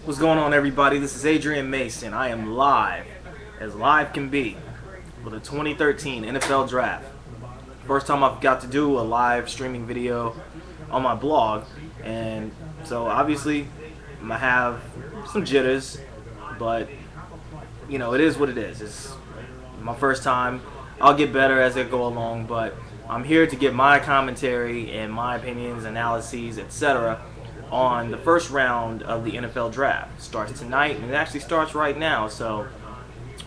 What's going on, everybody? This is Adrian Mason. I am live, as live can be, for the 2013 NFL Draft. First time I've got to do a live streaming video on my blog, and so obviously I'm gonna have some jitters, but it is what it is. It's my first time. I'll get better as I go along, but I'm here to give my commentary and my opinions, analyses, etc. on the first round of the NFL Draft. It starts tonight, and it actually starts right now. So,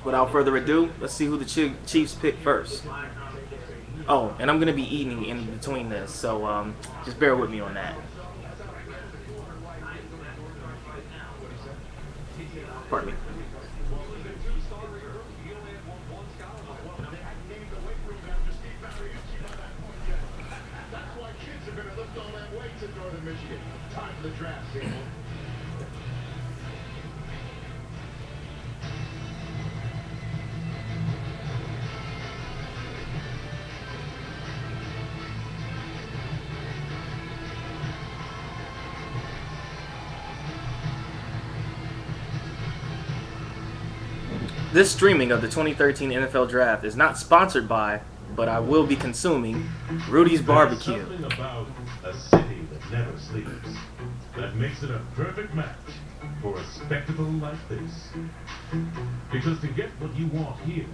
without further ado, let's see who the Chiefs pick first. Oh, and I'm going to be eating in between this, so just bear with me on that. Pardon me. Michigan. Time for the draft, Seymour. This streaming of the 2013 NFL Draft is not sponsored by, but I will be consuming, Rudy's Barbecue. There's something about a city that never sleeps that makes it a perfect match for a spectacle like this. Because to get what you want here,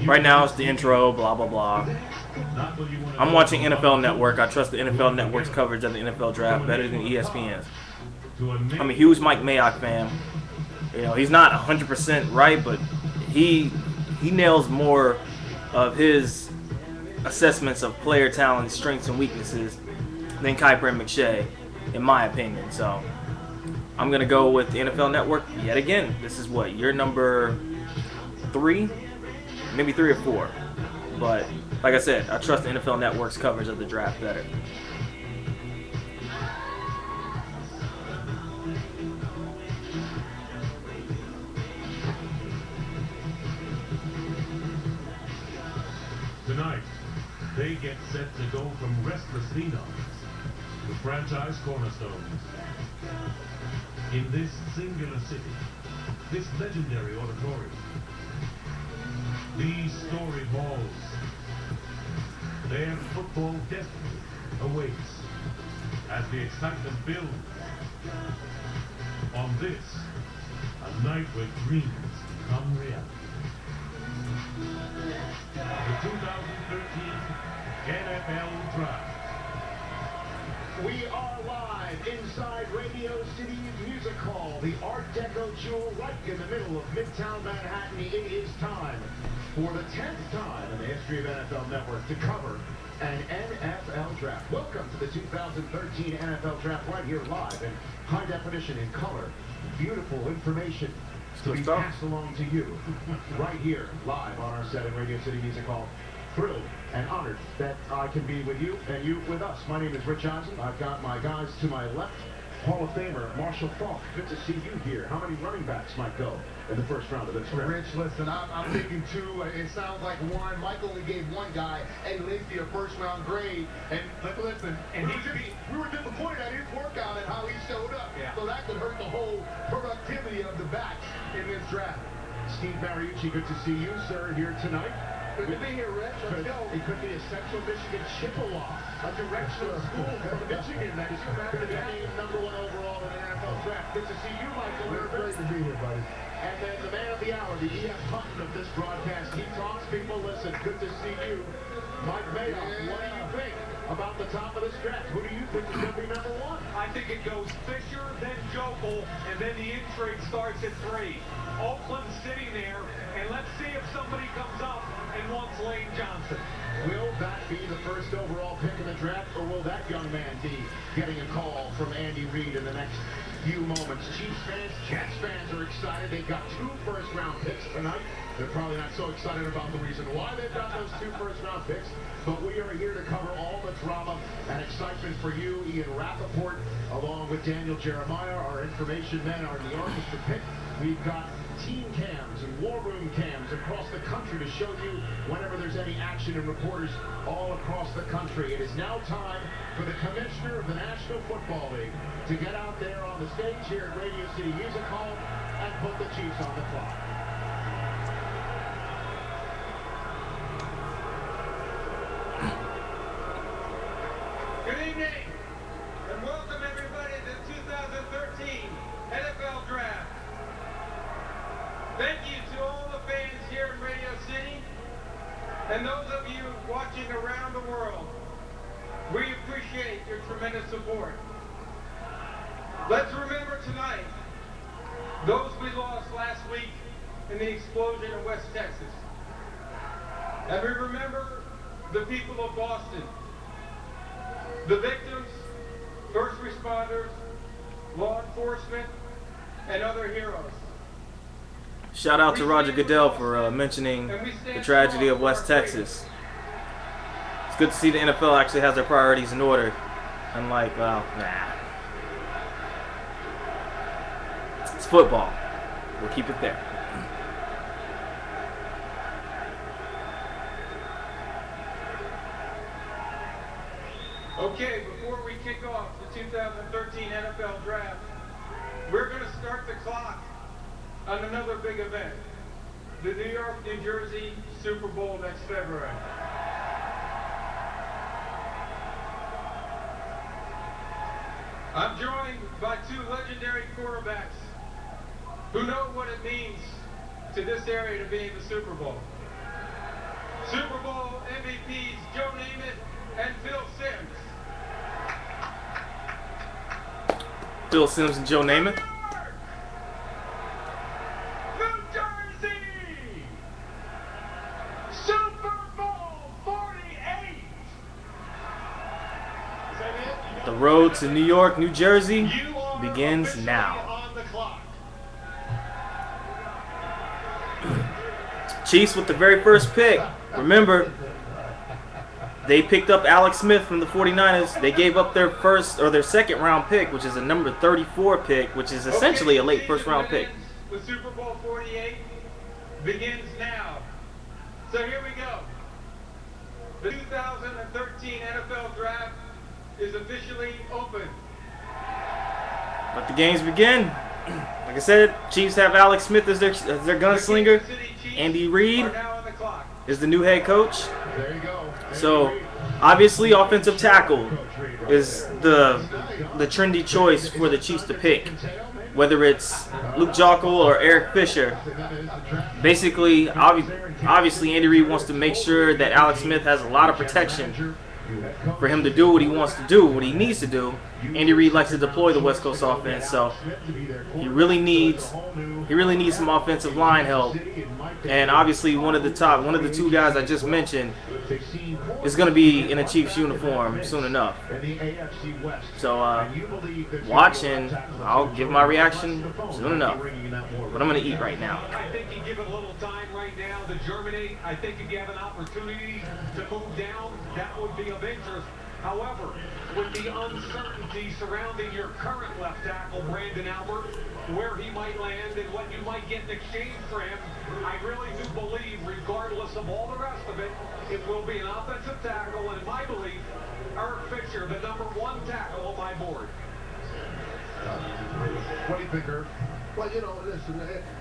Right now it's the intro, blah blah blah. I'm watching NFL Network. I trust the NFL Network's coverage of the NFL Draft better than ESPN's. I'm a huge Mike Mayock fan. He's not 100% right, but he nails more of his assessments of player talent, strengths, and weaknesses than Kiper and McShay, in my opinion. So I'm gonna go with the NFL Network yet again. This is what, year number 3, maybe 3 or 4. But like I said, I trust the NFL Network's coverage of the draft better. Tonight, they get set to go from restless phenoms to franchise cornerstones. In this singular city, this legendary auditorium, these storied halls, their football destiny awaits as the excitement builds. On this, a night where dreams become reality. The 2013 NFL Draft. We are live inside Radio City's Music Hall, the Art Deco jewel right in the middle of Midtown Manhattan. It is time for the 10th time in the history of NFL Network to cover an NFL Draft. Welcome to the 2013 NFL Draft right here live in high definition in color. Beautiful information to be passed along to you right here live on our set in Radio City Music Hall. Thrilled and honored that I can be with you and you with us. My name is Rich Eisen. I've got my guys to my left. Hall of Famer Marshall Faulk. Good to see you here. How many running backs might go in the first round of this draft? Rich, listen, I'm thinking 2. It sounds like 1. Mike only gave one guy a lengthy first round grade. And listen, and we were disappointed at his workout and how he showed up. Yeah. So that could hurt the whole productivity of the backs in this draft. Steve Mariucci, good to see you, sir, here tonight. Good to be here, Rich. Let's go. It could be a Central Michigan Chippewa, a directional school from Michigan that is going to be named #1 overall in the NFL Draft. Good to see you, Michael. It's great to be here, buddy. And then the man of the hour, the E.F. Hutton of this broadcast. He talks, people listen. Good to see you. Mike Mayock, what do you think about the top of this draft? Who do you think is going to be #1? I think it goes Fisher, then Jokel, and then the intrigue starts at 3. Oakland's sitting there, and let's see if somebody comes up and wants Lane Johnson. Will that be the first overall pick in the draft, or will that young man be getting a call from Andy Reid in the next few moments? Chiefs fans, Jets fans are excited. They've got 2 first-round picks tonight. They're probably not so excited about the reason why they've got those 2 first-round picks, but we are here to cover all the drama and excitement for you. Ian Rappaport, along with Daniel Jeremiah, our information men, are in the orchestra pit. We've got team cams and war room cams across the country to show you whenever there's any action, and reporters all across the country. It is now time for the commissioner of the National Football League to get out there on on the stage here at Radio City Music Hall and put the Chiefs on the clock. Good evening, and welcome everybody to the 2013 NFL Draft. Thank you to all the fans here in Radio City, and those of you watching around the world. We appreciate your tremendous support. Let's remember tonight those we lost last week in the explosion in West Texas. And we remember the people of Boston, the victims, first responders, law enforcement, and other heroes. Shout out to Roger Goodell for mentioning the tragedy of West Texas. It's good to see the NFL actually has their priorities in order. Unlike, well, nah. It's football. We'll keep it there. Okay, before we kick off the 2013 NFL Draft, we're going to start the clock on another big event, the New York, New Jersey Super Bowl next February. I'm joined by two legendary quarterbacks who know what it means to this area to be in the Super Bowl. Super Bowl MVPs Joe Namath and Phil Simms. Phil Simms and Joe Namath. New Jersey! Super Bowl 48! The road to New York, New Jersey You are begins officially now. on the clock. Chiefs with the very first pick. Remember, they picked up Alex Smith from the 49ers. They gave up their first or their second round pick, which is a number 34 pick, which is essentially a late first round pick. The Super Bowl 48 begins now. So here we go. The 2013 NFL Draft is officially open. Let the games begin. Like I said, Chiefs have Alex Smith as their gunslinger. The Kansas City Chiefs Andy Reid are now on the clock. is the new head coach. There you go. So obviously, offensive tackle is the trendy choice for the Chiefs to pick. Whether it's Luke Joeckel or Eric Fisher. Basically, obviously, Andy Reid wants to make sure that Alex Smith has a lot of protection for him to do what he wants to do, what he needs to do. Andy Reid likes to deploy the West Coast offense, so he really needs some offensive line help. And obviously, one of the two guys I just mentioned is going to be in a Chiefs uniform soon enough. So watch, and I'll give my reaction soon enough. But I'm going to eat right now. I think you give it a little time right now to germinate. I think if you have an opportunity to move down, that would be of interest. However, with the uncertainty surrounding your current left tackle, Brandon Albert, where he might land and what you might get in exchange for him, I really do believe, regardless of all the rest of it, it will be an offensive tackle, and in my belief, Eric Fisher, the number one tackle on my board. What do you think, Irv? Well, you know, listen,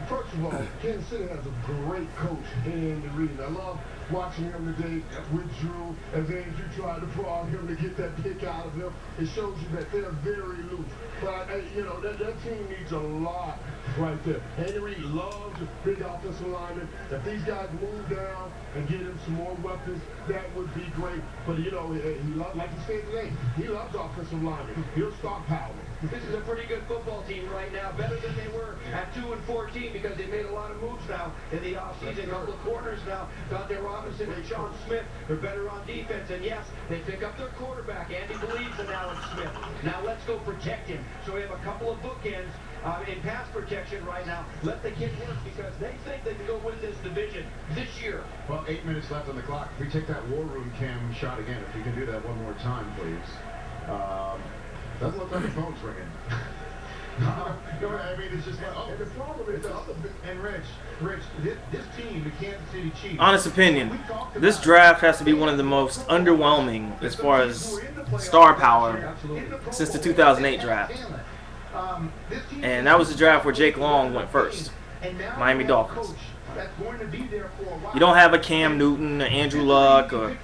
first of all, Kansas City has a great coach in Andy Reid. I love watching him today with Drew as Andrew tried to prod him to get that pick out of him. It shows you that they're very loose. But, you know, that team needs a lot right there. Andy Reid loves big offensive linemen. If these guys move down and get him some more weapons, that would be great. But, you know, like he said today, he loves offensive linemen. He'll stockpile them. This is a pretty good football team right now, better than they were at 2-14 because they made a lot of moves now in the offseason. A couple of corners now, Dante Robinson and Sean Smith. They're better on defense, and yes, they pick up their quarterback. Andy believes in Alex Smith. Now let's go protect him. So we have a couple of bookends in pass protection right now. Let the kid work because they think they can go win this division this year. Well, 8 minutes left on the clock. If we take that War Room cam shot again, if you can do that one more time, please. Doesn't look like the phone's ringing. I mean, it's just like, oh, And the problem is the other big and Rich, this team, the Kansas City Chiefs. Honest opinion, this draft has to be one of the most underwhelming as far as star power since the 2008 draft. This team And that was the draft where Jake Long went first. and now Miami you have a Dolphins. coach that's going to be there for a while. You don't have a Cam Newton, or Andrew Luck, or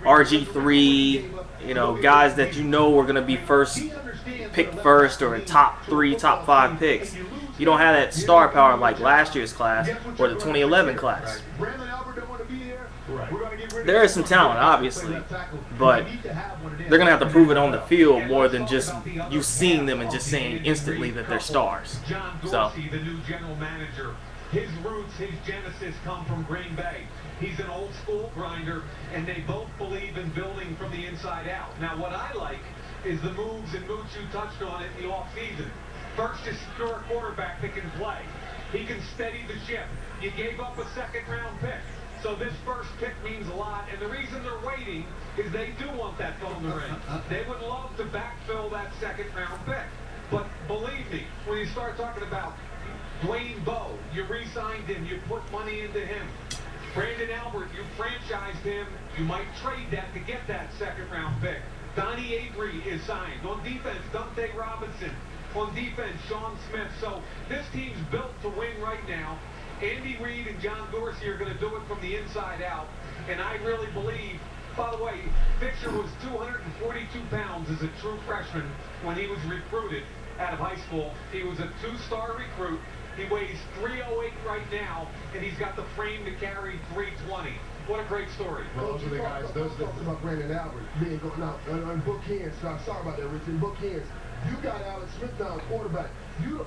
RG3, you know, guys that you know are going to be picked first or top 3, top 5 picks. You don't have that star power like last year's class or the 2011 class. Brandon Albert don't want to be there. Right. We're going to get rid of There is some talent, obviously, but they're going to have to prove it on the field more than just you seeing them and just saying instantly that they're stars. John So, Dorsey, the new general manager, his roots, his genesis come from Green Bay. He's an old school grinder, and they both believe in building from the inside out. Now, what I like is the moves, and Mooch, you touched on it in the offseason. First, to secure a quarterback that can play. He can steady the ship. You gave up a second-round pick. So this first pick means a lot, and the reason they're waiting is they do want that phone to ring. They would love to backfill that second-round pick. But believe me, when you start talking about Dwayne Bowe, you re-signed him, you put money into him. Brandon Albert, you franchised him, you might trade that to get that second-round pick. Donnie Avery is signed. On defense, Dante Robinson. On defense, Sean Smith. So this team's built to win right now. Andy Reid and John Dorsey are going to do it from the inside out. And I really believe, by the way, Fisher was 242 pounds as a true freshman when he was recruited out of high school. He was a 2-star recruit. He weighs 308 right now, and he's got the frame to carry 320. What a great story. Well, those are the guys. Those are about Brandon Albert being going out on book hands. Sorry about that, Rich. In book hands, you got Alex Smith now, quarterback. You're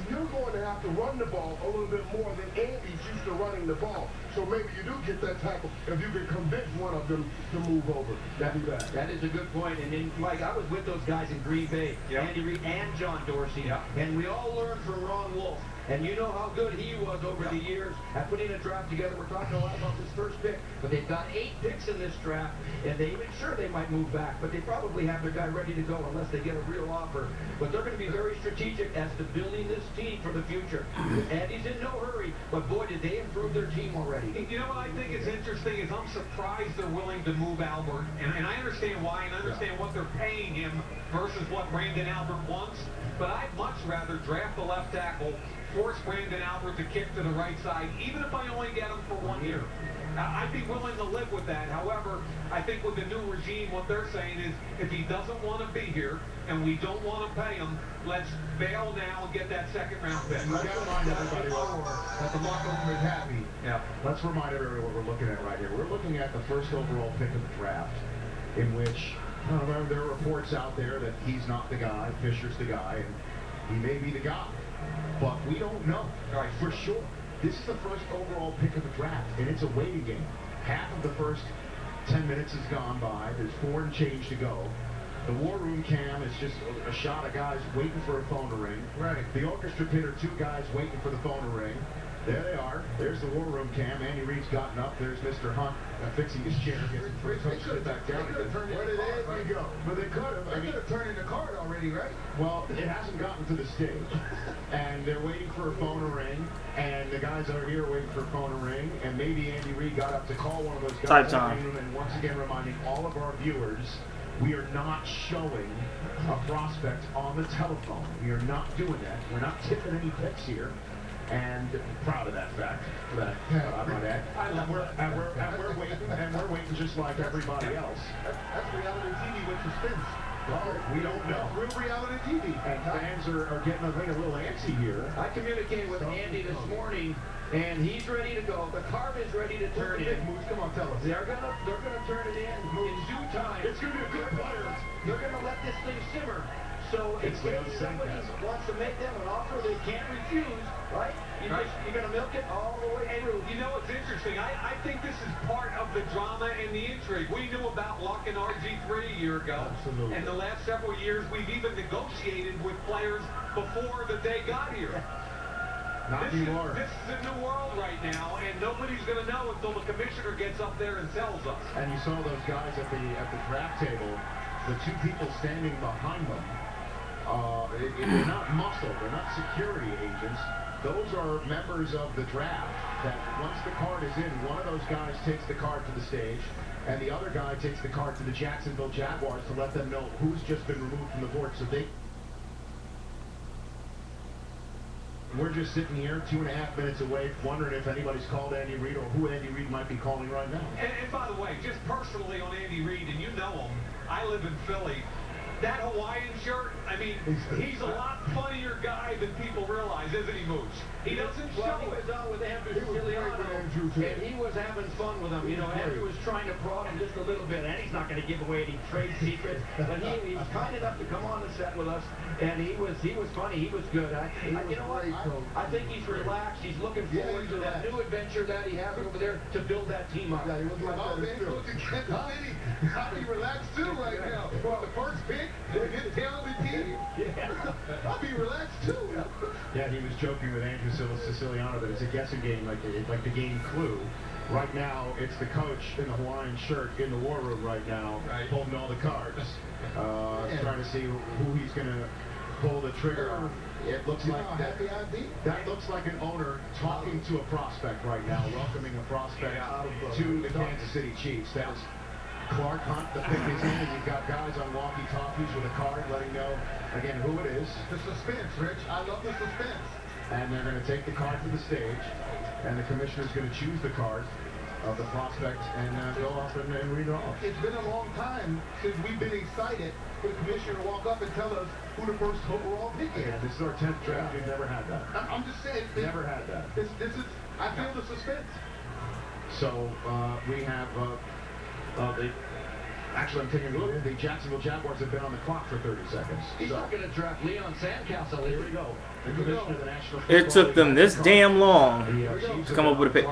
going to have to run the ball a little bit more than Andy's used to running the ball. So maybe you do get that tackle if you can convince one of them to move over. That is a good point. And then, Mike, I was with those guys in Green Bay, Andy Reid and John Dorsey, and we all learned from Ron Wolf. And you know how good he was over the years at putting a draft together. We're talking a lot about this first pick, but they've got 8 picks in this draft, and they even sure they might move back, but they probably have their guy ready to go unless they get a real offer. But they're going to be very strategic as to building this team for the future. Andy's in no hurry, but boy, did they improve their team already. You know what I think is interesting is I'm surprised they're willing to move Albert, and I understand why, and I understand what they're paying him versus what Brandon Albert wants, but I'd much rather draft the left tackle, force Brandon Albert to kick to the right side, even if I only get him for 1 year. I'd be willing to live with that. However, I think with the new regime, what they're saying is if he doesn't want to be here and we don't want to pay him, let's bail now and get that second-round pick. Let's remind everybody that the locker room is happy. Yeah. Let's remind everybody what we're looking at right here. We're looking at the first overall pick of the draft, in which there are reports out there that he's not the guy, Fisher's the guy, and he may be the guy. But we don't know for sure. This is the first overall pick of the draft, and it's a waiting game. Half of the first 10 minutes has gone by. There's 4 and change to go. The War Room cam is just a shot of guys waiting for a phone to ring. Right. The orchestra pit are 2 guys waiting for the phone to ring. There they are. There's the War Room cam. Andy Reid's gotten up. There's Mr. Hunt fixing his chair, getting for the coach to sit back down. Where did Andy go? But they could have. They could have turned in the card already, right? Well, it hasn't gotten to the stage, and they're waiting for a phone to ring, and the guys that are here waiting for a phone to ring, and maybe Andy Reid got up to call one of those guys. Type time. And once again, reminding all of our viewers, we are not showing a prospect on the telephone. We are not doing that. We're not tipping any picks here. And proud of that fact. I might add. And we're waiting just like everybody else. That's reality TV with suspense. We don't know. Real reality TV. And fans are getting, I think, a little antsy here. I communicated with Andy this morning, and he's ready to go. The card is ready to turn in. Come on, tell us. They're gonna turn it in due time. It's going to be a good player. They're gonna let this thing simmer. So if somebody wants to make them an offer they can't refuse, right? You're going to milk it all the way through. You know, it's interesting. I think this is part of the drama and the intrigue. We knew about Luck and RG3 a year ago. Absolutely. And the last several years, we've even negotiated with players before the day got here. Not anymore. This is a new world right now, and nobody's going to know until the commissioner gets up there and tells us. And you saw those guys at the draft table, the 2 people standing behind them. They're not muscle. They're not security agents. Those are members of the draft that once the card is in, one of those guys takes the card to the stage, and the other guy takes the card to the Jacksonville Jaguars to let them know who's just been removed from the board so they we're just sitting here 2.5 minutes away wondering if anybody's called Andy Reid or who Andy Reid might be calling right now. And by the way, just personally on Andy Reid, and you know him, I live in Philly. That Hawaiian shirt, I mean, he's a lot funnier guy than people realize, isn't he, Mooch? He doesn't show he it. was out with Andrew Siciliano, and he was having fun with him. You know, Andrew was trying to prod him just a little bit, and he's not going to give away any trade secrets. But he was kind enough to come on the set with us, and he was funny. He was good. You know what? I think he's relaxed. He's looking forward to that new adventure that he has over there to build that team up. Yeah, he looks like that. Coach in Kansas City. I'll be relaxed too right now. Well, the first pick, his talented team. I'll be relaxed too. Yeah, he was joking with Andrew Siciliano that it's a guessing game, like the game Clue. Right now, it's the coach in the Hawaiian shirt in the war room right now, holding all the cards, trying to see who he's going to pull the trigger on. It looks like that looks like an owner talking to a prospect right now, welcoming a prospect to the Kansas City Chiefs. That is Clark Hunt, the pick is in, and you've got guys on walkie-talkies with a card letting know, again, who it is. The suspense, Rich. I love the suspense. And they're going to take the card to the stage, and the commissioner's going to choose the card of the prospect and go up and read it off. It's been a long time since we've been excited for the commissioner to walk up and tell us who the first overall pick is. Yeah, this is our 10th draft. We've never had that. I'm just saying. Never had that. This is, I feel the suspense. So we have, actually I'm taking a look, the Jacksonville Jaguars have been on the clock for 30 seconds. He's not going to draft Leon Sandcastle. Here we go. The commissioner of the National It took them this damn long to come up with a pick.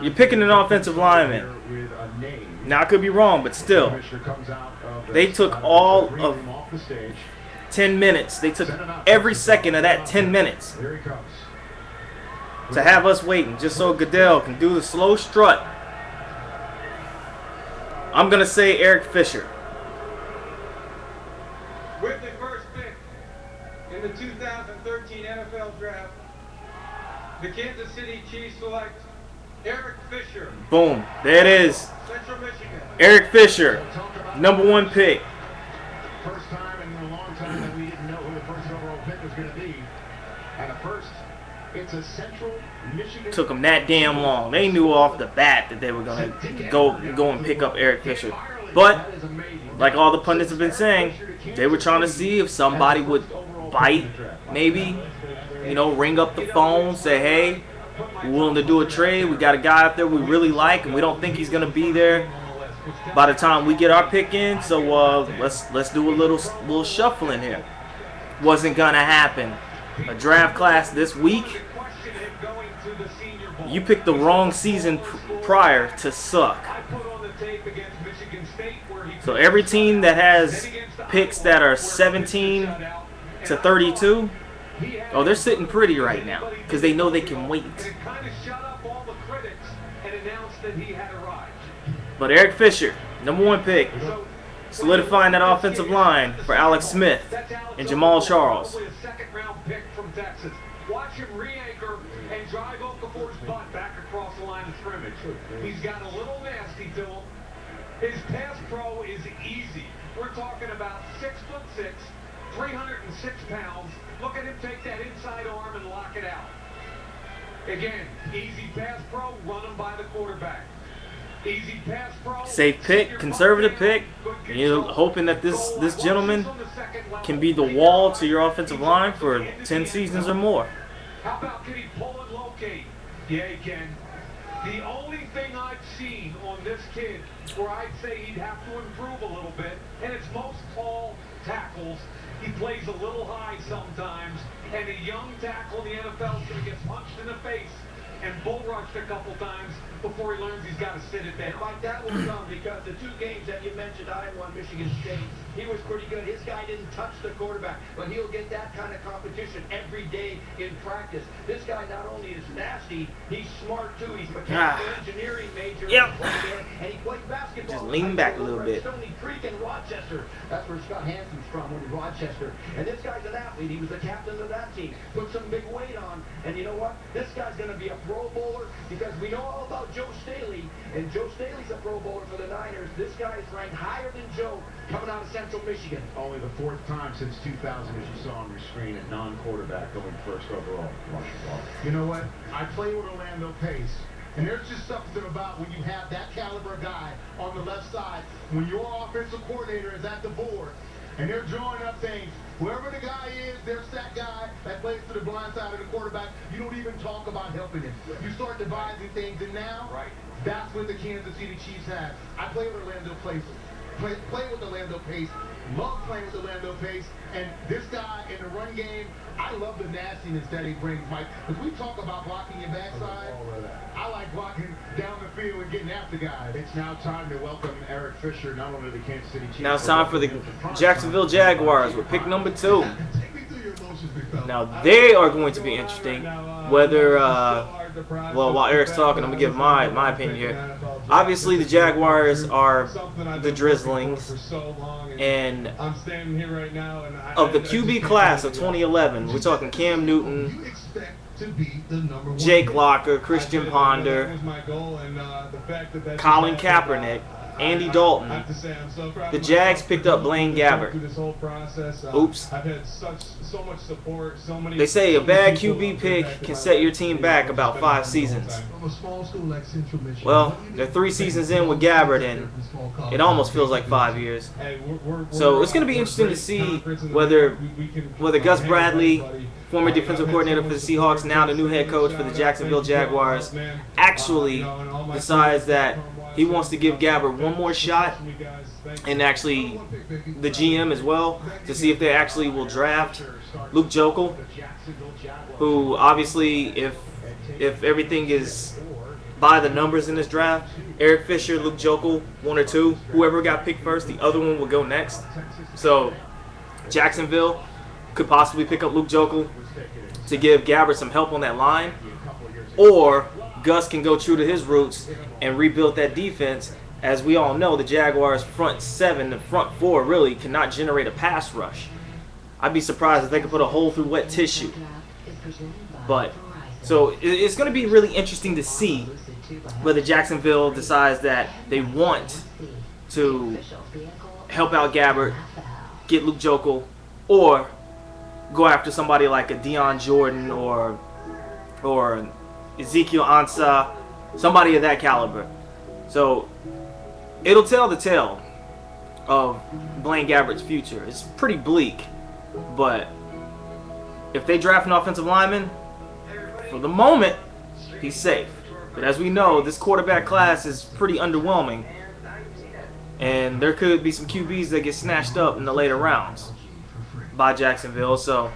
You're picking an offensive lineman. Now I could be wrong, but still, they took all of 10 minutes. They took every second of that 10 minutes Here he comes. to have us waiting just so Goodell can do the slow strut. I'm going to say Eric Fisher. With the first pick in the 2013 NFL Draft, the Kansas City Chiefs select Eric Fisher, Boom. There it is. Central Michigan. Eric Fisher, #1 pick. First time in a long time that we didn't know who the first overall pick was going to be. And at first, it's a Central Michigan. Took them that damn long. They knew off the bat that they were going to go and pick up Eric Fisher. But, like all the pundits have been saying, they were trying to see if somebody would bite, maybe, you know, ring up the phone, say, hey, we're willing to do a trade. We got a guy out there we really like, and we don't think he's going to be there by the time we get our pick in. So let's do a little shuffling here. Wasn't going to happen. A draft class this week, you picked the wrong season prior to suck. So every team that has picks that are 17 to 32, oh, they're sitting pretty right now because they know they can wait. But Eric Fisher, #1 pick, solidifying that offensive line for Alex Smith and Jamal Charles. Watch him re-anchor and drive Okafor's butt back across the line of scrimmage. He's got a little nasty to him. His pass pro is easy. We're talking about 6'6", 306 pounds. Look at him take that inside arm and lock it out. Again, easy pass pro, run him by the quarterback. Easy pass pro. Safe pick, conservative pick. And you're hoping that this gentleman can be the wall to your offensive line for 10 seasons or more. How about can he pull and locate? Yeah, he can. The only thing I've seen on this kid where I'd say he'd have to improve a little bit, and it's most tall tackles. He plays a little high sometimes, and a young tackle in the NFL is going to get punched in the face and bull rushed a couple times before he learns he's got to sit it down. Mike, that will come because the two games that you mentioned, Iowa and Michigan State, he was pretty good. His guy didn't touch the quarterback, but he'll get that kind of competition every day in practice. This guy not only is nasty, he's smart too. He's mechanical engineering major. Yep. And he played basketball. Just lean back a little bit. Stony Creek in Rochester. That's where Scott Hansen's from, in Rochester. And this guy's an athlete. He was the captain of that team. Put some big weight on. And you know what? This guy's going to be a Pro Bowler because we know all about Joe Staley. And Joe Staley's a Pro Bowler for the Niners. This guy is ranked higher than Joe coming out of San Central Michigan. Only the 4th time since 2000, as you saw on your screen, a non-quarterback going first overall. You know what? I play with Orlando Pace. And there's just something about when you have that caliber guy on the left side, when your offensive coordinator is at the board, and they're drawing up things, whoever the guy is, there's that guy that plays to the blind side of the quarterback. You don't even talk about helping him. You start devising things, and now, that's what the Kansas City Chiefs have. I play with Orlando Pace. Play with Orlando Pace. Love playing with Orlando Pace. And this guy in the run game, I love the nastiness that he brings, Mike. Because we talk about blocking your backside. I like blocking down the field and getting after guys. It's now time to welcome Eric Fisher, not only to the Kansas City Chiefs. Now it's time for the Jacksonville Jaguars with pick number 2. Now they are going to be interesting. Whether, well, while Eric's talking, I'm going to give my opinion here. Obviously, the Jaguars are the Drizzlings, and of the QB class of 2011, we're talking Cam Newton, Jake Locker, Christian Ponder, Colin Kaepernick, Andy Dalton. The Jags picked up Blaine Gabbert. Oops. They say a bad QB pick can set your team back about 5 seasons. Well, they're 3 seasons in with Gabbert, and it almost feels like 5 years. So it's going to be interesting to see whether Gus Bradley, former defensive coordinator for the Seahawks, now the new head coach for the Jacksonville Jaguars, actually decides that he wants to give Gabbert one more shot, and actually the GM as well, to see if they actually will draft Luke Joeckel, who obviously, if everything is by the numbers in this draft, Eric Fisher, Luke Joeckel, 1 or 2, whoever got picked first, the other one will go next. So Jacksonville could possibly pick up Luke Joeckel to give Gabbert some help on that line, or Gus can go true to his roots and rebuild that defense. As we all know, the Jaguars' front 7 and front 4 really cannot generate a pass rush. I'd be surprised if they could put a hole through wet tissue. But so it's going to be really interesting to see whether Jacksonville decides that they want to help out Gabbert, get Luke Joeckel, or go after somebody like a Deion Jordan or Ezekiel Ansah, somebody of that caliber. So it'll tell the tale of Blaine Gabbert's future. It's pretty bleak, but if they draft an offensive lineman, for the moment, he's safe. But as we know, this quarterback class is pretty underwhelming, and there could be some QBs that get snatched up in the later rounds by Jacksonville. So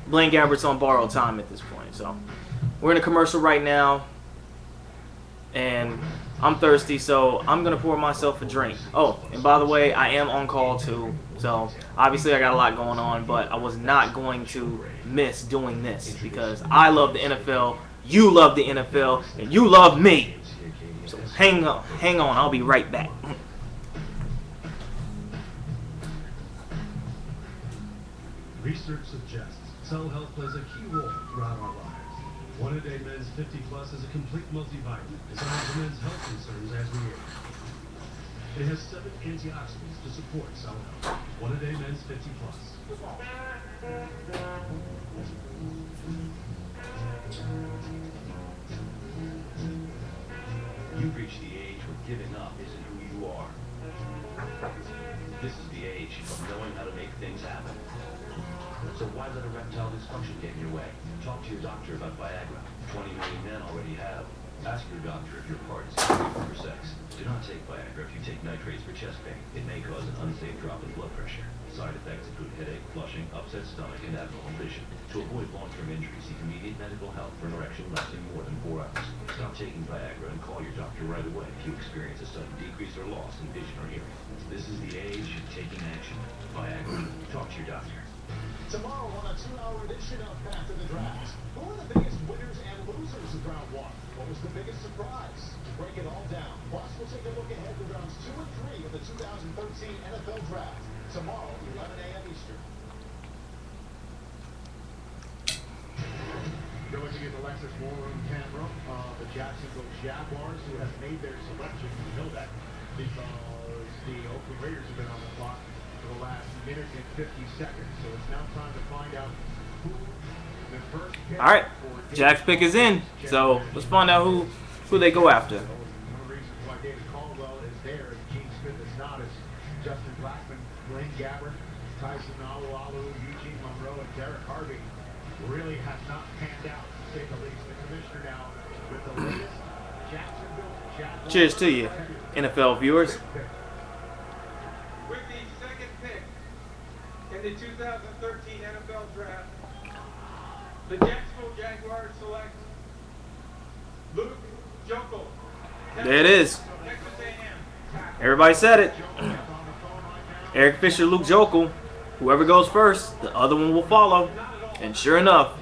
Blaine Gabbert's on borrowed time at this point. So we're in a commercial right now, and I'm thirsty, so I'm going to pour myself a drink. Oh, and by the way, I am on call too, so obviously I got a lot going on, but I was not going to miss doing this because I love the NFL, you love the NFL, and you love me. So hang on, I'll be right back. Research suggests cell health plays a key role throughout our lives. One A Day Men's 50 Plus is a complete multivitamin designed for men's health concerns as we age. It has 7 antioxidants to support cell health. One A Day Men's 50 Plus. You've reached the age where giving up isn't who you are. This is the age of knowing how to make things happen. So why let erectile dysfunction get in your way? Talk to your doctor about Viagra. 20 million men already have. Ask your doctor if your part is suitable for sex. Do not take Viagra if you take nitrates for chest pain. It may cause an unsafe drop in blood pressure. Side effects include headache, flushing, upset stomach, and abnormal vision. To avoid long-term injury, seek immediate medical help for an erection lasting more than 4 hours. Stop taking Viagra and call your doctor right away if you experience a sudden decrease or loss in vision or hearing. This is the age of taking action. Viagra. Talk to your doctor. Tomorrow on a 2-hour edition of Back to the Draft, who are the biggest winners and losers of round 1? What was the biggest surprise? To break it all down. Plus, we'll take a look ahead to rounds 2 and 3 of the 2013 NFL Draft. Tomorrow, 11 a.m. Eastern. Going to get the Lexus War Room camera of the Jacksonville Jaguars, who have made their selection. You know that because the Oakland Raiders have been on the clock for the last minute and 50 seconds. So it's now time to find out who the first pick. All right, Jack's pick is in. So let's find out who they go after. One of the reasons why David Caldwell is there and Gene Smith is not is Justin Blackman, Blaine Gabbert, Tyson Alualu, Eugene Monroe, and Derek Harvey really have not panned out, to say the least. The commissioner now with the latest Jacksonville Jaguars. Cheers to you, NFL viewers. With the second pick in the 2013 NFL Draft, the Jacksonville Jaguars select Luke Joeckel. There it is. Texas A&M. Everybody said it. Eric Fisher, Luke Joeckel. Whoever goes first, the other one will follow. And sure enough,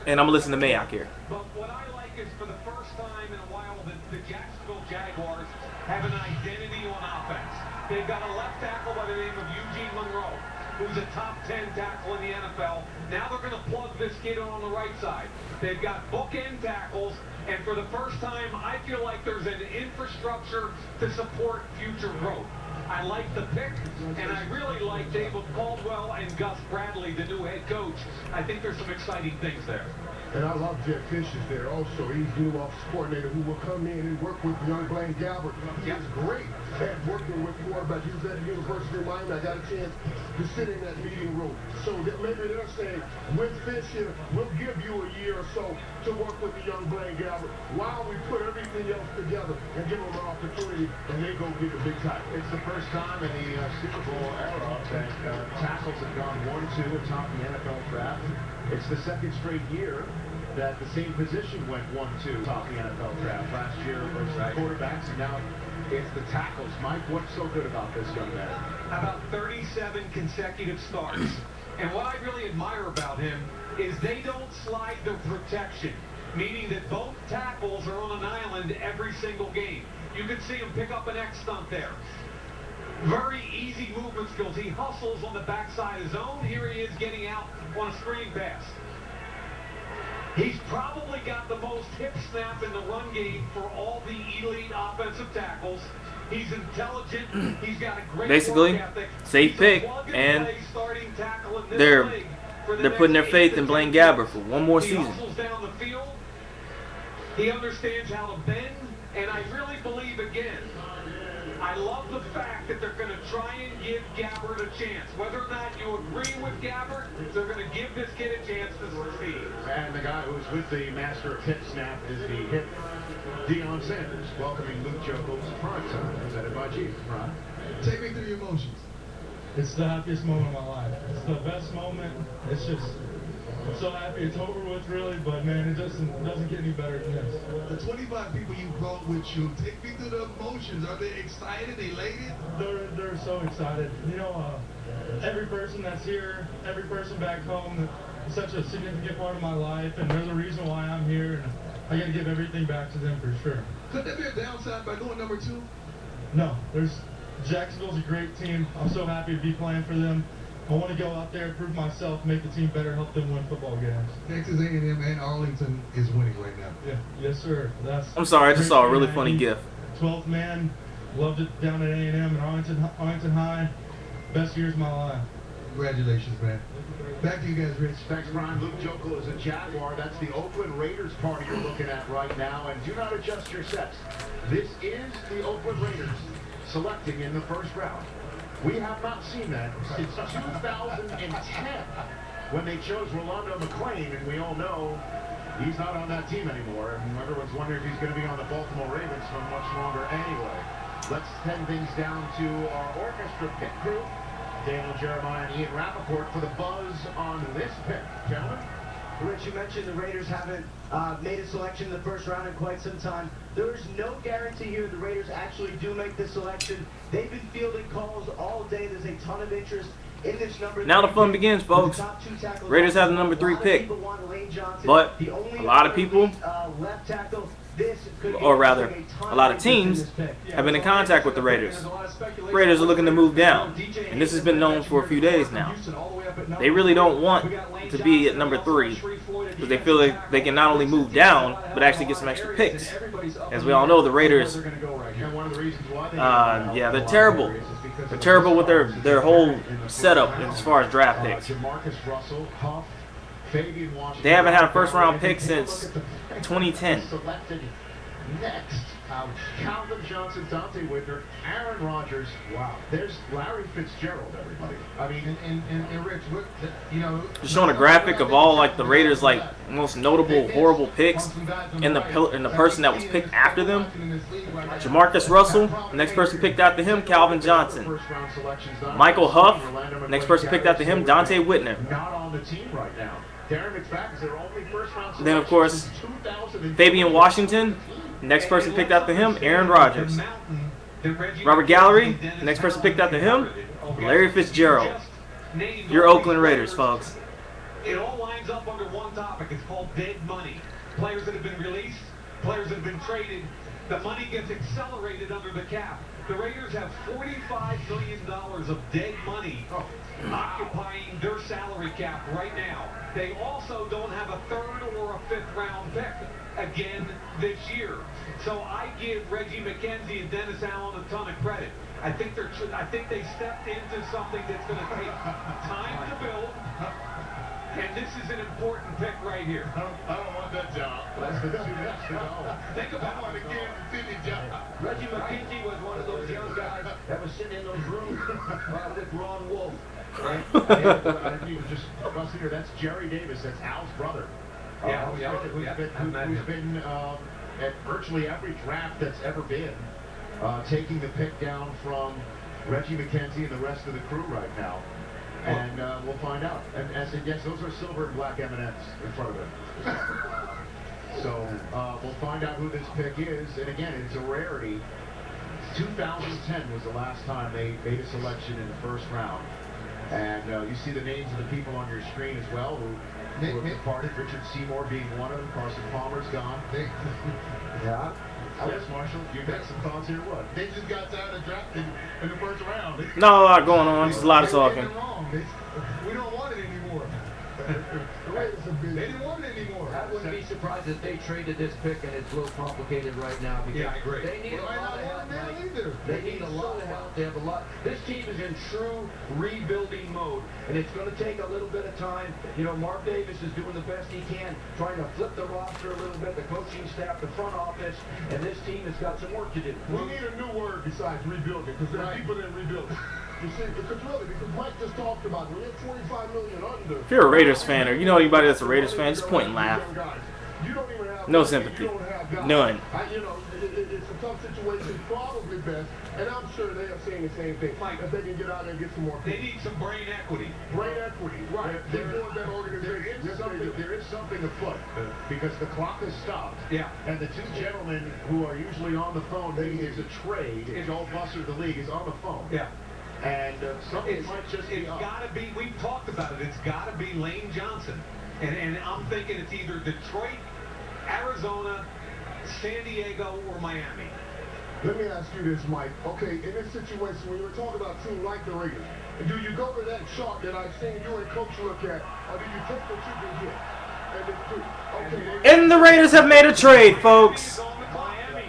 and I'm gonna listen to Mayock here. But what I like is for the first time in a while the Jacksonville Jaguars have an identity on offense. They've got a left tackle by the name of Eugene Monroe, who's a top 10 tackle in the NFL. Now they're going to plug this kid in on the right side. They've got bookend tackles, and for the first time, I feel like there's an infrastructure to support future growth. I like the pick, and I really like David Caldwell and Gus Bradley, the new head coach. I think there's some exciting things there. And I love Jeff Fisher there also. He's the new office coordinator who will come in and work with young Blaine Gabbert. He is great at working with quarterbacks. He was at the University of Miami. I got a chance to sit in that meeting room. So that maybe they're saying, with Fisher, we'll give you a year or so to work with the young Blaine Gabbert while we put everything else together and give them an opportunity, and they go get the big title. It's the first time in the Super Bowl era that tackles have gone 1-2 atop the NFL draft. It's the second straight year that the same position went 1-2 atop the NFL draft. Last year it was quarterbacks, and now it's the tackles. Mike, what's so good about this young man? About 37 consecutive starts. And what I really admire about him is they don't slide their protection, meaning that both tackles are on an island every single game. You can see him pick up an X stunt there. Very easy movement skills. He hustles on the backside of zone. Here he is getting out on a screen pass. He's probably got the most hip snap in the run game for all the elite offensive tackles. He's intelligent. He's got a great Basically, work ethic. safe pick, and they're putting their faith in Blaine Gabbert for one more season. He hustles down the field. He understands how to bend, and I really believe again. I love the fact that they're going to try and give Gabbert a chance. Whether or not you agree with Gabbert, they're going to give this kid a chance to succeed. And the guy who's with the master of hip snap is the hip Deion Sanders, welcoming Luke Joeckel to prime time, presented by Chief. Ron? Take me through your emotions. It's the happiest moment of my life. It's the best moment. It's just, I'm so happy it's over with, really, but man, it doesn't get any better than this. The 25 people you brought with you, take me through the emotions. Are they excited, elated? They're so excited. You know, every person that's here, every person back home, is such a significant part of my life, and there's a reason why I'm here, and I got to give everything back to them for sure. Could there be a downside by going number 2? No, Jacksonville's a great team. I'm so happy to be playing for them. I want to go out there, prove myself, make the team better, help them win football games. Texas A&M and Arlington is winning right now. Yeah, yes, sir. I'm sorry, I just saw a really funny GIF. 12th man, loved it down at A&M and Arlington High. Best years of my life. Congratulations, man. Back to you guys, Rich. Thanks, Brian. Luke Joeckel is a Jaguar. That's the Oakland Raiders party you're looking at right now. And do not adjust your sets. This is the Oakland Raiders selecting in the first round. We have not seen that since 2010 when they chose Rolando McClain, and we all know he's not on that team anymore. And everyone's wondering if he's going to be on the Baltimore Ravens for much longer anyway. Let's send things down to our orchestra pit crew, Daniel Jeremiah and Ian Rappaport, for the buzz on this pick. Gentlemen? Rich, you mentioned the Raiders haven't made a selection in the first round in quite some time. There is no guarantee here the Raiders actually do make this selection. They've been fielding calls all day. There's a ton of interest in this number. Now the fun begins, folks. Raiders have the number 3 pick, but a lot of people, or rather, a lot of teams have been in contact with the Raiders. Raiders are looking to move down, and this has been known for a few days now. They really don't want to be at number 3 because they feel like they can not only move down, but actually get some extra picks. As we all know, the Raiders of the reasons why they yeah, they're terrible. They're terrible with their whole setup as far as draft picks. Jamarcus Russell, Huff, Fabian Washington. They haven't had a first-round pick since 2010. Selected next. Calvin Johnson, Dante Whitner, Aaron Rodgers. Wow. There's Larry Fitzgerald, everybody. I mean, and Rich, you know. Just showing a graphic of all like the Raiders' like most notable horrible picks, and the person that was picked after them. Jamarcus Russell, next person picked after him, Calvin Johnson. Michael Huff, next person picked after him, Dante Whitner. Not on the team right now. Darren McFadden is their only first-round selection. Then of course, Fabian Washington. Next person picked after him, Aaron Rodgers. Robert Gallery, next person picked after him, Larry Fitzgerald. Your Oakland Raiders, folks. It all lines up under one topic. It's called dead money. Players that have been released, players that have been traded, the money gets accelerated under the cap. The Raiders have $45 million of dead money occupying their salary cap right now. They also don't have a third or a fifth round pick again this year. So I give Reggie McKenzie and Dennis Allen a ton of credit. I think they stepped into something that's going to take time to build. And this is an important pick right here. I don't want that job. That's the Think about it. Reggie McKenzie was one of those young guys that was sitting in those rooms with Ron Wolf. Right? You just busted here. That's Jerry Davis. That's Al's brother. Who's been at virtually every draft that's ever been, taking the pick down from Reggie McKenzie and the rest of the crew right now. And we'll find out. And as I guess, those are silver and black M&Ms in front of him. So we'll find out who this pick is. And again, it's a rarity. 2010 was the last time they made a selection in the first round. And you see the names of the people on your screen as well who were departed. Richard Seymour being one of them. Carson Palmer's gone. Yeah. Yes, Marshall, you got some thoughts here? What? They just got tired of drafting in the first round. Not a lot going on. Just a lot of talking. We don't want it anymore. They didn't want it anymore. I wouldn't be surprised if they traded this pick, and it's a little complicated right now because I agree. They need a lot of help. They need a lot of help. They have a lot. This team is in true rebuilding mode, and it's going to take a little bit of time. You know, Mark Davis is doing the best he can, trying to flip the roster a little bit, the coaching staff, the front office, and this team has got some work to do. We need a new word besides rebuilding, because there are people that rebuild. You see, because Mike just talked about it. We're 25 million under. If you're a Raiders fan or you know anybody that's a Raiders fan, just point and laugh. You don't even have No sympathy. None. You know, it's a tough situation, probably best, and I'm sure they are saying the same thing. Mike, if they can get out there and get some more They people. need some brain equity. Brain equity, right. They're doing that organization. There is something afoot because the clock has stopped. Yeah. And the two gentlemen who are usually on the phone, maybe there's a trade. Joel Busser, the league, is on the phone. Yeah. And something might just be It's up. got to be, we've talked about it, it's got to be Lane Johnson. And I'm thinking it's either Detroit, Arizona, San Diego, or Miami. Let me ask you this, Mike. Okay, in this situation, when you were talking about team like the Raiders, do you go to that chart that I've seen you and Coach look at, or do you take what you can get? And it's two. Okay. And the Raiders have made a trade, folks. Miami.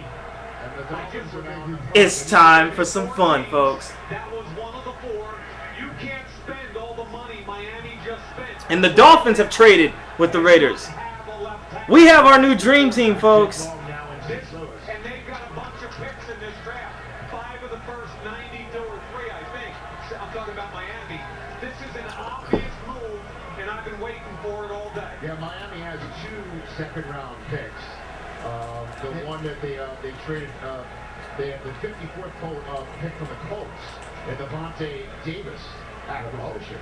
And the Dolphins are now. It's time for some fun, folks. That was one of the four. You can't spend all the money Miami just spent. And the Dolphins have traded with the Raiders. We have our new dream team, folks. And they've got a bunch of picks in this draft. 5 of the first 92 or 3, I think. I'm talking about Miami. This is an obvious move, and I've been waiting for it all day. Yeah, Miami has 2 second-round picks. The one that they traded, they have the 54th pick from the Colts, and Devontae Davis acquisition.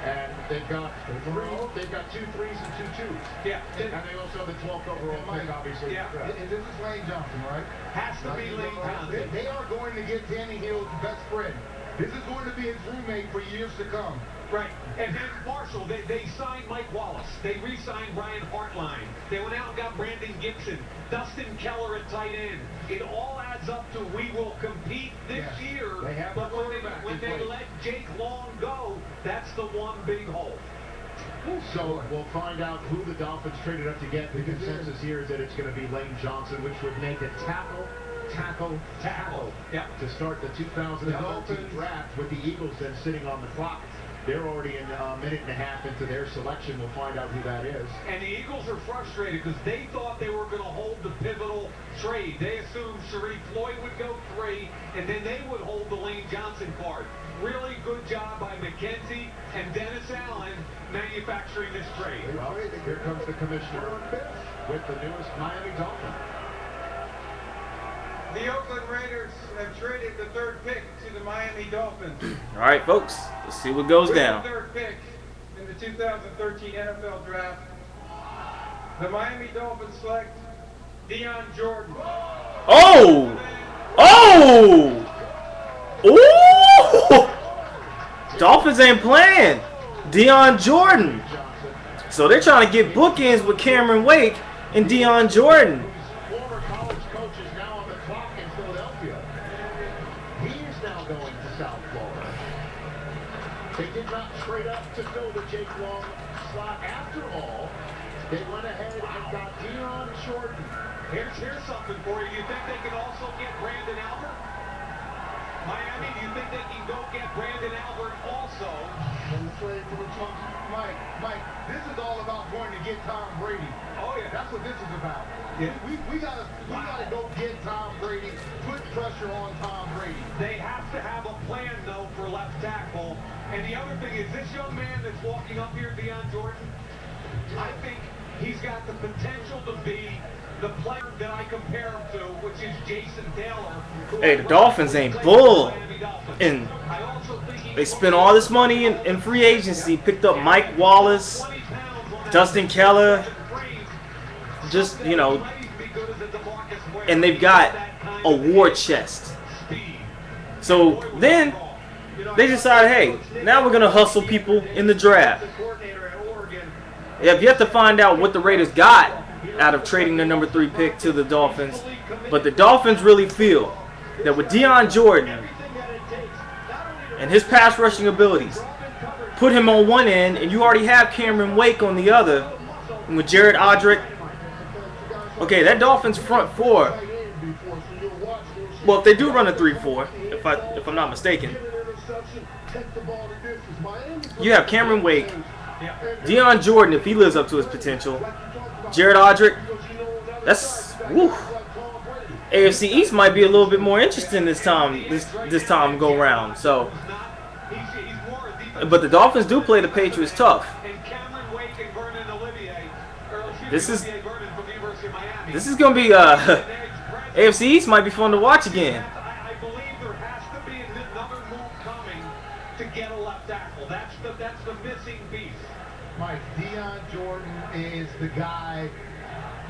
And they've got 2 threes and 2 twos. Yeah. And they also have the 12th overall pick, obviously. Yeah. And this is Lane Johnson, right? Has to be Lane Johnson. They are going to get Danny Hill's best friend. This is going to be his roommate for years to come. Right. And then Marshall, they signed Mike Wallace. They re-signed Brian Hartline. They went out and got Brandon Gibson, Dustin Keller at tight end. It all adds up to we will compete this year. They have but the quarterback when in they place. let Jake Long go, that's the one big hole. So we'll find out who the Dolphins traded up to get. The consensus here is that it's going to be Lane Johnson, which would make a tackle tackle, tackle. Yeah. To start the 2013 draft with the Eagles then sitting on the clock. They're already in a minute and a half into their selection. We'll find out who that is. And the Eagles are frustrated because they thought they were going to hold the pivotal trade. They assumed Sharif Floyd would go 3, and then they would hold the Lane Johnson card. Really good job by McKenzie and Dennis Allen manufacturing this trade. Well, here comes the commissioner with the newest Miami Dolphins. The Oakland Raiders have traded the 3rd pick to the Miami Dolphins. All right, folks, let's see what goes With down. the 3rd pick in the 2013 NFL Draft, the Miami Dolphins select Deion Jordan. Oh! Oh! Ooh! Dolphins ain't playing. Deion Jordan. So they're trying to get bookends with Cameron Wake and Deion Jordan. Former college coach is now on the clock in Philadelphia. He is now going to South Florida. They did not trade up to fill the Jake Long slot after all. They went ahead and got Deion Jordan. Here's something for you. You think they can also get Brandon Albert? Miami, do you think they can go get Brandon Albert also? Mike, this is all about going to get Tom Brady. Oh, yeah. That's what this is about. Yeah. We gotta go get Tom Brady, put pressure on Tom Brady. They have to have a plan, though, for left tackle. And the other thing is, this young man that's walking up here, Deion Jordan, I think he's got the potential to be the player that I compare him to, which is Jason Taylor. Hey, the Dolphins ain't bull. And they spent all this money in free agency, picked up Mike Wallace, Dustin Keller, just, you know, and they've got a war chest. So then they decided, hey, now we're going to hustle people in the draft. Yeah, you have to find out what the Raiders got out of trading their number 3 pick to the Dolphins. But the Dolphins really feel that with Deion Jordan and his pass rushing abilities, put him on one end, and you already have Cameron Wake on the other, and with Jared Odrick. Okay, that Dolphins front 4. Well, if they do run a 3-4, if I'm not mistaken, you have Cameron Wake, Deion Jordan if he lives up to his potential, Jared Odrick. That's woo. AFC East might be a little bit more interesting this time go round. So, but the Dolphins do play the Patriots tough. This is gonna be AFC East might be fun to watch again. I believe there has to be another move coming to get a left tackle. That's the missing piece. Mike, Deion Jordan is the guy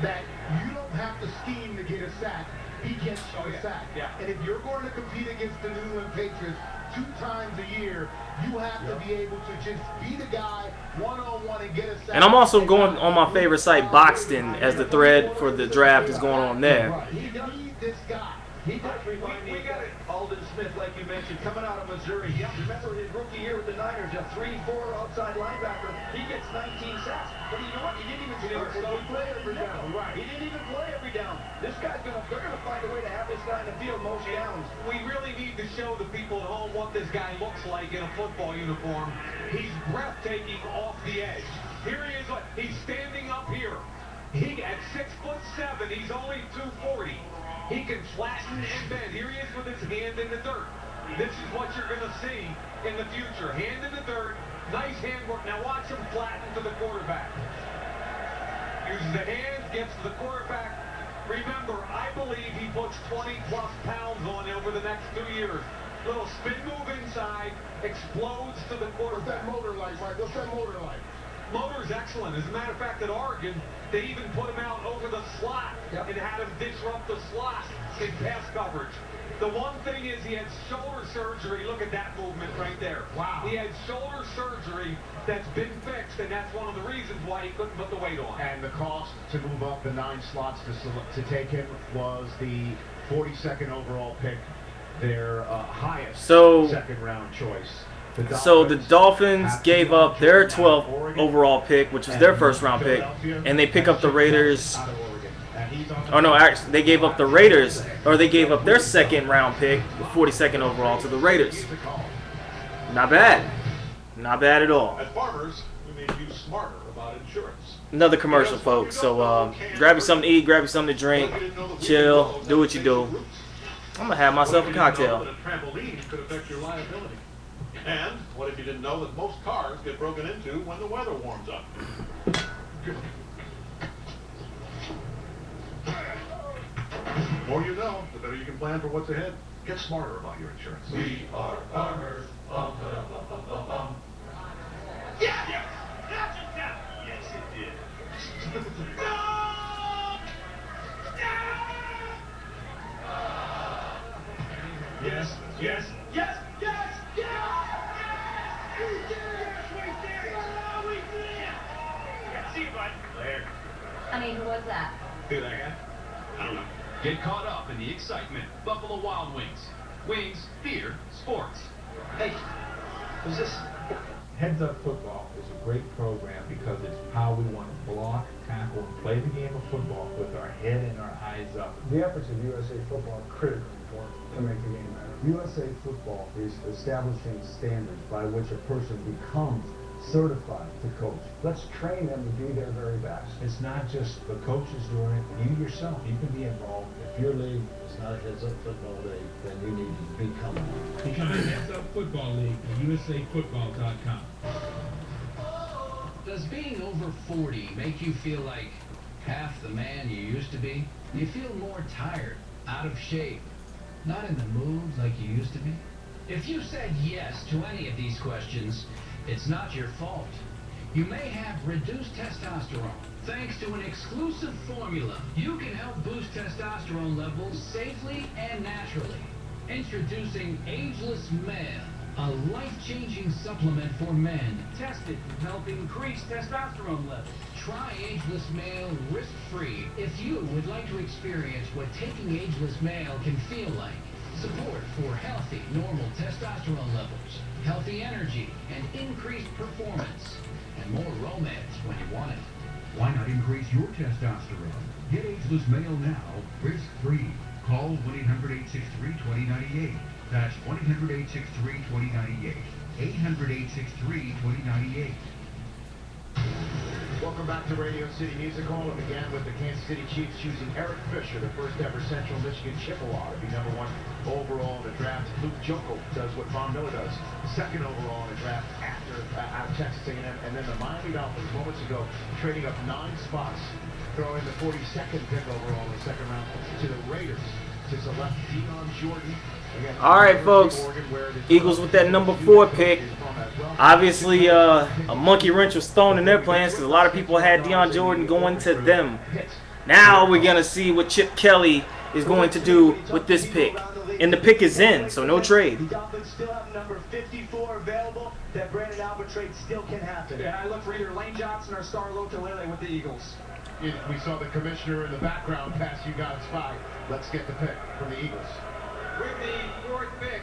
that you don't have to scheme to get a sack. He gets you a sack. Yeah. And if you're going to compete against the New England Patriots 2 times a year, you have to be able to just be the guy one-on-one and get a sack. And I'm also going on my favorite site, Boxton, as the thread for the draft is going on there. He needs this guy. He does remind me of Aldon Smith, like you mentioned, coming out of Missouri. Remember his rookie year with the Niners, a 3-4 outside linebacker. He gets 19 sacks. But you know what? He didn't even start. He didn't play every down. Right. He didn't even play every down. This guy's they're gonna find a way to have this guy in the field most downs. We really need to show the people at home what this guy looks like in a football uniform. He's breathtaking off the edge. Here he is. He's standing up here. He at 6'7", he's only 240. He can flatten and bend. Here he is with his hand in the dirt. This is what you're going to see in the future. Hand in the dirt, nice handwork. Now watch him flatten to the quarterback. Uses the hands, gets to the quarterback. Remember, I believe he puts 20-plus pounds on over the next 2 years. Little spin move inside, explodes to the quarterback. What's that motor like, Mike? What's that motor like? Motor's excellent. As a matter of fact, at Oregon, they even put him out over the slot and had him disrupt the slot in pass coverage. The one thing is he had shoulder surgery. Look at that movement right there. Wow. He had shoulder surgery that's been fixed, and that's one of the reasons why he couldn't put the weight on. And the cost to move up the 9 slots to take him was the 42nd overall pick, their highest second-round choice. So the Dolphins gave up their 12th overall pick, which was their first-round pick, and they pick up the Raiders' Oh no, actually, they gave up the Raiders, or they gave up their second round pick, 42nd overall, to the Raiders. Not bad. Not bad at all. At Farmers, we made you smarter about insurance. Another commercial, folks. So grab you something to eat, grab you something to drink, chill, do what you do. I'm gonna have myself a cocktail. What if you didn't know that a trampoline could affect your liability? And what if you didn't know that most cars get broken into when the weather warms up? The more you know, the better you can plan for what's ahead. Get smarter about your insurance. We are farmers. Yeah! Yes, it did. Yes, yes, yes, yes, yes! See you, bud. Later. Honey, who was that? Who that guy? I don't know. Get caught up in the excitement. Buffalo Wild Wings. Wings, beer, sports. Hey, who's this? Heads Up Football is a great program because it's how we want to block, tackle, and play the game of football with our head and our eyes up. The efforts of USA Football are critically important to make the game better. USA Football is establishing standards by which a person becomes certified to coach. Let's train them to be their very best. It's not just the coaches doing it. You yourself, you can be involved. If your league is not a Heads Up Football League, then you need to become one. Become a Heads Up Football League at USAFootball.com. Does being over 40 make you feel like half the man you used to be? Do you feel more tired, out of shape, not in the mood like you used to be? If you said yes to any of these questions, it's not your fault. You may have reduced testosterone. Thanks to an exclusive formula, you can help boost testosterone levels safely and naturally. Introducing Ageless Male, a life-changing supplement for men, tested to help increase testosterone levels. Try Ageless Male risk-free if you would like to experience what taking Ageless Male can feel like. Support for healthy, normal testosterone levels, healthy energy, and increased performance, and more romance when you want it. Why not increase your testosterone? Get Ageless Male now, risk-free. Call 1-800-863-2098. That's 1-800-863-2098. 800-863-2098. Welcome back to Radio City Music Hall. It began with the Kansas City Chiefs choosing Eric Fisher, the first ever Central Michigan Chippewa, to be #1 overall in the draft. Luke Joeckel does what Von Miller does, second overall in the draft after out of Texas A&M, and then the Miami Dolphins moments ago trading up 9 spots, throwing the 42nd pick overall in the second round to the Raiders to select Dion Jordan. Again, all right, folks. Eagles with that #4 pick. Obviously, a monkey wrench was thrown in their plans because a lot of people had Dion Jordan going to them. Now we're going to see what Chip Kelly is going to do with this pick. And the pick is in, so no trade. The Dolphins still have number 54 available. That Brandon Albert trade still can happen. Yeah, I look for either Lane Johnson or Star Lotulelei with the Eagles. We saw the commissioner in the background pass you guys by. Let's get the pick from the Eagles. With the 4th pick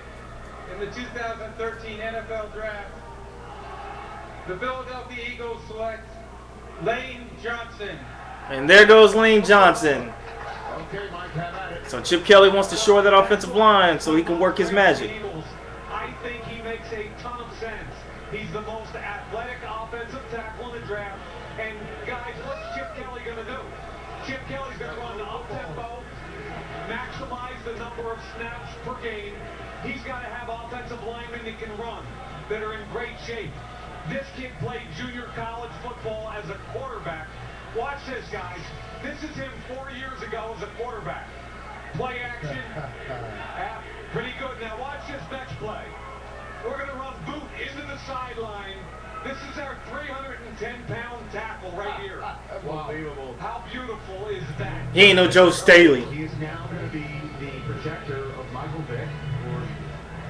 in the 2013 NFL Draft, the Philadelphia Eagles select Lane Johnson. And there goes Lane Johnson. Okay, Mike, have at it. So Chip Kelly wants to shore that offensive line so he can work his magic. I think he makes a ton of sense. He's the most athletic offensive tackle in the draft. And guys, what's Chip Kelly going to do? Chip Kelly's going to run the up-tempo, maximize the number of snaps per game. He's got to have offensive linemen that can run, that are in great shape. This kid played junior college football as a quarterback. Watch this, guys. This is him 4 years ago as a quarterback. Play action. Pretty good. Now watch this next play. We're going to run boot into the sideline. This is our 310-pound tackle right here. Unbelievable. How beautiful is that? He ain't no Joe Staley. He is now going to be the protector of Michael Vick or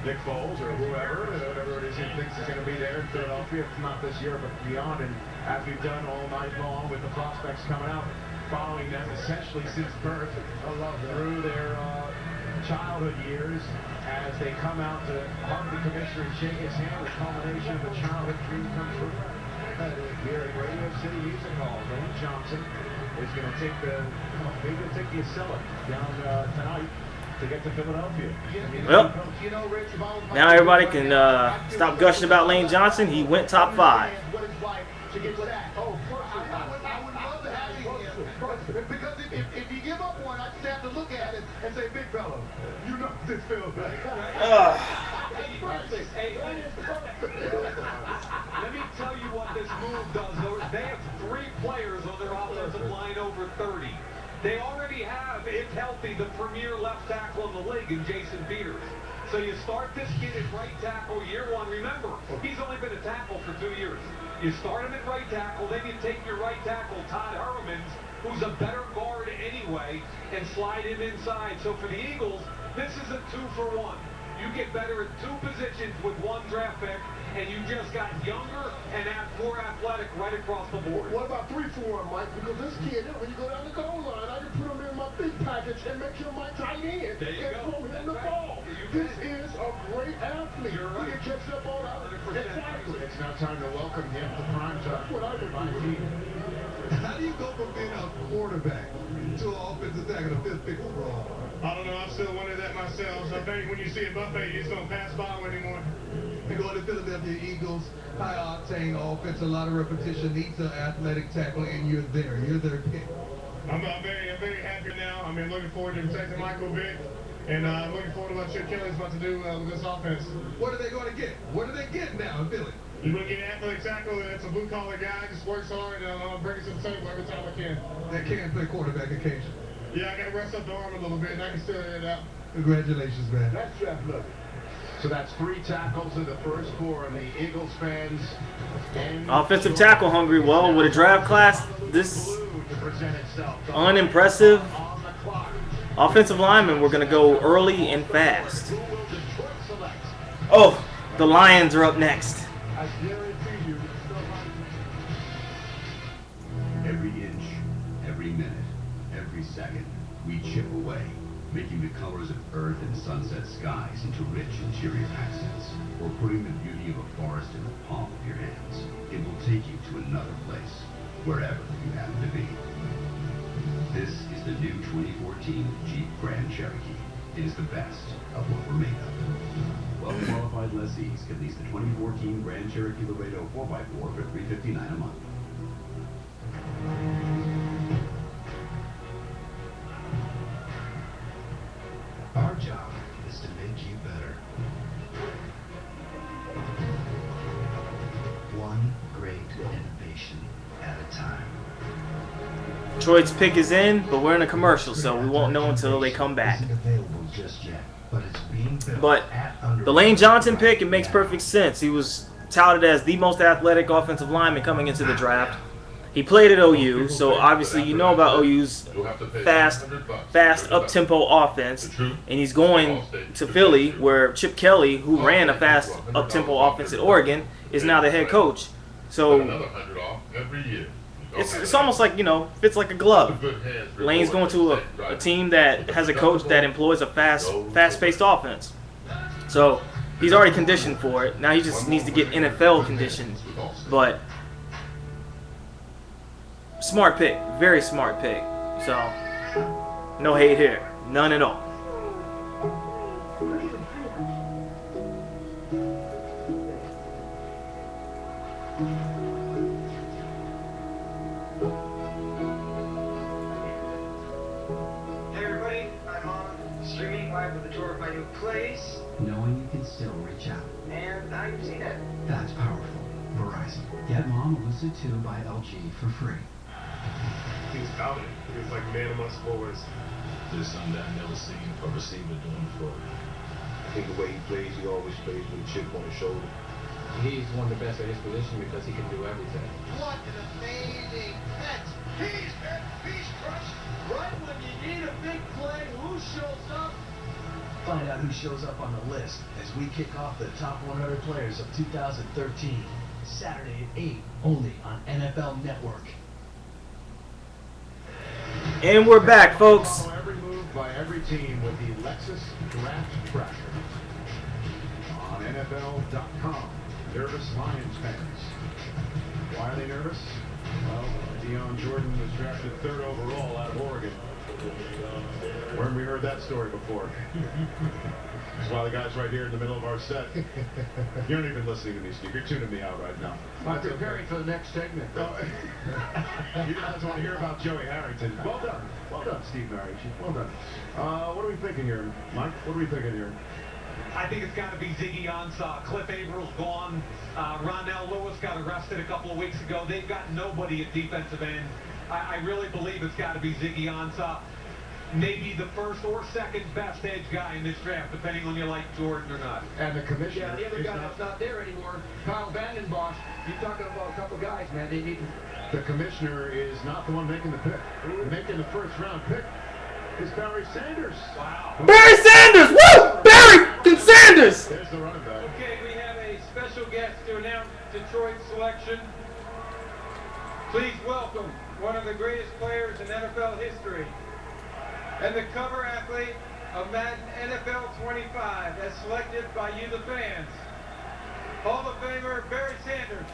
Nick Foles or whoever it is he thinks is going to be there in Philadelphia, if not this year, but beyond. And as we've done all night long with the prospects coming out, following them essentially since birth, through their childhood years, as they come out to hug the commissioner and shake his hand, the culmination of the childhood dream come true. Here at Radio City Music Hall, Lane Johnson is going to take maybe they'll take the Acela down tonight to get to Philadelphia. Well, now everybody can stop gushing about Lane Johnson. He went top 5. To get that. Oh, I would love to have him. Because if you give up one, I just have to look at it and say, big fellow, you know this feels like. Hey, let me tell you what this move does. They have 3 players on their offensive line over 30. They already have, if healthy, the premier left tackle in the league in Jason Peters. So you start this kid at right tackle year 1. Remember, he's only been a tackle for 2 years. You start him at right tackle, then you take your right tackle, Todd Hermans, who's a better guard anyway, and slide him inside. So for the Eagles, this is a 2-for-1. You get better at 2 positions with 1 draft pick, and you just got younger and more athletic right across the board. What about 3-for-1, Mike? Because this kid, when you go down the goal line, I can put him in my big package and make him my tight end and throw him the ball. This is a great athlete. He can catch up all out. Exactly. It's now time to welcome him to prime time. What I would do. How do you go from being a quarterback to an offensive tackle, the 5th pick overall? I don't know. I'm still wondering that myself. So I think when you see a buffet, you just don't pass by him anymore. You go to Philadelphia Eagles, high octane offense, a lot of repetition, needs an athletic tackle, and you're there. You're their pick. I'm very happy now. I mean, looking forward to protecting Michael Vick, and looking forward to what Chip Kelly's about to do with this offense. What are they going to get? What do they get now in Philly? You're going to get an athletic tackle that's a blue-collar guy, just works hard, and I'll bring it to the table every time I can. That can play quarterback occasionally. Yeah, I got to rest up the arm a little bit, and I can still hit it out. Congratulations, man. That's draft luck. So that's 3 tackles in the first 4, and the Eagles fans. Offensive tackle hungry. Well, with a draft class this unimpressive, offensive linemen, we're going to go early and fast. Oh, the Lions are up next. I guarantee you. Every inch, every minute, every second, we chip away, making the colors of earth and sunset skies into rich interior accents, or putting the beauty of a forest in the palm of your hands. It will take you to another place, wherever you happen to be. This is the new 2014 Jeep Grand Cherokee. It is the best of what we're made of. Well-qualified lessees can lease the 2014 Grand Cherokee Laredo 4x4 for $359 a month. Our job is to make you better. One great innovation at a time. Troy's pick is in, but we're in a commercial, so we won't know until they come back. But the Lane Johnson pick, it makes perfect sense. He was touted as the most athletic offensive lineman coming into the draft. He played at OU, so obviously you know about OU's fast up-tempo offense. And he's going to Philly, where Chip Kelly, who ran a fast up-tempo offense at Oregon, is now the head coach. So it's almost like, fits like a glove. Lane's going to a team that has a coach that employs a fast-paced offense. So he's already conditioned for it. Now he just needs to get NFL conditioned. But smart pick, very smart pick. So no hate here, none at all. Hey everybody, I'm on streaming live with a tour of my new place, Knowing you can still reach out. and now you've seen it. That's powerful. Verizon. Get Mom a Lucid 2 by LG for free. He was dominant. He was like man amongst boys. There's something that I've never seen a receiver doing before. I think the way he plays, he always plays with a chip on his shoulder. He's one of the best at his position because he can do everything. What an amazing catch. He's been beast crushed. Right when you need a big play, who shows up? Find out who shows up on the list as we kick off the top 100 players of 2013. Saturday at 8, only on NFL Network. And we're back, folks. Follow every move by every team with the Lexus Draft Tracker on NFL.com. nervous Lions fans. Why are they nervous? Well, Deion Jordan was drafted 3rd overall out of Oregon. Where have we heard that story before? That's why the guy's right here in the middle of our set. You're not even listening to me, Steve. You're tuning me out right now. I'm preparing for the next segment. You guys want to hear about Joey Harrington. Well done. Well done, Steve Marici. Well done. What are we thinking here, Mike? What are we thinking here? I think it's got to be Ziggy Ansah. Cliff Avrill's gone. Rondell Lewis got arrested a couple of weeks ago. They've got nobody at defensive end. I really believe it's got to be Ziggy Ansah. Maybe the first or second best edge guy in this draft, depending on you like Jordan or not. And the commissioner. Yeah, the other guy that's not there anymore, Kyle Vandenbosch. You're talking about a couple guys, man. They need to... The commissioner is not the one making the pick. Making the first round pick is Barry Sanders. Wow. Barry Sanders! Woo! Barry Sanders! There's the running back. Okay, we have a special guest to announce Detroit's selection. Please welcome one of the greatest players in NFL history and the cover athlete of Madden NFL 25 as selected by you, the fans. Hall of Famer Barry Sanders.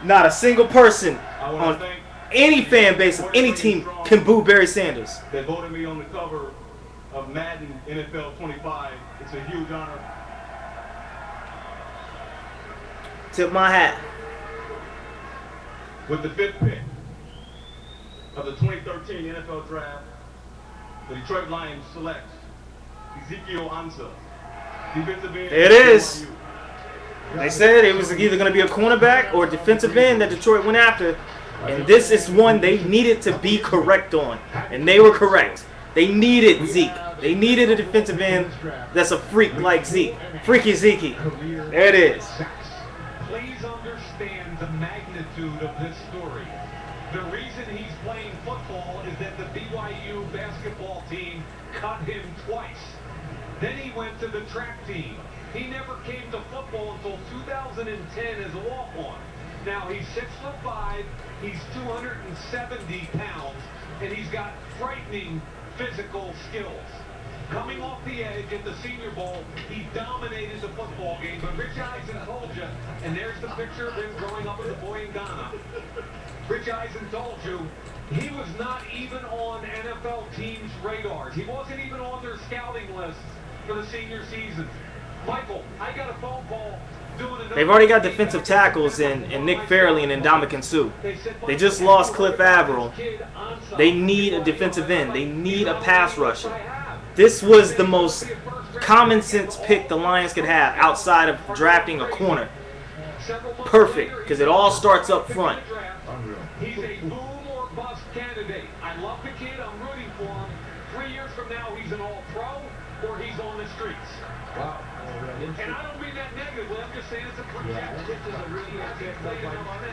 Not a single person on any fan base of any team can boo Barry Sanders. They voted me on the cover of Madden NFL 25. It's a huge honor. Tip my hat. With the 5th pick of the 2013 NFL Draft, the Detroit Lions select Ezekiel Ansah, defensive end. There it is. They said it was either going to be a cornerback or a defensive end that Detroit went after. And this is one they needed to be correct on. And they were correct. They needed Zeke. They needed a defensive end that's a freak like Zeke. Freaky Zeke. There it is. Please understand the magnitude of this story. The reason he's playing football is that the BYU basketball team cut him twice. Then he went to the track team. He never came to football until 2010 as a walk-on. Now he's 6'5", he's 270 pounds, and he's got frightening physical skills. Coming off the edge at the Senior Bowl, he dominated the football game, but Rich Eisen told you, and there's the picture of him growing up as a boy in Ghana. Rich Eisen told you he was not even on NFL teams' radars. He wasn't even on their scouting lists for the senior season. Michael, I got a phone call doing another... They've already got defensive tackles in Nick Fairley and Ndamukong Suh. They just lost Cliff Avril. They need a defensive end. They need a pass rusher. This was the most common sense pick the Lions could have outside of drafting a corner. Perfect, because it all starts up front. He's a boom or bust candidate. I love the kid. I'm rooting for him. 3 years from now, he's an all-pro or he's on the streets. Wow. And I don't mean that negatively. I'm just saying it's a projection. Yeah, this is a really good pick by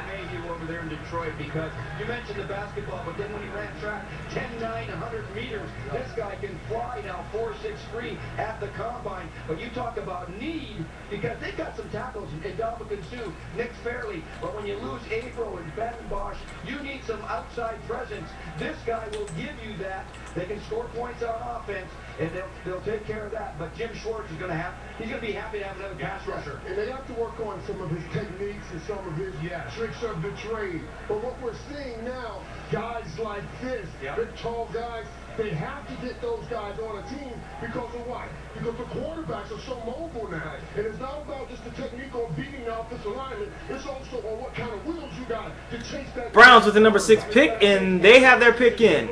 Mayhew over there in Detroit, because you mentioned the basketball, but then when he ran track 10'9", 100 meters, this guy can fly now 4'6" at the combine. But you talk about need, because they got some tackles in Ndamukong Suh, Nick Fairley, but when you lose April and Vandenbosch, you need some outside presence. This guy will give you that. They can score points on offense, and they'll take care of that. But Jim Schwartz is going to be happy to have another pass rusher. And they have to work on some of his techniques and some of his tricks of the trade. But what we're seeing now, guys like this, big tall guys, they have to get those guys on a team because of what? Because the quarterbacks are so mobile now. And it's not about just the technique on beating the offensive lineman. It's also on what kind of wheels you got to chase that. Browns with the number 6 pick, and they have their pick in.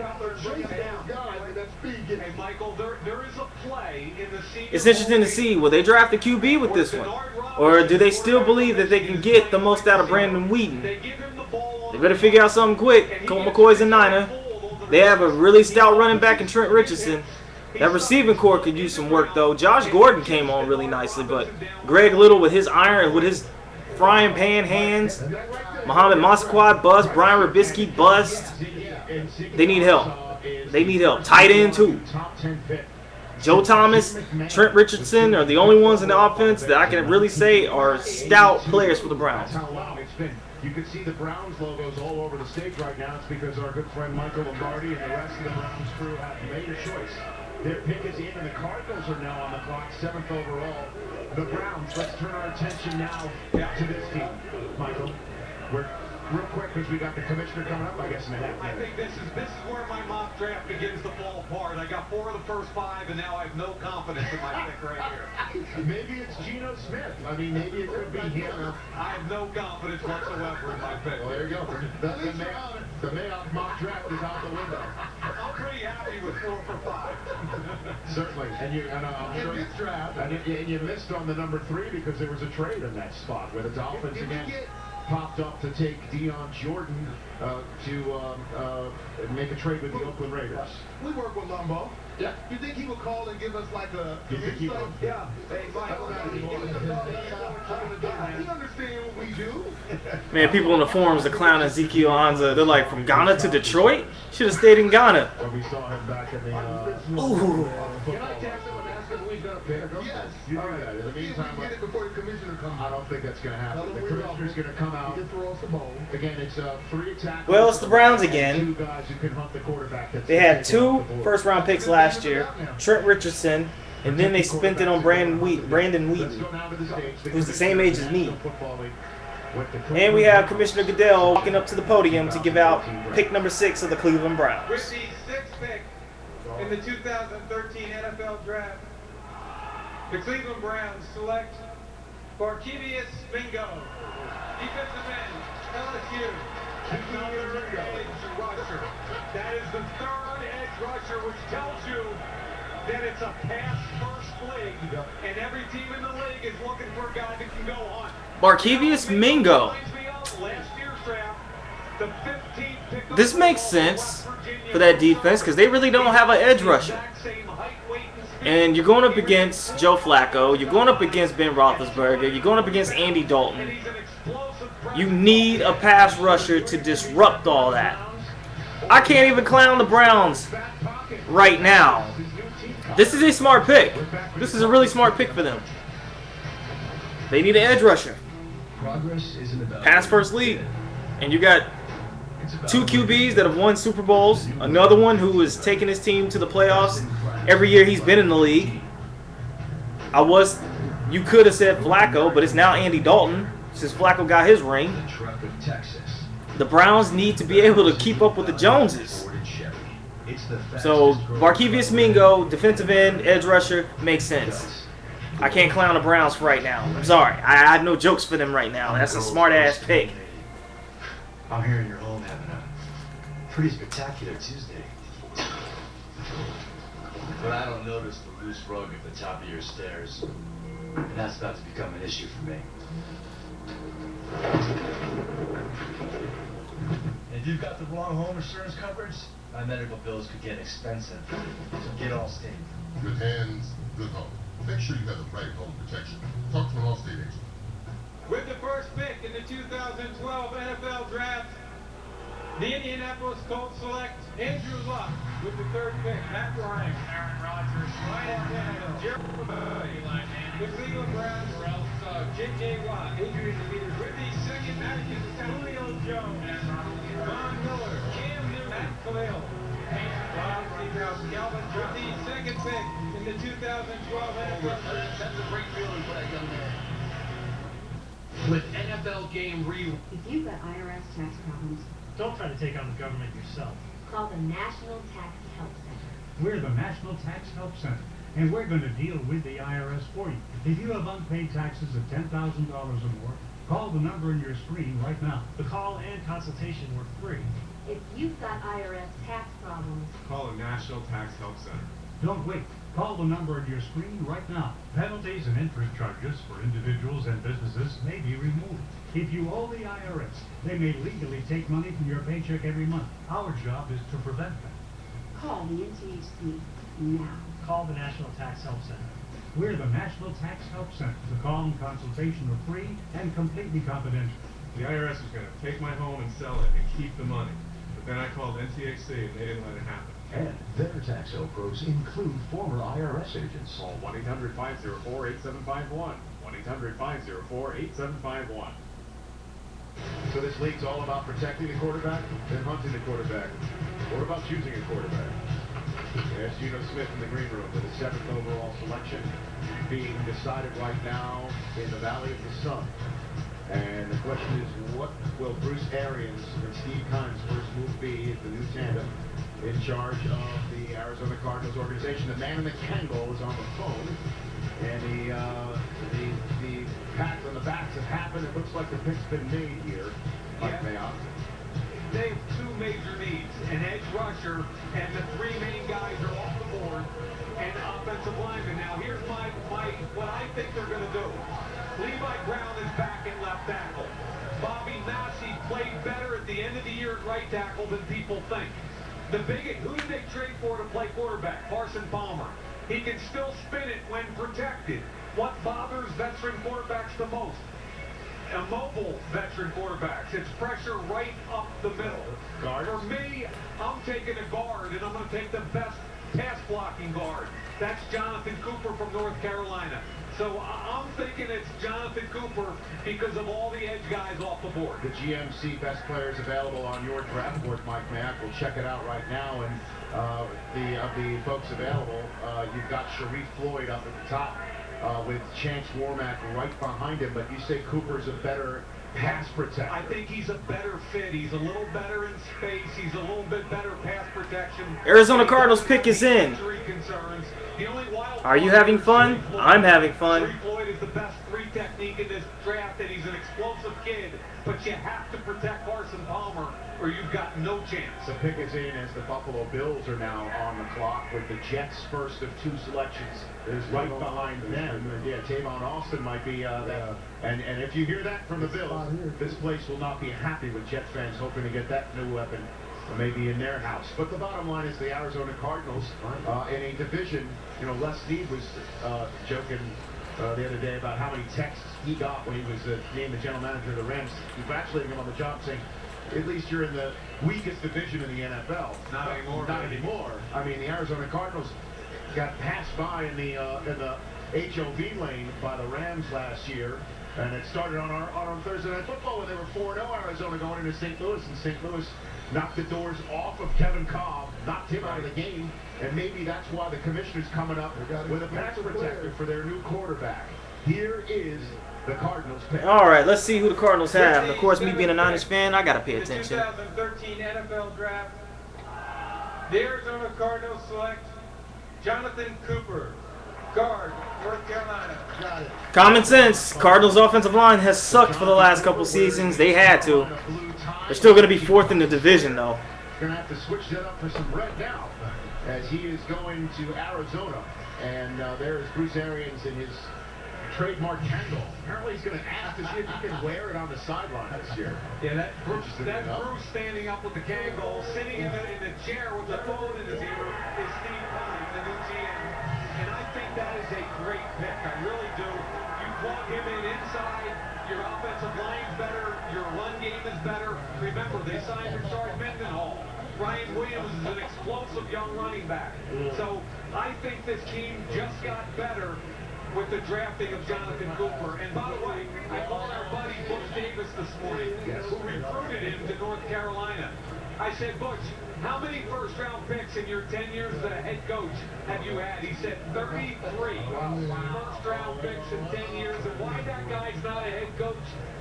Hey, Michael, there is a play in the senior. It's interesting to see, will they draft the QB with this one? Or do they still believe that they can get the most out of Brandon Wheaton? They better figure out something quick. Colt McCoy's a Niner. They have a really stout running back in Trent Richardson. That receiving core could use some work, though. Josh Gordon came on really nicely, but Greg Little with his iron, with his frying pan hands. Muhammad Massaquoi bust. Brian Robisky bust. They need help. They need help. Tight end, too. Joe Thomas, Trent Richardson are the only ones in the offense that I can really say are stout players for the Browns. You can see the Browns logos all over the stage right now. It's because our good friend Michael Lombardi and the rest of the Browns crew have made a choice. Their pick is in, and the Cardinals are now on the clock, 7th overall. The Browns, let's turn our attention now to this team. Michael, we're real quick because we got the commissioner coming up, I guess, in a half I minute. think this is where my mock draft begins to fall apart. I got 4 of the first 5, and now I have no confidence in my pick right here. Maybe it's Geno Smith. I mean, maybe it could be him. I have no confidence whatsoever in my pick. Well, there you go. The Mayock mock draft is out the window. I'm pretty happy with 4 for 5. Certainly. And I'm sure and you missed on the number 3 because there was a trade in that spot where the Dolphins again popped up to take Dion Jordan to make a trade with the Oakland Raiders. We work with Lumbo. Yeah. You think he would call and give us like a He would? Yeah. Hey, Michael, he understands what we do. Man, people in the forums are clowning Ezekiel Ansah. They're like, from Ghana to Detroit? Should have stayed in Ghana. Well, we saw him back in the Ooh. Can I text him and ask him who he's going to pick? Yes. You do that. In the meantime, get it before the commissioner comes. I don't think that's going to happen. The commissioner's going to come out. He can throw us a ball. Again, it's 3 tackles. Well, it's the Browns again. 2 guys who can hunt the quarterback. They had 2 first-round picks last year, Trent Richardson, and then they spent it on Brandon Wheaton, who's the same age as me. And we have Commissioner Goodell walking up to the podium to give out pick number 6 of the Cleveland Browns. With the 6th pick in the 2013 NFL Draft, the Cleveland Browns select Barkevious Mingo, defensive end, LSU. Another edge rusher. That is the 3rd edge rusher, which tells you that it's a pass-first league, and every team in the league is looking for a guy that can go on. Barkevious Mingo. Last year's draft, the 15th pick. This makes sense for that defense because they really don't have an edge rusher. And you're going up against Joe Flacco. You're going up against Ben Roethlisberger. You're going up against Andy Dalton. You need a pass rusher to disrupt all that. I can't even clown the Browns right now. This is a smart pick. This is a really smart pick for them. They need an edge rusher. Progress isn't about Pass first league. And you got 2 QBs that have won Super Bowls. Another one who is taking his team to the playoffs every year he's been in the league. You could have said Flacco, but it's now Andy Dalton since Flacco got his ring. The Browns need to be able to keep up with the Joneses. So Barkevious Mingo, defensive end, edge rusher, makes sense. I can't clown the Browns for right now. I'm sorry. I have no jokes for them right now. That's a smart-ass pick. I'm hearing you're home having a pretty spectacular Tuesday. But I don't notice the loose rug at the top of your stairs. And that's about to become an issue for me. If you've got the wrong home insurance coverage, my medical bills could get expensive. So get Allstate. Good hands, good home. Make sure you have the right home protection. Talk to an Allstate agent. With the first pick in the 2012 NFL Draft, the Indianapolis Colts select Andrew Luck. With the 3rd pick, Matt Ryan, Aaron Rodgers, Ryan Tannehill, Jerry Rice, the Cleveland Browns, J.J. Watt, Adrian Peters. With the 2nd pick, Julio Jones, Von Miller, Cam Newton, Matt Khalil, Bob Seagrass, Calvin Johnson. With the 2nd pick in the 2012 NFL Draft, That's a great feeling for that young man. With NFL Game Rewind. If you've got IRS tax problems, don't try to take on the government yourself. call the National Tax Help Center. We're the National Tax Help Center, and we're going to deal with the IRS for you. If you have unpaid taxes of $10,000 or more, call the number on your screen right now. The call and consultation were free. If you've got IRS tax problems, call the National Tax Help Center. Don't wait. Call the number on your screen right now. Penalties and interest charges for individuals and businesses may be removed. If you owe the IRS, they may legally take money from your paycheck every month. Our job is to prevent that. call the NTHC now. Call the National Tax Help Center. We're the National Tax Help Center. The call and consultation are free and completely confidential. The IRS was going to take my home and sell it and keep the money. But then I called NTHC and they didn't let it happen. And their tax help pros include former IRS agents. Call 1-800-504-8751. 1-800-504-8751. So this league's all about protecting the quarterback and hunting the quarterback. What about choosing a quarterback? There's Geno Smith in the green room with the 7th overall selection being decided right now in the Valley of the Sun. And the question is, what will Bruce Arians and Steve Keim's first move be as the new tandem in charge of the Arizona Cardinals organization? The man in the Kangol is on the phone, and the pats on the backs have happened. It looks like the pick's been made here. Mike Mayock. They have two major needs, an edge rusher, and the three main guys are off the board, and offensive lineman. Now, here's what I think they're going to do. Levi Brown is back at left tackle. Bobby Massey played better at the end of the year at right tackle than people think. Who did they trade for to play quarterback? Carson Palmer. He can still spin it when protected. What bothers veteran quarterbacks the most? Mobile veteran quarterbacks. It's pressure right up the middle. For me, I'm taking a guard, and I'm going to take the best pass blocking guard. That's Jonathan Cooper from North Carolina. So I'm thinking it's Jonathan Cooper because of all the edge guys off the board. The GMC best players available on your draft board, Mike Mayock. We'll check it out right now. And of the folks available, you've got Sharif Floyd up at the top with Chance Warmack right behind him. But you say Cooper's a better pass protector. I think he's a better fit. He's a little better in space. He's a little bit better pass protection. Arizona Cardinals pick is in. Are you having fun? I'm having fun. Sharif Floyd is the best three technique in this draft, and he's an explosive kid. But you have to protect Carson Palmer, or you've got no chance. The pick is in as the Buffalo Bills are now on the clock with the Jets' first of two selections. Is right behind them. Yeah, Tavon Austin might be that. And if you hear that from the Bills, this place will not be happy with Jet fans hoping to get that new weapon maybe in their house. But the bottom line is the Arizona Cardinals in a division. You know, Les Snead was joking the other day about how many texts he got when he was named the general manager of the Rams, congratulating him on the job, saying, at least you're in the weakest division in the NFL. Not anymore. Not anymore. I mean, the Arizona Cardinals got passed by in the HOV lane by the Rams last year, and it started on Thursday Night Football when they were 4-0 Arizona going into St. Louis, and St. Louis knocked the doors off of Kevin Cobb, knocked him out of the game, and maybe that's why the commissioner's coming up with a pass protector for their new quarterback. Here is the Cardinals pick. All right, let's see who the Cardinals have. And of course, me being a Niners fan, I gotta pay The attention. 2013 NFL Draft. The Arizona Cardinals select Jonathan Cooper, guard, North Carolina. Got it. Common sense. Cardinals' offensive line has sucked for the last couple seasons. They had to. They're still gonna be fourth in the division, though. Going to have to switch that up for some red now, as he is going to Arizona. And there is Bruce Arians in his trademark Kangol. Apparently he's going to ask to see if he can wear it on the sideline this year. Yeah, that Bruce standing up with the Kangol, sitting in the chair with the phone in his ear, is Steve Keim, the new GM. And I think that is a great pick. I really do. You plug him in inside, your offensive line's better, your run game is better. Remember, they signed Rashard Mendenhall. Ryan Williams is an explosive young running back. So I think this team just got better with the drafting of Jonathan Cooper. And by the way, I called our buddy Butch Davis this morning, who recruited him to North Carolina. I said, Butch, how many first-round picks in your 10 years as a head coach have you had? He said 33 first-round picks in 10 years. And why that guy's not a head coach,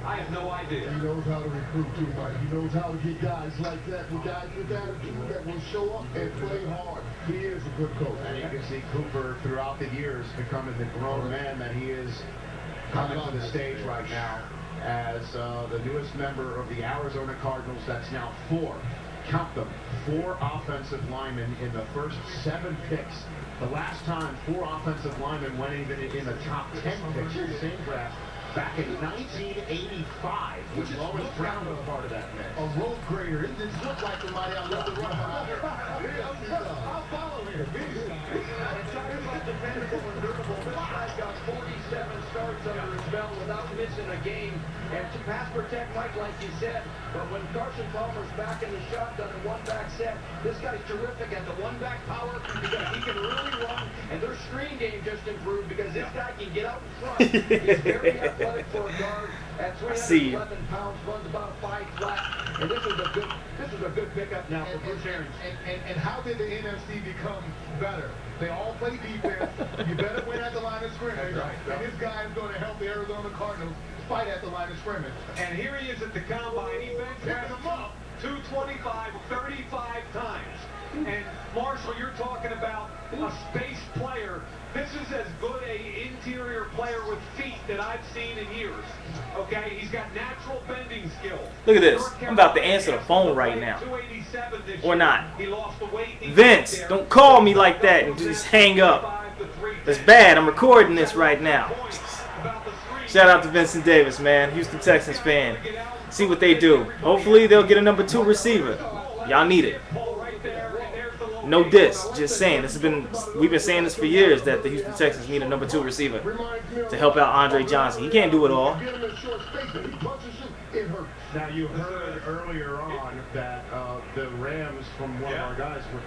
I have no idea. He knows how to recruit too, Mike. He knows how to get guys like that, with guys with attitude that will show up and play hard. He is a good coach. And you can see Cooper throughout the years becoming the grown man that he is coming to the stage right now as the newest member of the Arizona Cardinals. That's now 4. Count them. 4 offensive linemen in the first 7 picks. The last time 4 offensive linemen went even in the top 10 picks in the same draft back in 1985, which Lawrence Brown was part of that mix. A road grader. It didn't look like somebody out left to run behind. I'll follow here. Talking about dependable and durable, this guy's got 47 starts under his belt without missing a game. And to pass protect Mike, like you said, but when Carson Palmer's back in the shotgun and one-back set, this guy's terrific at the one-back power because he can really run, and their screen game just improved because this guy can get out in front. He's very athletic for a guard. At I see you. 311 pounds, runs about 5 flat. And this is a good pickup now for Bruce Arians. And how did the NFC become better? They all play defense. You better win at the line of scrimmage. And this guy is going to help the Arizona Cardinals fight at the line of scrimmage. And here he is at the combine. He bench pressed 225 35 times. And Marshall, you're talking about a space player. This is as good a interior player with feet that I've seen in years. Okay, he's got natural bending skills. Look at this. I'm about to answer the phone right now. Or not. Vince, don't call me like that and just hang up. That's bad. I'm recording this right now. Shout out to Vincent Davis, man. Houston Texans fan. See what they do. Hopefully they'll get a number 2 receiver. Y'all need it. No diss, just saying. We've been saying this for years that the Houston Texans need a number 2 receiver to help out Andre Johnson. He can't do it all. Now you heard earlier on that the Rams from one of our guys were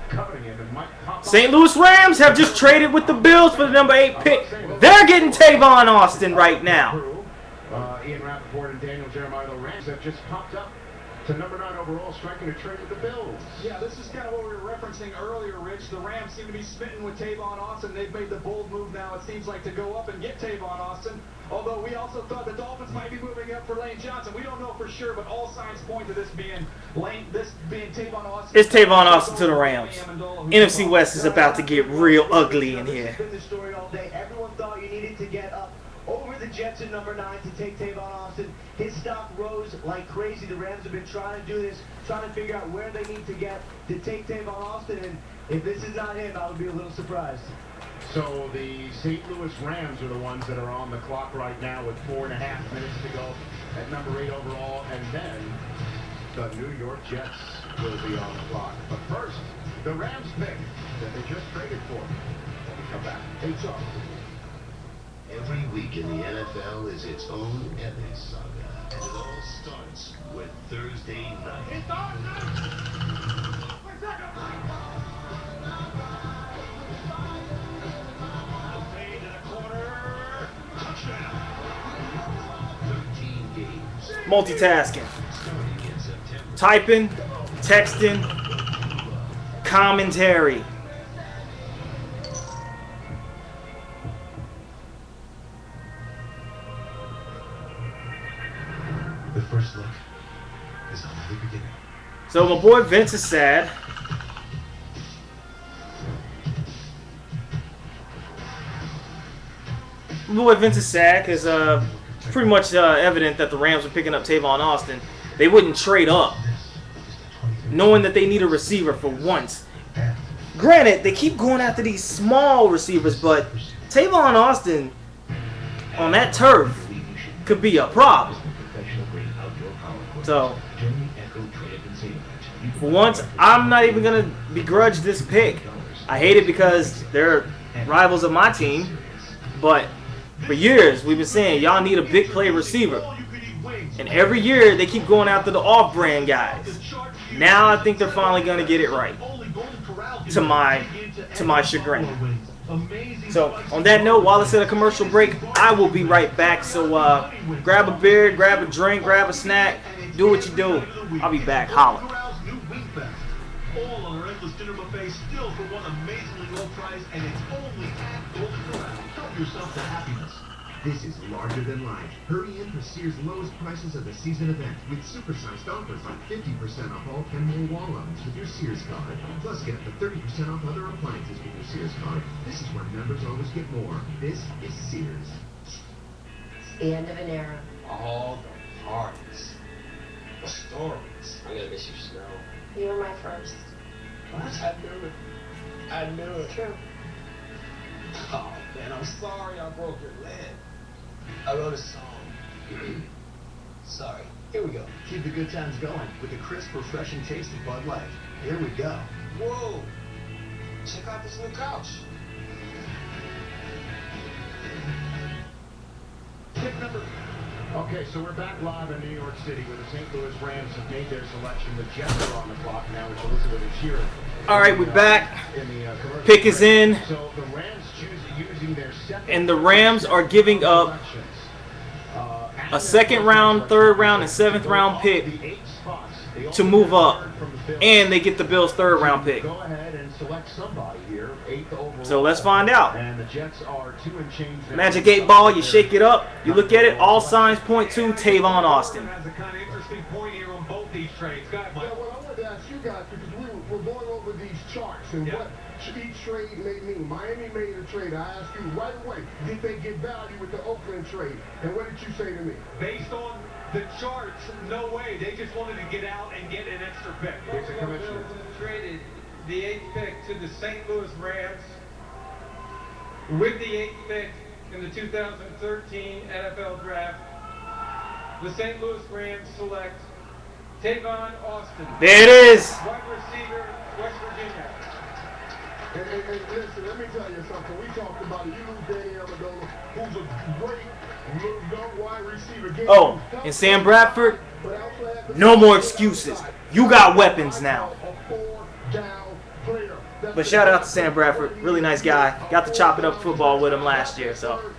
covering him. And St. Louis Rams have just traded with the Bills for the number 8 pick. They're getting Tavon Austin right now. Ian Rappaport and Daniel Jeremiah, the Rams have just popped up to number 9 overall, striking a trade with the Bills. Yeah, this is kind of what we were referencing earlier, Rich. The Rams seem to be smitten with Tavon Austin. They've made the bold move now, it seems like, to go up and get Tavon Austin. Although we also thought the Dolphins might be moving up for Lane Johnson. We don't know for sure, but all signs point to this being Tavon Austin. It's Tavon Austin to the Rams. NFC West is about to get real ugly in here. Been the story all day. Everyone thought you needed to get up over the Jets at number 9 to take Tavon Austin. His stock rose like crazy. The Rams have been trying to do this, trying to figure out where they need to get to take Tavon Austin. And if this is not him, I would be a little surprised. So the St. Louis Rams are the ones that are on the clock right now with 4.5 minutes to go at number 8 overall. And then the New York Jets will be on the clock. But first, the Rams pick that they just traded for. When we come back, HR. Every week in the NFL is its own epic saga. And it all starts with Thursday night. It's our night! Fade to the corner. Touchdown. 13 games. Multitasking. Typing, texting, commentary. The first look is only the beginning. So my boy Vince is sad. My boy Vince is sad because it's pretty much evident that the Rams are picking up Tavon Austin. They wouldn't trade up, knowing that they need a receiver for once. Granted, they keep going after these small receivers, but Tavon Austin on that turf could be a problem. So, for once, I'm not even going to begrudge this pick. I hate it because they're rivals of my team. But for years, we've been saying, y'all need a big play receiver. And every year, they keep going after the off-brand guys. Now I think they're finally going to get it right. To my chagrin. So, on that note, while it's at a commercial break, I will be right back. So, grab a beer, grab a drink, grab a snack. Do what you do. I'll be back. Holla. All on our endless dinner buffet, still for one amazingly low price, and it's only at Golden Corral. Help yourself to happiness. This is larger than life. Hurry in for Sears' lowest prices of the season event with supersized offers like 50% off all Kenmore wall ovens with your Sears card. Plus, get up to 30% off other appliances with your Sears card. This is where members always get more. This is Sears. It's the end of an era. All the parties. The stories. I'm gonna miss you, Snow. You were my first. What? I knew it. I knew it. True. Oh, man, I'm sorry I broke your leg. I wrote a song. Sorry. Here we go. Keep the good times going with the crisp, refreshing taste of Bud Light. Here we go. Whoa. Check out this new couch. Pick number. Okay, so we're back live in New York City where the St. Louis Rams have made their selection. The Jets are on the clock now, which Elizabeth is here. All right, we're back. Pick is in. So the Rams choose using their second. And the Rams are giving up a second round, third round, and seventh round pick to move up, and they get the Bills' third round pick. Go ahead and select somebody here, 8th overall. So let's find out. And the Jets are 2 and change. Magic 8 ball, you shake it up, you look at it, all signs point to Tavon Austin. Has a kind of interesting point here on both these trades. Go ahead, Mike. Yeah, well, I wanted to ask you guys, because we're going over these charts and what each trade may mean. Miami made a trade. I asked you right away, did they get value with the Oakland trade? And what did you say to me? Based on the charts, no way. They just wanted to get out and get an extra pick. Here's the commissioner. Traded the 8th pick to the St. Louis Rams with the 8th pick in the 2013 NFL Draft. The St. Louis Rams select Tavon Austin. There it is. Wide receiver, West Virginia. And listen, let me tell you something. We talked about it. You lose Danny Amendola, who's a great young wide receiver. Oh, and Sam Bradford, no more excuses. You got weapons now. But shout out to Sam Bradford, really nice guy. Got to chop it up football with him last year, so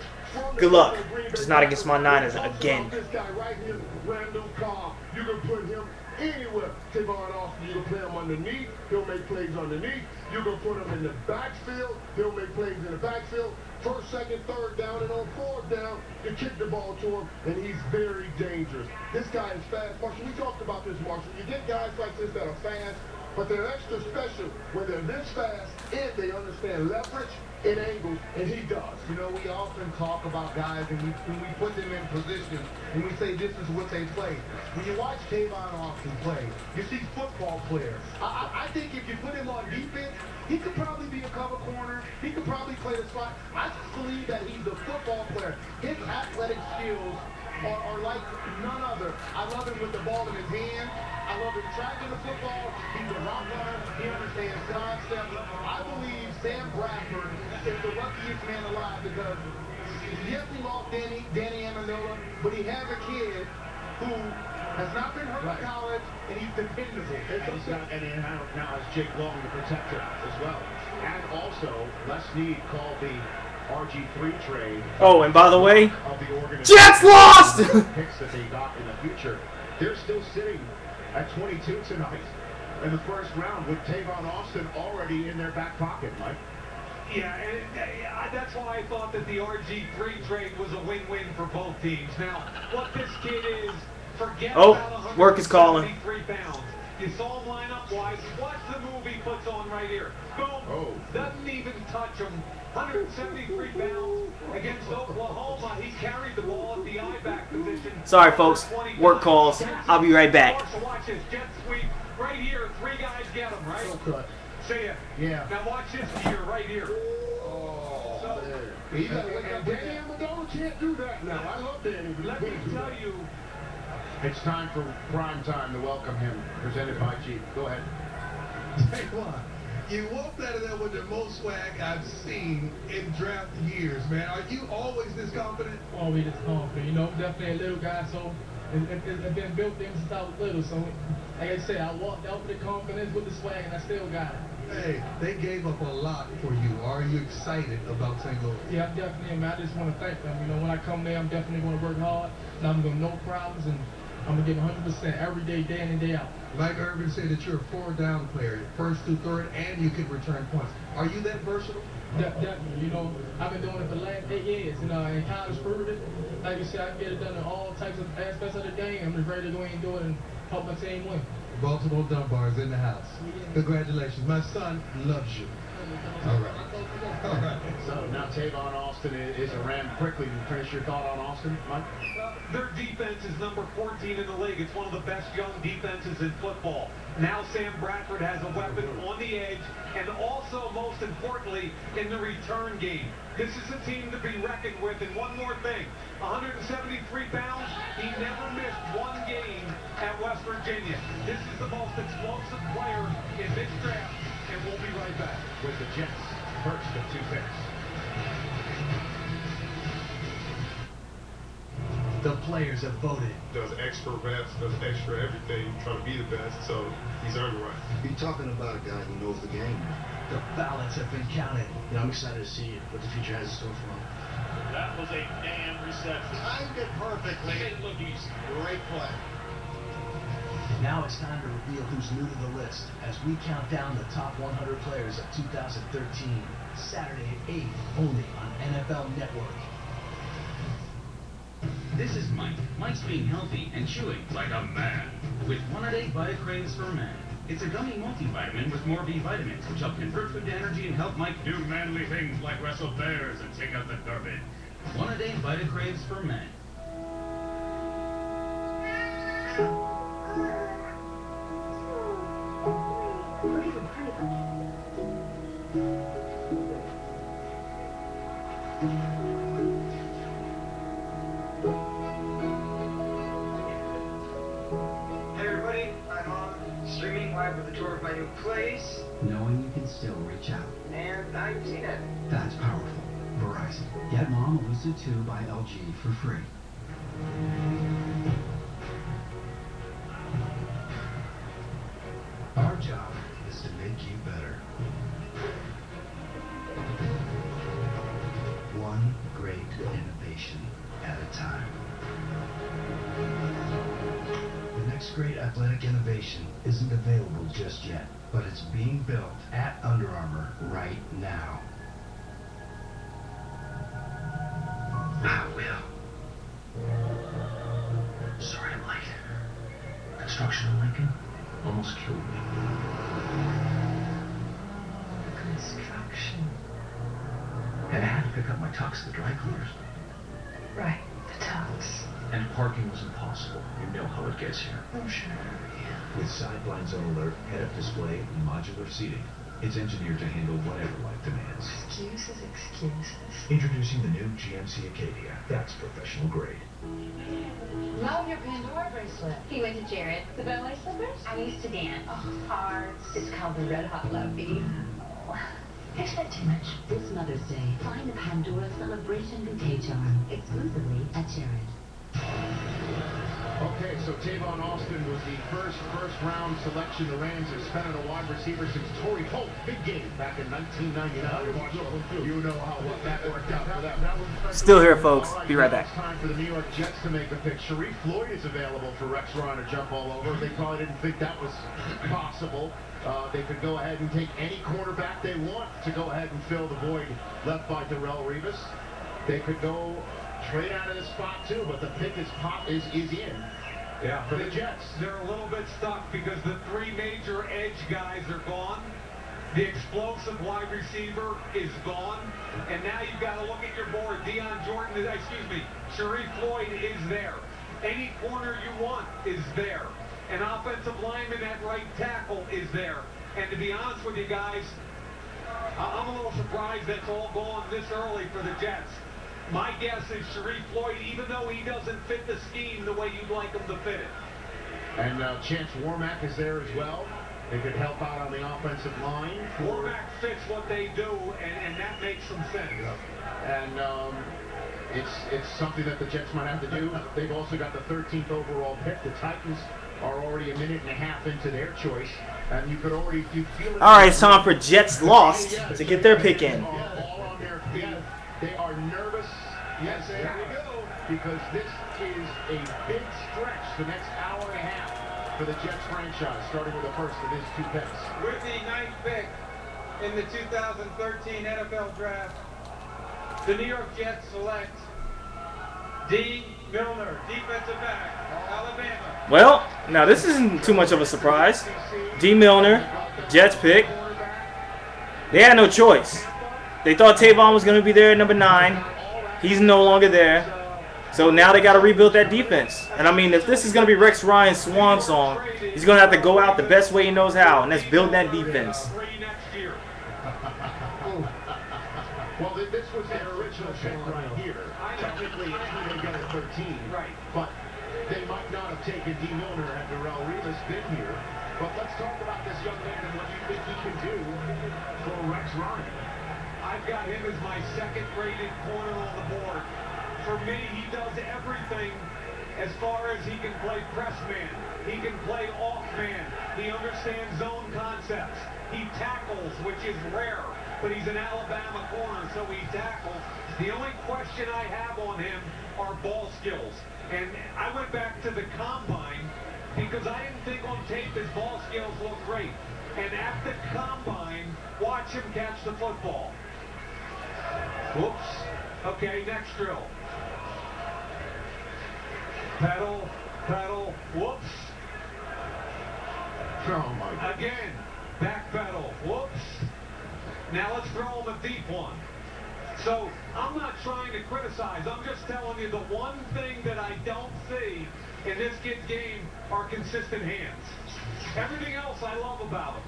good luck. Just not against my Niners again. This guy right here, Randall Cobb, you can put him anywhere. Tavon Austin, you can play him underneath. He'll make plays underneath. You can put him in the backfield. He'll make plays in the backfield. First, second, third down, and on fourth down, you kick the ball to him, and he's very dangerous. This guy is fast. Marshall, we talked about this, Marshall. You get guys like this that are fast, but they're extra special when they're this fast and they understand leverage and angles, and he does. You know, we often talk about guys and we put them in position and we say this is what they play. When you watch Tavon Austin play, you see football players. I think if you put him on defense, he could probably be a cover corner. He could probably play the slot. I just believe that he's a football player. His athletic skills are like none other. I love him with the ball in his hand. I love him tracking the football. He's a route runner. He understands concept. I believe Sam Bradford is the luckiest man alive because yes, he lost Danny Amendola, but he has a kid who has not been hurt in college, and he's dependable. And now has Jake Long to protect him as well. And also, Les Snead called the RG3 trade. Oh, and by the way, of the organization. Jets lost! Picks that they got in the future. They're still sitting at 22 tonight in the first round with Tavon Austin already in their back pocket, Mike. Yeah, and that's why I thought that the RG3 trade was a win-win for both teams. Now, what this kid is, forget about work is calling. 173 pounds. You saw him line up wise. Watch the move he puts on right here. Boom. Doesn't even touch him. 173 pounds against Oklahoma. He carried the ball at the I-back position. Sorry, folks. Work calls. I'll be right back. Watch this jet sweep right here. 3 guys get him, right? See ya. Yeah. Now watch this here, right here. Danny Amendola can't do that now. I love Danny. Let me tell you. It's time for prime time to welcome him, presented by Jeep. Go ahead. Hey, what? You walked out of there with the most swag I've seen in draft years, man. Are you always this confident? Always this confident. You know, definitely a little guy, so it's been built in since I was little. So, like I said, I walked out with the confidence, with the swag, and I still got it. Hey, they gave up a lot for you. Are you excited about St. Louis? Yeah, I definitely am. I just want to thank them. You know, when I come there, I'm definitely going to work hard, and I'm going to no problems, and I'm going to give 100% every day, day in and day out. Mike Irvin said that you're a 4-down player, first to third, and you can return points. Are you that versatile? Definitely. You know, I've been doing it for the last 8 years, and college proved it. Like you said, I can get it done in all types of aspects of the game. I'm just ready to go in and do it and help my team win. Baltimore Dunbar is in the house. Congratulations. My son loves you. All right. All right. So now Tavon Austin is a Ram. Quickly, finish your thought on Austin, Mike? Their defense is number 14 in the league. It's one of the best young defenses in football. Now Sam Bradford has a weapon on the edge, and also, most importantly, in the return game. This is a team to be reckoned with. And one more thing, 173 pounds, he never missed one game at West Virginia. This is the most explosive player in this draft, and we'll be right back. With the Jets, first of 2 picks. The players have voted. Does extra reps, does extra everything, trying to be the best, so he's earned the right. You're talking about a guy who knows the game. The ballots have been counted. I'm excited to see what the future has in store for him. That was a damn reception. Timed it perfectly. St. Louis, great play. Now it's time to reveal who's new to the list as we count down the top 100 players of 2013. Saturday at 8, only on NFL Network. This is Mike. Mike's being healthy and chewing like a man with 1-A-Day Vitacraves for Men. It's a gummy multivitamin with more B vitamins, which help convert food to energy and help Mike do manly things like wrestle bears and take out the garbage. 1-A-Day Vitacraves for Men. Hey everybody, I'm on streaming live with a tour of my new place, Knowing you can still reach out. and now you've seen it. That's powerful. Verizon. Get Mom a Lucid 2 by LG for free. Our job is to make you better. One great innovation at a time. The next great athletic innovation isn't available just yet, but it's being built at Under Armour right now. I will. Sorry I'm late. Construction in Lincoln almost killed me. Construction. And I had to pick up my tux at the dry cleaners. Right, the tux. And parking was impossible. You know how it gets here. I'm sure. With side blind zone alert, head-up display, and modular seating, it's engineered to handle whatever life demands. Excuses, excuses. Introducing the new GMC Acadia. That's professional grade. Love your Pandora bracelet. He went to Jared. The ballet slippers? I used to dance. Oh, hearts. It's called the Red Hot Love Beat. I spent too much. This Mother's Day, find the Pandora Celebration Bouquet Charm exclusively at Jared. Okay, so Tavon Austin was the first round selection the Rams have spent on a wide receiver since Torrey Holt, big game back in 1999. You know how that worked out for them. Still here, folks. Be right back. It's time for the New York Jets to make a pick. Sharif Floyd is available for Rex Ryan to jump all over. They probably didn't think that was possible. They could go ahead and take any cornerback they want to go ahead and fill the void left by Darrelle Revis. They could go trade out of the spot too, but the pick is in. Yeah, For the Jets. They're a little bit stuck because the three major edge guys are gone. The explosive wide receiver is gone. And now you've got to look at your board. Sharif Floyd is there. Any corner you want is there. An offensive lineman at right tackle is there. And to be honest with you guys, I'm a little surprised that's all gone this early for the Jets. My guess is Sharif Floyd, even though he doesn't fit the scheme the way you'd like him to fit it. And Chance Warmack is there as well. They could help out on the offensive line. Warmack fits what they do, and that makes some sense. And it's something that the Jets might have to do. They've also got the 13th overall pick. The Titans are already a minute and a half into their choice. And you could already feel it. All right, it's time for Jets Lost to get their pick in. All on their feet. They are nervous. Yes, there we go. Because this is a big stretch the next hour and a half for the Jets franchise, starting with the first of his two picks. With the 9th pick in the 2013 NFL Draft, the New York Jets select D. Milner, defensive back, Alabama. Well, now this isn't too much of a surprise. D. Milner, Jets pick. They had no choice. They thought Tavon was going to be there at number 9. He's no longer there. So now they got to rebuild that defense. And I mean, if this is going to be Rex Ryan's swan song, he's going to have to go out the best way he knows how, and that's build that defense. Well, this was their original pick right here. Technically, it's who they get at 13. Right. But they might not have taken D. Milner had Darrelle Revis been here. But let's talk about this young man and what you think he can do for Rex Ryan. I've got him as my second-rated corner on the board. For me, he does everything as far as he can play press man. He can play off man. He understands zone concepts. He tackles, which is rare. but he's an Alabama corner, so he tackles. The only question I have on him are ball skills. And I went back to the combine because I didn't think on tape his ball skills looked great. And at the combine, watch him catch the football. Whoops. Okay, next drill. Pedal, pedal, whoops. Oh my God. Again, back pedal, whoops. Now let's throw him a deep one. So I'm not trying to criticize. I'm just telling you the one thing that I don't see in this kid's game are consistent hands. Everything else I love about him.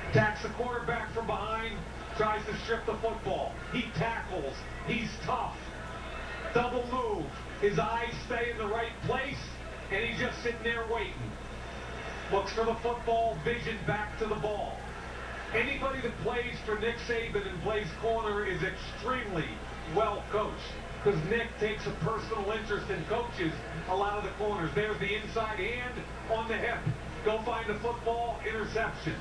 Attacks the quarterback from behind, tries to strip the football. He tackles. He's tough. Double move. His eyes stay in the right place, and he's just sitting there waiting. Looks for the football, vision back to the ball. Anybody that plays for Nick Saban and plays corner is extremely well coached because Nick takes a personal interest in coaches a lot of the corners. There's the inside hand on the hip. Go find the football, interception.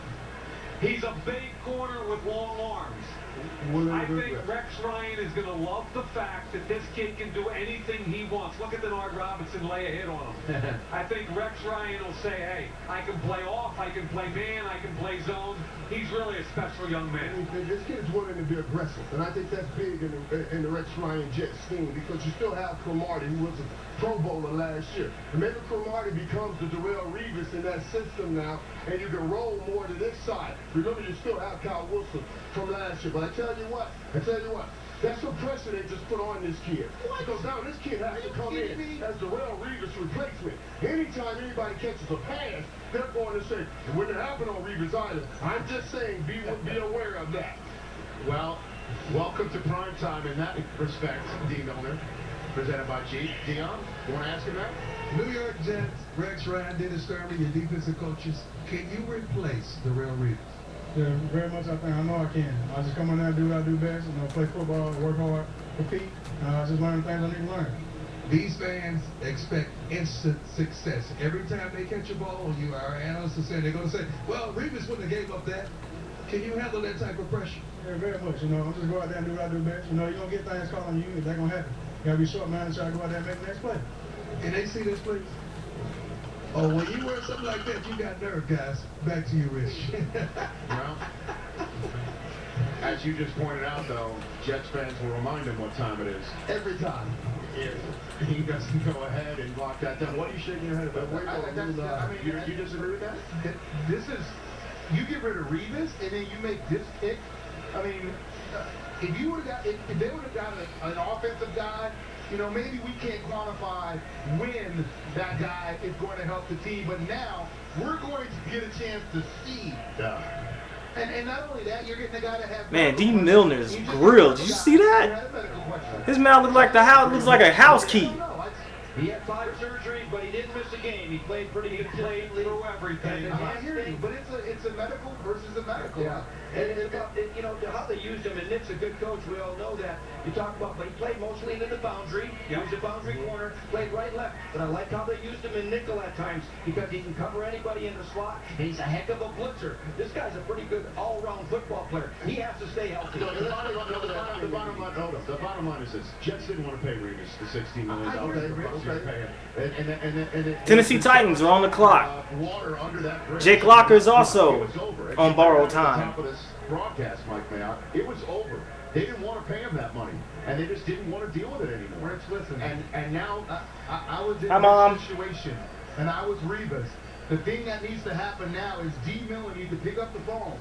He's a big corner with long arms. I think Rex Ryan is going to love the fact that this kid can do anything he wants. Look at Denard Robinson lay a hit on him. I think Rex Ryan will say, hey, I can play off, I can play man, I can play zone. He's really a special young man. This kid's willing to be aggressive, and I think that's big in the Rex Ryan jet scheme because you still have Cromartie, who was a Pro Bowler last year. And maybe Cromartie becomes the Darrelle Revis in that system now, and you can roll more to this side. Remember, you still have Kyle Wilson from last year, but I tell you what, that's the pressure they just put on this kid. Because now this kid has to come in as Darrelle Revis' replacement. Anytime anybody catches a pass, they're going to say, it wouldn't happen on Revis either. I'm just saying, be aware of that. Well, welcome to prime time in that respect, D. Milner, presented by G. Dion, you want to ask him that? New York Jets, Rex Ryan, Dennis Thurman, your defensive coaches. Can you replace Darrelle Revis? Yeah, very much I think I know I can. I just come on there and do what I do best, play football, work hard, compete, just learn the things I need to learn. These fans expect instant success. Every time they catch a ball, our analysts are saying, they're going to say, well, Revis wouldn't have gave up that. Can you handle that type of pressure? Yeah, very much. I'm just go out there and do what I do best. You're going to get things called on you if they're going to happen. You got to be short-minded and try to go out there and make the next play. Can they see this, please? Oh, when you wear something like that, you got nerve, guys. Back to you, Rich. Well, as you just pointed out, though, Jets fans will remind him what time it is. Every time. If he doesn't go ahead and lock that down. What are you shaking your head about? You disagree with that? This is, you get rid of Revis and then you make this pick. I mean, if they would have got an offensive guy, maybe we can't quantify when that guy is going to help the team, but now we're going to get a chance to see. Yeah. And not only that, you're getting a guy that has... Man, D. Milner's grill. Did you see that? His mouth looks like looks like a house key. He had 5 surgeries, but he didn't miss a game. He played pretty good. Played through everything. I hear you, but it's a medical versus a medical. Yeah. And how they used him, and Nick's a good coach, we all know that. You talk about, but he played mostly into the boundary. He was a boundary corner, played right and left. But I like how they used him in nickel at times because he can cover anybody in the slot, and he's a heck of a blitzer. This guy's a pretty good all-around football player. He has to stay healthy. The bottom line is this. Jets didn't want to pay Revis the $16 million. Tennessee Titans are on the clock. Jake Locker is also on borrowed time. Broadcast, Mike Mayock, it was over. They didn't want to pay him that money, and they just didn't want to deal with it anymore. Rich, listen, and now I was in this situation, and I was Revis. The thing that needs to happen now is D. Miller needs to pick up the phone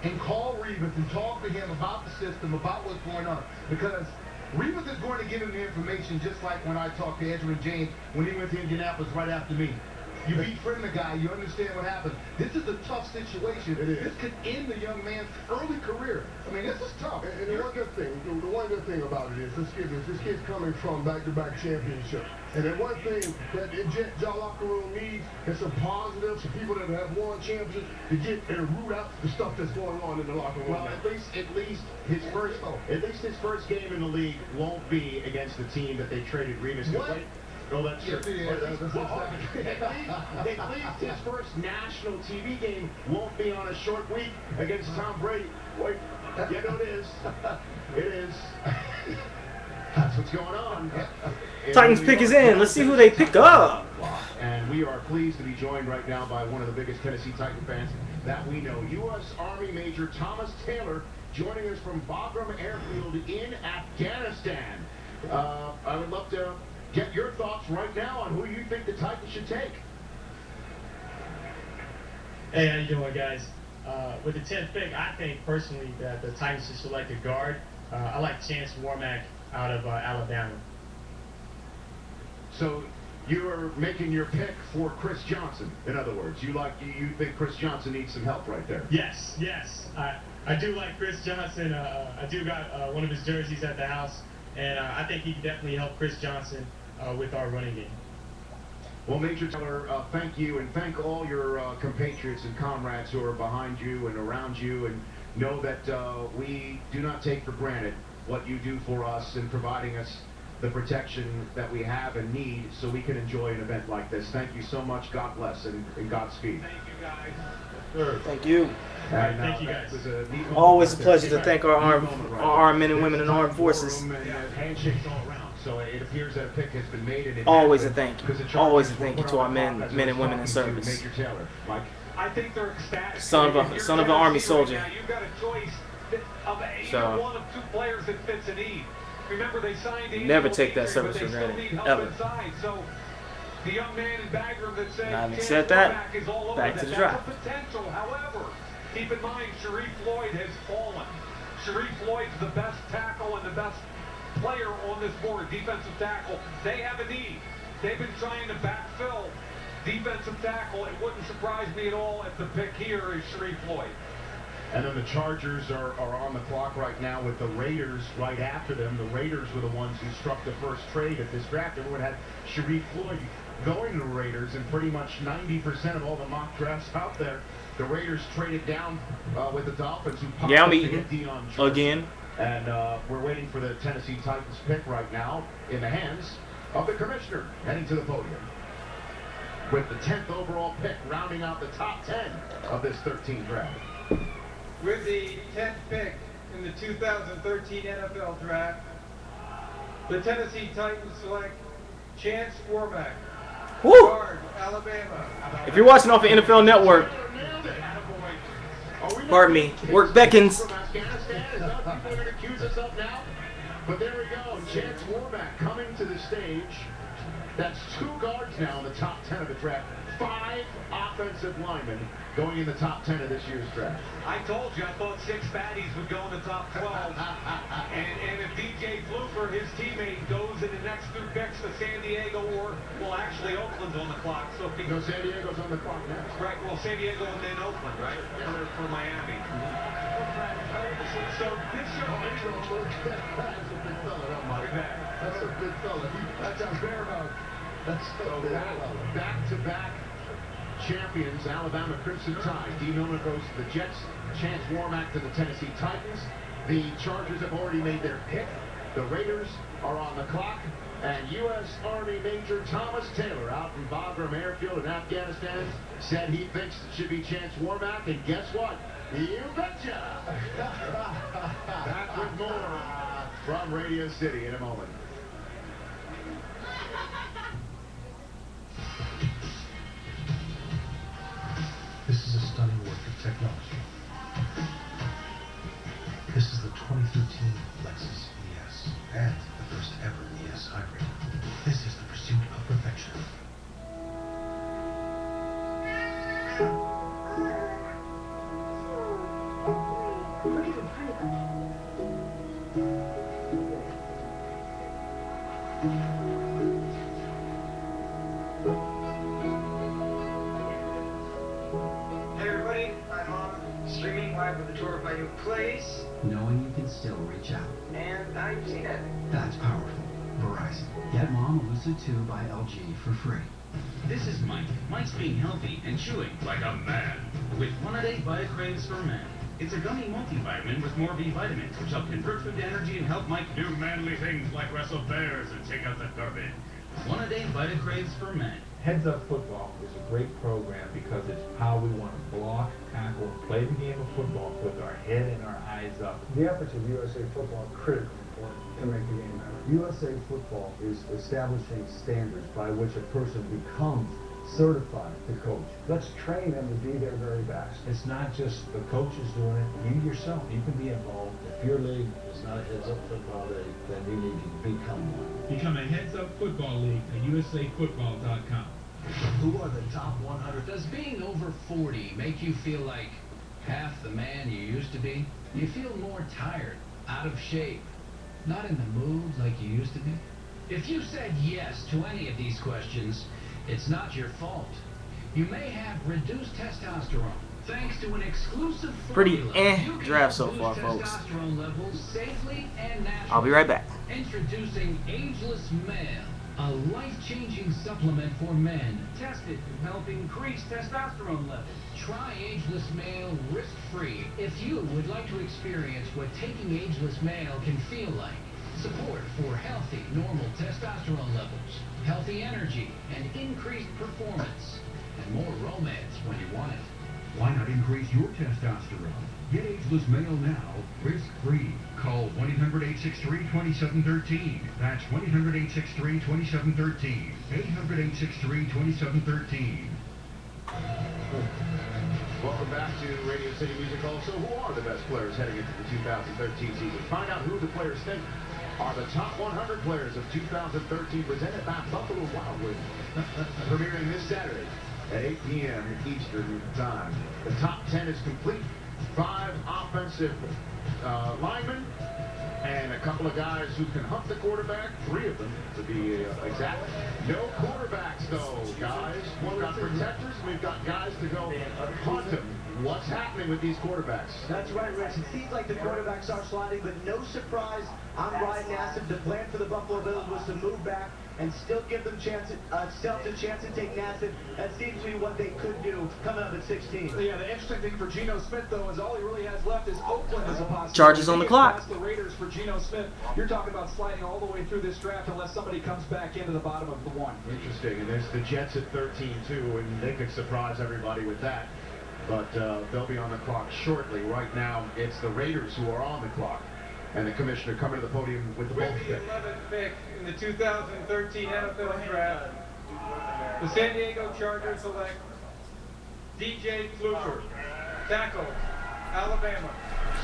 and call Revis and talk to him about the system, about what's going on, because Revis is going to give him the information just like when I talked to Edgerrin James when he went to Indianapolis right after me. You befriend the guy, you understand what happened. This is a tough situation. This could end the young man's early career. I mean, this is tough. And the one good thing about it is this kid's coming from back-to-back championships. And the one thing that the Jet locker room needs is some positives, some people that have won championships to get and root out the stuff that's going on in the locker room. Well, at least his first game in the league won't be against the team that they traded Revis to. No, that's true. At least his first national TV game won't be on a short week against Tom Brady. Wait, Yeah, no, it is. It is. That's what's going on. Titans pick is in. Let's see who they pick up. And we are pleased to be joined right now by one of the biggest Tennessee Titan fans that we know. U.S. Army Major Thomas Taylor joining us from Bagram Airfield in Afghanistan. I would love to get your thoughts right now on who you think the Titans should take. Hey, how you doing, guys? With the 10th pick, I think personally that the Titans should select a guard. I like Chance Warmack out of Alabama. So you are making your pick for Chris Johnson. In other words, you think Chris Johnson needs some help right there. Yes. I do like Chris Johnson. I do got one of his jerseys at the house, and I think he can definitely help Chris Johnson with our running game. Well, Major Taylor, thank you, and thank all your compatriots and comrades who are behind you and around you, and know that we do not take for granted what you do for us in providing us the protection that we have and need so we can enjoy an event like this. Thank you so much. God bless and Godspeed. Thank you, guys. Sure. Thank you. And, thank you, guys. Always a pleasure to thank our armed men and women in the armed forces. Handshakes all around. So it appears that a pick has been made. And Always a thank you. Always a thank you to our men and women in service. Major Taylor, Mike. I think they're ecstatic. Son of an army soldier. Now, you've got a choice of So, one of two players that fits a need. Remember, they signed never take that service for granted, ever. Inside. So the young man in Bagram that said, Having said that, back to the draft. Potential. However, keep in mind, Sharif Floyd has fallen. Sharif Floyd's the best tackle and the best player on this board, defensive tackle. They have a need. They've been trying to backfill defensive tackle. It wouldn't surprise me at all if the pick here is Sharif Floyd. And then the Chargers are on the clock right now with the Raiders right after them. The Raiders were the ones who struck the first trade at this draft. Everyone had Sharif Floyd going to the Raiders, and pretty much 90% of all the mock drafts out there, the Raiders traded down with the Dolphins, who popped up to get Deion Jones. Again. And we're waiting for the Tennessee Titans pick right now in the hands of the commissioner heading to the podium. With the 10th overall pick, rounding out the top 10 of this 13th draft. With the 10th pick in the 2013 NFL Draft, the Tennessee Titans select Chance Warmack, guard, Alabama. If you're watching off the NFL Network, pardon me, work beckons. From Afghanistan, is that what people are going to accuse us of now? But there we go, Chance Warmack coming to the stage. That's 2 guards now in the top 10 of the draft. 5 offensive linemen going in the top 10 of this year's draft. I told you, I thought 6 fatties would go in the top 12. and if DJ Fluker, his teammate, goes in the next 2 picks to San Diego, or, well, actually, Oakland's on the clock. So if he, no, San Diego's on the clock now. Right, well, San Diego and then Oakland, right? For Miami. So this show... That's a big fella, that Mike. That's a big fella. That's a bear hug. That's so back-to-back champions, Alabama Crimson Tide. D. Milner goes to the Jets. Chance Warmack to the Tennessee Titans. The Chargers have already made their pick. The Raiders are on the clock. And U.S. Army Major Thomas Taylor out from Bagram Airfield in Afghanistan said he thinks it should be Chance Warmack. And guess what? You betcha! Back with more from Radio City in a moment. This is a stunning work of technology. This is the 2013 Lexus ES and the first ever ES hybrid. This is the pursuit of perfection. Hey everybody, I'm on streaming live with a tour of my new place, Knowing you can still reach out. and now you've seen it. That's powerful. Verizon. Get Mom a Lucid 2 by LG for free. This is Mike. Mike's being healthy and chewing like a man. With 1-A Biocraves for Men. It's a gummy multivitamin with more B vitamins, which help convert food to energy and help Mike do manly things like wrestle bears and take out the garbage. 1-A Biocraves for Men. Heads Up Football is a great program because it's how we want to block, tackle, and play the game of football with our head and our eyes up. The efforts of USA Football are critically important to make the game better. USA Football is establishing standards by which a person becomes certified to coach. Let's train them to be their very best. It's not just the coaches doing it. You yourself, you can be involved. If your league is not a Heads Up Football league, then you need to become one. Become a Heads Up Football League at usafootball.com. Who are the top 100? Does being over 40 make you feel like half the man you used to be? You feel more tired, out of shape, not in the mood like you used to be? If you said yes to any of these questions, it's not your fault. You may have reduced testosterone. Thanks to an exclusive Pretty formula, draft so far, folks. testosterone levels safely and naturally. I'll be right back. Introducing Ageless Male, a life-changing supplement for men tested to help increase testosterone levels. Try Ageless Male risk-free if you would like to experience what taking Ageless Male can feel like. Support for healthy, normal testosterone levels, healthy energy, and increased performance, and more romance when you want it. Why not increase your testosterone? Get Ageless Male now, risk-free. Call 1-800-863-2713. That's 1-800-863-2713. 800-863-2713. Welcome back to Radio City Music Hall. So who are the best players heading into the 2013 season? Find out who the players think are the top 100 players of 2013, presented by Buffalo Wild Wings. Premiering this Saturday at 8 p.m. Eastern Time. The top 10 is complete. 5 offensive linemen and a couple of guys who can hunt the quarterback. 3 of them, to be exact. No quarterbacks, though, guys. We've got protectors. We've got guys to go hunt them. What's happening with these quarterbacks? That's right, Rich. It seems like the quarterbacks are sliding, but no surprise. I'm Ryan Nassib. The plan for the Buffalo Bills was to move back and still give them chance, self a chance to take Nassib. That seems to be what they could do coming up at 16. Yeah, the interesting thing for Geno Smith, though, is all he really has left is Oakland as a possibility. Charges on the clock. Past the Raiders for Geno Smith. You're talking about sliding all the way through this draft unless somebody comes back into the bottom of the 1. Interesting. And there's the Jets at 13, too, and they could surprise everybody with that. But they'll be on the clock shortly. Right now, it's the Raiders who are on the clock. And the commissioner coming to the podium with the ball. With the 11th pick in the 2013 NFL Draft, the San Diego Chargers select DJ Fluker, tackle, Alabama.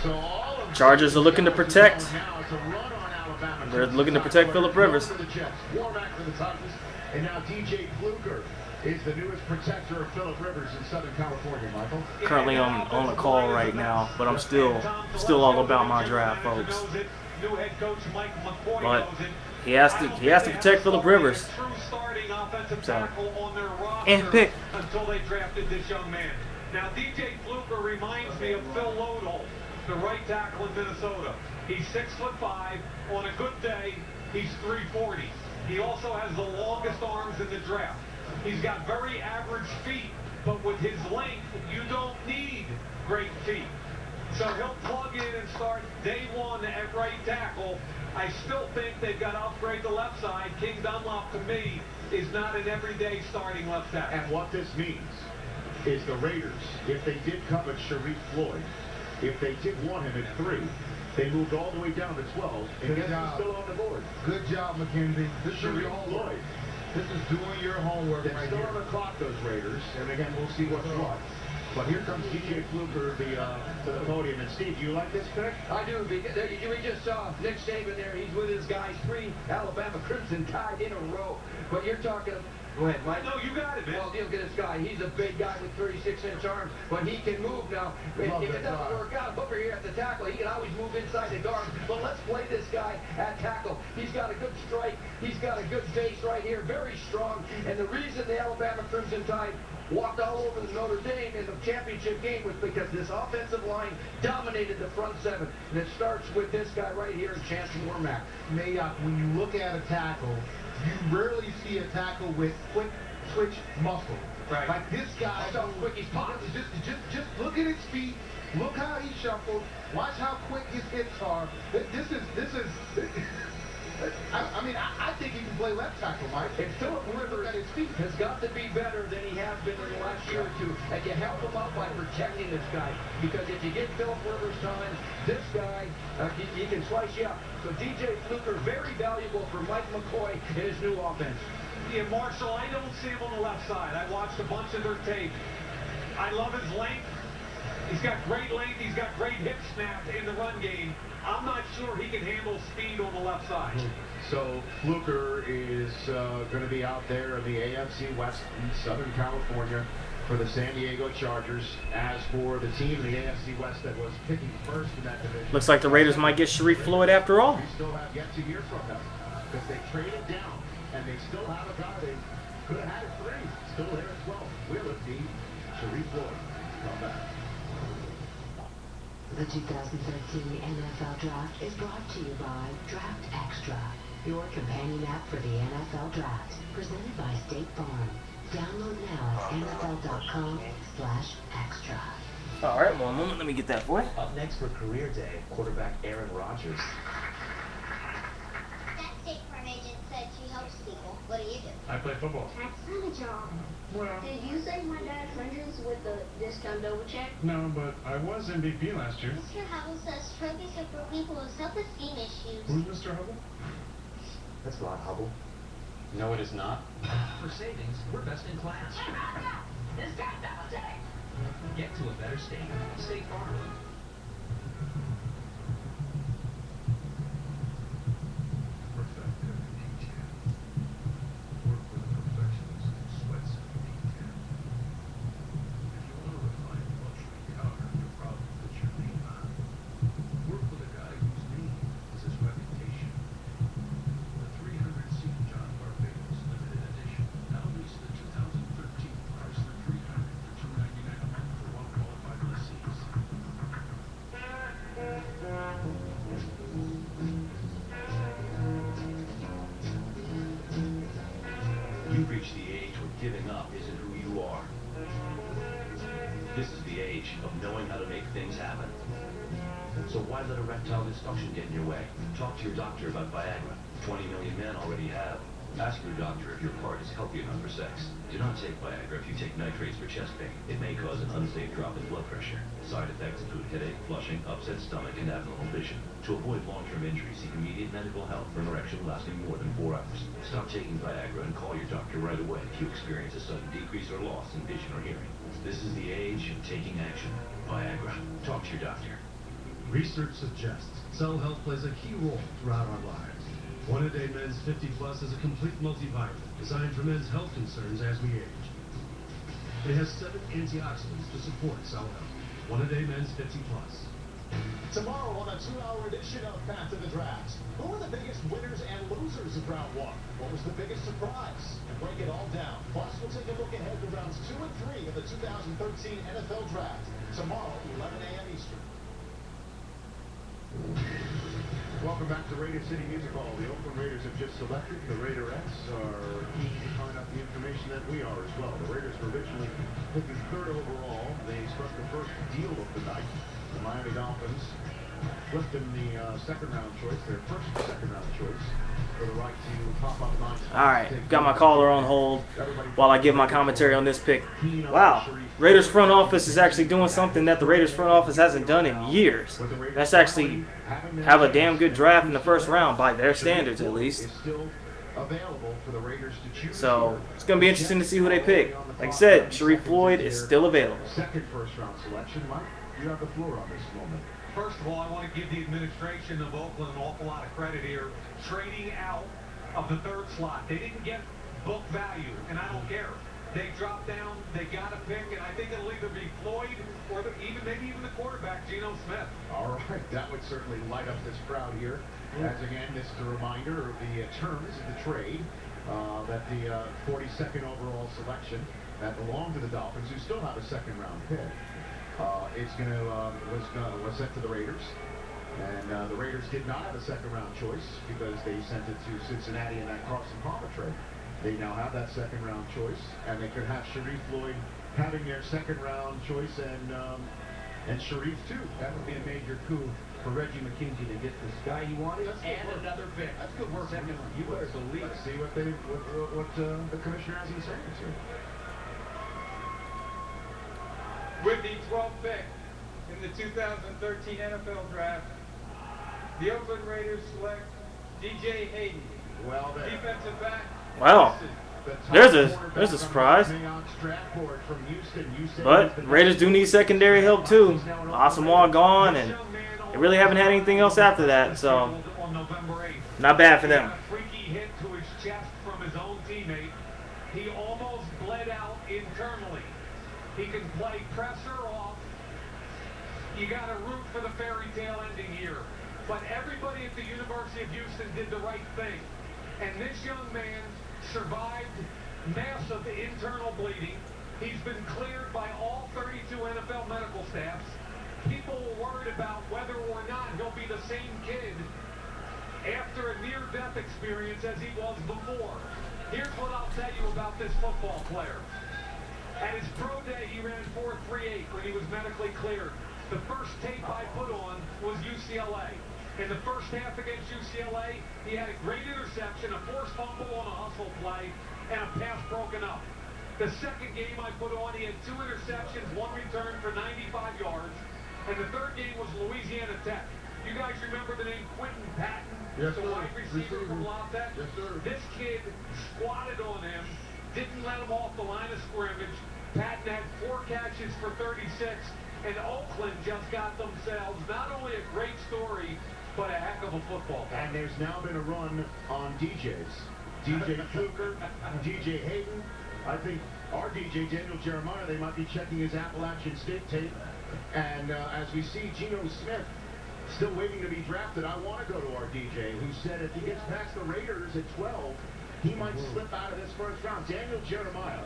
So all of Chargers are looking to protect. now it's a run on Alabama. They're looking to protect Phillip Rivers. For the Jets, Warmack for the Titans, and now DJ Fluker is the newest protector of Phillip Rivers in Southern California, Michael. Currently on a call right now, but I'm still all about my draft, folks. But he has to protect Phillip Rivers. So, and pick. Until they drafted this young man. Now DJ Fluker reminds me of Phil Lodol, the right tackle in Minnesota. He's 6'5". On a good day, he's 340. He also has the longest arms in the draft. He's got very average feet, but with his length, you don't need great feet. So he'll plug in and start day 1 at right tackle. I still think they've got to upgrade the left side. King Dunlop, to me, is not an everyday starting left tackle. And what this means is the Raiders, if they did covet Sharif Floyd, if they did want him at 3, they moved all the way down to 12, and guess who's still on the board? Good job, McKenzie. This is Sharif your homework. Floyd. This is doing your homework They're right still here. on the clock, those Raiders, and again, we'll see what's what. But here comes DJ Fluker to the podium. And Steve, do you like this pick? I do. We just saw Nick Saban there. He's with his guys, 3 Alabama Crimson Tide in a row. But you're talking... Go ahead, Mike. No, you got it, man. Well, look at this guy. He's a big guy with 36-inch arms, but he can move now. If it doesn't work out, Hooker here at the tackle, he can always move inside the guard. But let's play this guy at tackle. He's got a good strike. He's got a good base right here, very strong. And the reason the Alabama Crimson Tide walked all over the Notre Dame in the championship game was because this offensive line dominated the front 7. And it starts with this guy right here, Chance Warmack. Mayock, when you look at a tackle, you rarely see a tackle with quick twitch muscle. Right. Like this guy. That's how quick he's popped. Just look at his feet. Look how he shuffles. Watch how quick his hips are. This is. I think he can play play left tackle, Mike. And Philip Rivers at his feet has got to be better than he has been in the last year or two. And you help him out by protecting this guy. Because if you get Philip Rivers time, this guy, he can slice you up. So DJ Fluker, very valuable for Mike McCoy in his new offense. Yeah, Marshall, I don't see him on the left side. I watched a bunch of their tape. I love his length. He's got great length. He's got great hip snap in the run game. I'm not sure he can handle speed on the left side. So Fluker is going to be out there in the AFC West in Southern California for the San Diego Chargers. As for the team in the AFC West that was picking first in that division, Looks like the Raiders might get Sharif Floyd after all. we still have yet to hear from them because they traded down and they still have a guy they could have had at 3. Still there at 12. Will it be Sharif Floyd? Come back. The 2013 NFL Draft is brought to you by Draft Extra, your companion app for the NFL Draft, presented by State Farm. Download now at NFL.com/extra. All right, one moment. Let me get that for you. Up next for Career Day, quarterback Aaron Rodgers. That State Farm agent said she helps people. What do you do? I play football. That's not a job. Well, Did you say my dad's hundreds with the discount double check? no, but I was MVP last year. Mr. Hubble says trophies are for people with self-esteem issues. Who's Mr. Hubble? That's Rod Hubble. No, it is not. For savings, we're best in class. Discount double check. Get to a better state. State Farm. Perfect every detail. Work with a perfectionist who sweats every detail. If you want to refine a luxury car, you'll probably put your name on it. Work with a guy whose name is his reputation. The 300-seat John Barbados limited edition. Now lease the 2013 Chrysler 300 for $299 a month for one qualified lessees. You've reached the age where giving up isn't who you are. This is the age of knowing how to make things happen. So why let erectile dysfunction get in your way? Talk to your doctor about Viagra. 20 million men already have. Ask your doctor if your part is healthy enough for sex. Do not take Viagra if you take nitrates for chest pain. It may cause an unsafe drop in blood pressure. Side effects include headache, flushing, upset stomach, and abnormal vision. To avoid long-term injury, seek immediate medical help for an erection lasting more than 4 hours. Stop taking Viagra and call your doctor right away if you experience a sudden decrease or loss in vision or hearing. This is the age of taking action. Viagra. Talk to your doctor. Research suggests cell health plays a key role throughout our lives. One A Day Men's 50 Plus is a complete multivitamin designed for men's health concerns as we age. It has 7 antioxidants to support cell health. One A Day Men's 50 Plus. Tomorrow on a 2-hour edition of Path to the Draft, who are the biggest winners and losers of round 1? What was the biggest surprise? And break it all down. Plus, we'll take a look ahead to rounds 2 and 3 of the 2013 NFL Draft. Tomorrow, 11 a.m. Eastern. Welcome back to Radio City Music Hall. The Oakland Raiders have just selected. The Raiderettes are keen to find out the information that we are as well. The Raiders were originally picking 3rd overall. They struck the first deal of the night. The Miami Dolphins flipped them the second-round choice, their first second-round choice, for the right to pop up 9. All right, got my caller on hold while I give my commentary on this pick. Wow, Raiders front office is actually doing something that the Raiders front office hasn't done in years. That's actually have a damn good draft in the first round by their standards, at least. So it's gonna be interesting to see who they pick. Like I said, Sharif Floyd is still available. Second first-round selection, Mike. You have the floor on this moment. First of all, I want to give the administration of Oakland an awful lot of credit here. Trading out of the 3rd slot. They didn't get book value, and I don't care. They dropped down, they got a pick, and I think it'll either be Floyd or maybe even the quarterback, Geno Smith. All right, that would certainly light up this crowd here. As again, this is a reminder of the terms of the trade, that the 42nd overall selection that belonged to the Dolphins, who still have a second-round pick, was sent to the Raiders. And the Raiders did not have a second-round choice because they sent it to Cincinnati in that Carson Palmer trade. They now have that second-round choice, and they could have Sharif Floyd having their second-round choice and Sharif too. That would be a major coup for Reggie McKenzie to get this guy he wanted and another pick. That's good work. Second, you would believe. Let's see what the commissioner has in saying here. With the 12th pick in the 2013 NFL Draft, the Oakland Raiders select DJ Hayden, Well, defensive back. Wow. There's a surprise. But Raiders do need secondary help too. Asamoah gone, and they really haven't had anything else after that, so not bad for them. Freaky hit to his chest from his own teammate. He almost bled out internally. He can play presser off. You got to root for the fairy tale ending here. But everybody at the University of Houston did the right thing. And this young man survived massive internal bleeding. He's been cleared by all 32 NFL medical staffs. People were worried about whether or not he'll be the same kid after a near-death experience as he was before. Here's what I'll tell you about this football player. At his pro day, he ran 4.38 when he was medically cleared. The first tape I put on was UCLA. In the first half against UCLA, he had a great interception, a forced fumble on a hustle play, and a pass broken up. The second game I put on, he had 2 interceptions, 1 return for 95 yards. And the third game was Louisiana Tech. You guys remember the name Quentin Patton, Yes, the sir. wide receiver from La Tech? Yes, sir. This kid squatted on him, didn't let him off the line of scrimmage. Patton had 4 catches for 36, and Oakland just got themselves not only a great story, but a heck of a football team. And there's now been a run on DJs. DJ Fluker, DJ Hayden. I think our DJ, Daniel Jeremiah, they might be checking his Appalachian State tape. And as we see Geno Smith still waiting to be drafted, I want to go to our DJ, who said if he gets past the Raiders at 12, he might slip out of this first round. Daniel Jeremiah,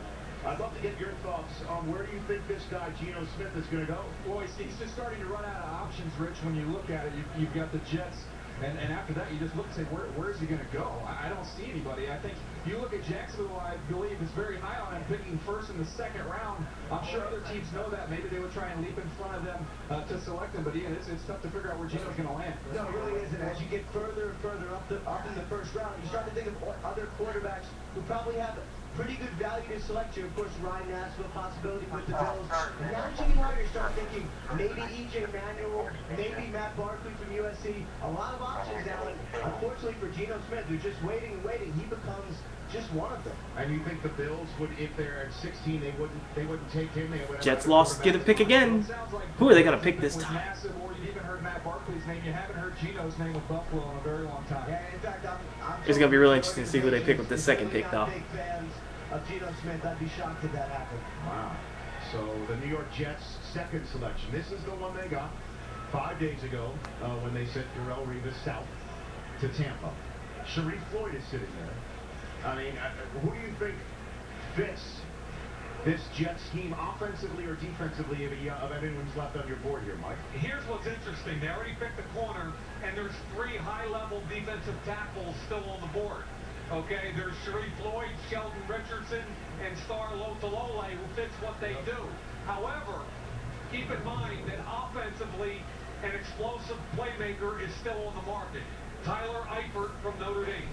I'd love to get your thoughts on where do you think this guy, Geno Smith, is going to go? Well, he's just starting to run out of options, Rich, when you look at it. You've got the Jets, and after that, you just look and say, where is he going to go? I don't see anybody. I think you look at Jacksonville, I believe, is very high on him, picking first in the second round. I'm sure other teams know that. Maybe they would try and leap in front of them to select him, but Ian, it's tough to figure out where Geno's going to land. No, it really isn't. As you get further and further up in the first round, you start to think of other quarterbacks who probably have pretty good value to select here. Of course, Ryan Nassif, possibility with the Bills. And now Jimmy Ryder start thinking maybe E.J. Manuel, maybe Matt Barkley from USC. A lot of options now. And unfortunately for Geno Smith, who's just waiting and waiting, he becomes just one of them. And you think the Bills would, if they're at 16, they wouldn't take him? They would Jets lost, get a pick again. Who are they going to pick this time? Massive, or you even heard Matt Barkley's name. You haven't heard Geno's name with Buffalo in a very long time. Yeah, in fact, It's going to be really interesting to see who they pick with the second pick, though. Big fans of Geno Smith. I'd be shocked if that happened. Wow. So the New York Jets' second selection. This is the one they got 5 days ago when they sent Darrelle Revis south to Tampa. Sharif Floyd is sitting there. I mean, who do you think fits this Jets scheme offensively or defensively of anyone's left on your board here, Mike? Here's what's interesting. They already picked the corner, and there's 3 high-level defensive tackles still on the board. Okay, there's Sharif Floyd, Sheldon Richardson, and Star Lotulelei, who fits what they do. However, keep in mind that offensively, an explosive playmaker is still on the market. Tyler Eifert from Notre Dame.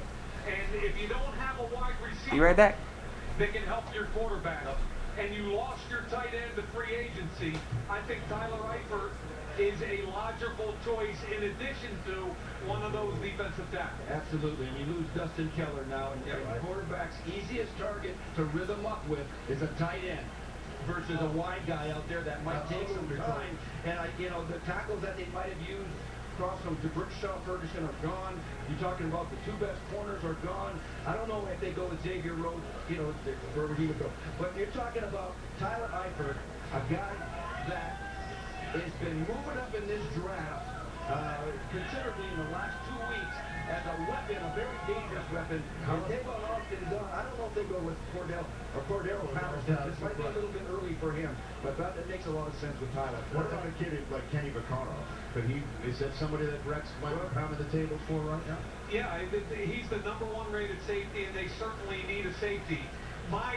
And if you don't have a wide receiver Be right back. that can help your quarterback, and you lost your tight end to free agency, I think Tyler Eifert is a logical choice in addition to one of those defensive tackles. Absolutely, and you lose Dustin Keller now, and the quarterback's easiest target to rhythm up with is a tight end versus a wide guy out there that might take some time. And the tackles that they might have used across from DeBrickshaw, Ferguson are gone. You're talking about the 2 best corners are gone. I don't know if they go with Xavier Rhodes, wherever he would go. But you're talking about Tyler Eifert, a guy that has been moving up in this draft considerably in the last 2 weeks as a weapon, a very dangerous weapon. And Tavon Austin is on. I don't know if they go with Cordero Patterson. This might be a little bit early for him, but that makes a lot of sense with Tyler. What about a kid like Kenny Vaccaro? Is that somebody that Brett's pounding the table for right now? Yeah, he's the #1 rated safety, and they certainly need a safety. My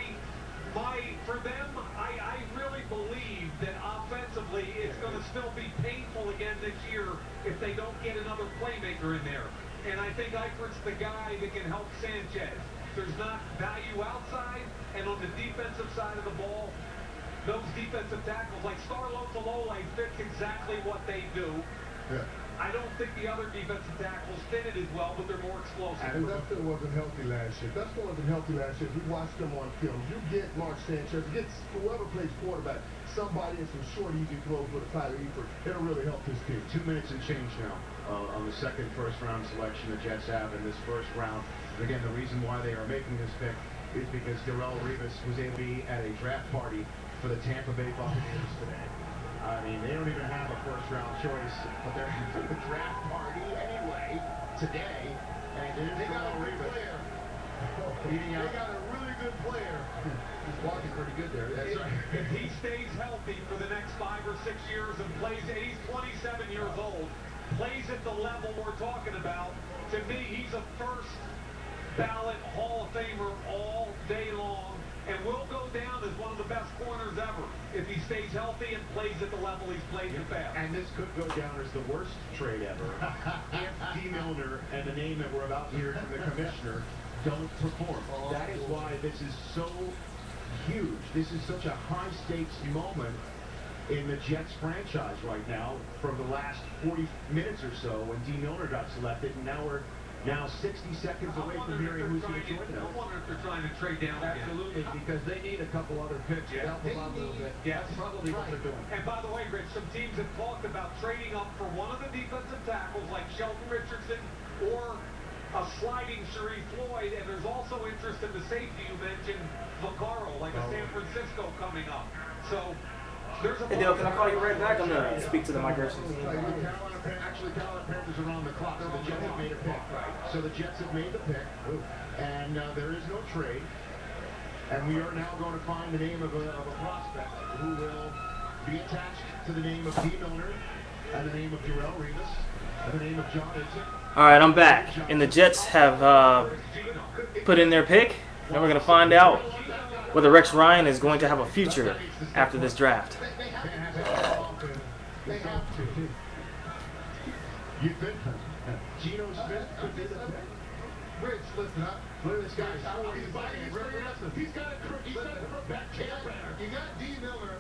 For them, I really believe that offensively it's going to still be painful again this year if they don't get another playmaker in there. And I think Eichert's the guy that can help Sanchez. There's not value outside, and on the defensive side of the ball, those defensive tackles like Starlo Talole fits exactly what they do. Yeah. I don't think the other defensive tackles fit it as well, but they're more explosive. And Dustin wasn't healthy last year. Dustin wasn't healthy last year. We watched him on film. You get Mark Sanchez, get whoever plays quarterback, somebody in some short, easy throws with a Tyler Eifert. It'll really help this team. 2 minutes and change now on the second first-round selection the Jets have in this first round. Again, the reason why they are making this pick is because Darrelle Revis was able to be at a draft party for the Tampa Bay Buccaneers today. I mean, they don't even have a first-round choice, but they're having a draft party anyway today, and they got a good player. They got a really good player. He's walking pretty good there. That's right. If he stays healthy for the next 5 or 6 years and plays, and he's 27 years old, plays at the level we're talking about, to me, he's a first ballot Hall of Famer all day long, and will go down as one of the best corners ever if he stays healthy and plays at the level he's played in the past. And this could go down as the worst trade ever if D. Milner and the name that we're about to hear from the commissioner don't perform. That is why this is so huge. This is such a high-stakes moment in the Jets franchise right now from the last 40 minutes or so when D. Milner got selected, and now we're 60 seconds away from hearing who's going to join them. I wonder if they're trying to trade down again. Absolutely, because they need a couple other picks to help them out a little bit. Yes, That's probably what they're doing. And by the way, Rich, some teams have talked about trading up for one of the defensive tackles like Sheldon Richardson or a sliding Sharif Floyd, and there's also interest in the safety you mentioned, Vaccaro, like a San Francisco coming up. So there's a... Hey, Dale, can I call you right back? I'm going to speak to the migration team. Carolina Panthers are on the clock, so the Jets have made a pick. So the Jets have made the pick, and there is no trade. And we are now going to find the name of a prospect who will be attached to the name of D. Milner, and the name of Darrelle Revis, and the name of John Idzik. All right, I'm back, and the Jets have put in their pick, and we're going to find out whether Rex Ryan is going to have a future after this draft. They have to. You think Geno Smith could be the pick? Rich, listen up. Look at this guy. He's got a back camera. You got D. Milner.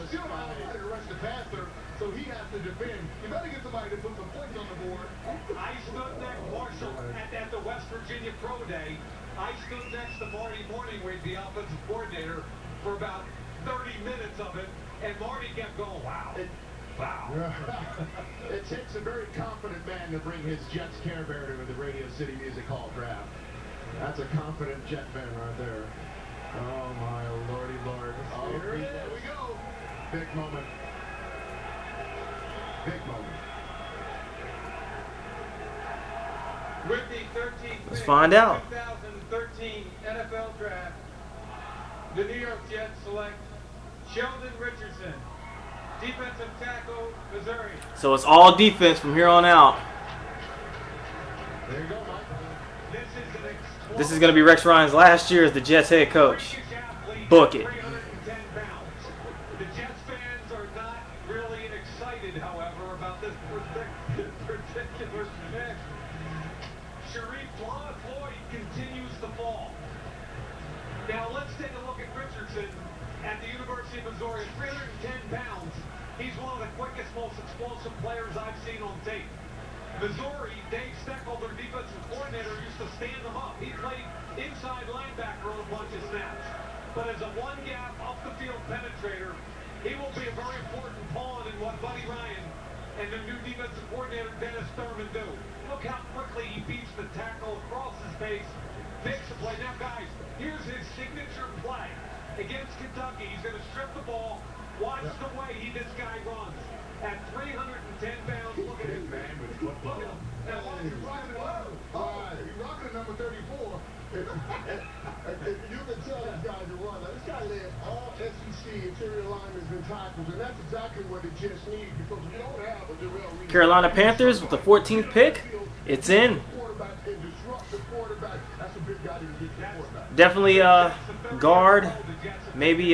Still not able to rush the passer, so he has to defend. You better get somebody to put some points on the board. I stood next, Marshall, at the West Virginia Pro Day. I stood next to Marty Morningwig, the offensive coordinator, for about 30 minutes of it, and Marty kept going, wow. Wow. It takes a very confident man to bring his Jets Care Bear to the Radio City Music Hall draft. That's a confident Jet fan right there. Oh my lordy lord. Oh, here we go. Big moment. Big moment. With the 13th Let's find out. 2013 NFL Draft, the New York Jets select Sheldon Richardson, defensive tackle, Missouri. So it's all defense from here on out. There you go, Mike. This is going to be Rex Ryan's last year as the Jets head coach. Book it. The Jets fans are not really excited, however, about this particular pick. Sharif Floyd continues to fall. Now let's take a look at Richardson at the University of Missouri. 310 pounds. He's one of the quickest, most explosive players I've seen on tape. Missouri, Dave Steckel, their defensive coordinator, used to stand them up. He played inside linebacker on a bunch of snaps. But as a one-gap, up-the-field penetrator, he will be a very important pawn in what Buddy Ryan and their new defensive coordinator, Dennis Thurman, do. Look how quickly he beats the tackle across his face, makes the play. Now, guys, here's his signature play. Against Kentucky, he's going to strip the ball. Watch the way this guy runs. At 310 pounds, look at him. Man with football. He's rocking number 34. You can tell this guy to run. Now, this guy led all SEC interior linemen and tackles, and that's exactly what the Jets need because we don't have a Darrelle Revis. Carolina Panthers with the 14th pick. It's in. Definitely guard Maybe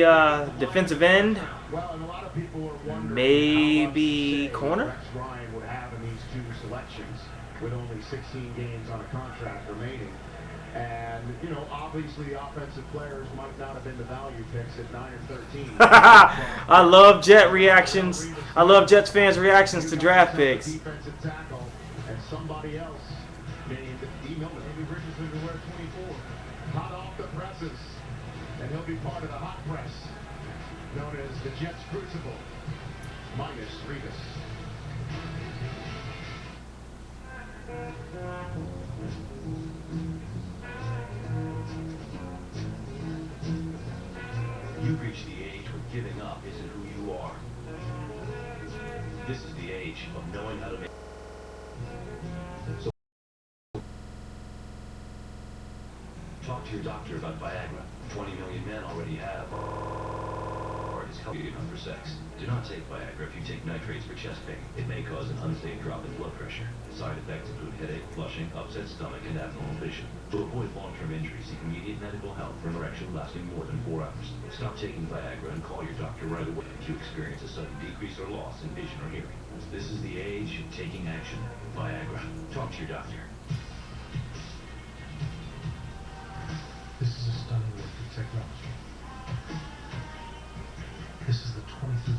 defensive end. Well, and a lot of people are wondering Maybe corner. Rex Ryan would have in these two selections with only 16 games on a contract remaining. And, you know, obviously offensive players might not have been the value picks at 9 or 13. I love Jet reactions. I love Jets fans' reactions to draft picks. Defensive tackle and somebody else named D. Millman. Maybe Richardson will wear 24. Hot off the presses. And he'll be part of the hot press known as the Jets Crucible. Minus Revis. You've reached the age where giving up isn't who you are. This is the age of knowing how to make. So talk to your doctor about Viagra. 20 million men already have. Or is healthy enough for sex. Do not take Viagra if you take nitrates for chest pain. It may cause an unsafe drop in blood pressure. Side effects include headache, flushing, upset stomach, and abnormal vision. To avoid long-term injury, seek immediate medical help for an erection lasting more than 4 hours. Stop taking Viagra and call your doctor right away if you experience a sudden decrease or loss in vision or hearing. This is the age of taking action. Viagra. Talk to your doctor. This is a stunning work of technology. This is the 2013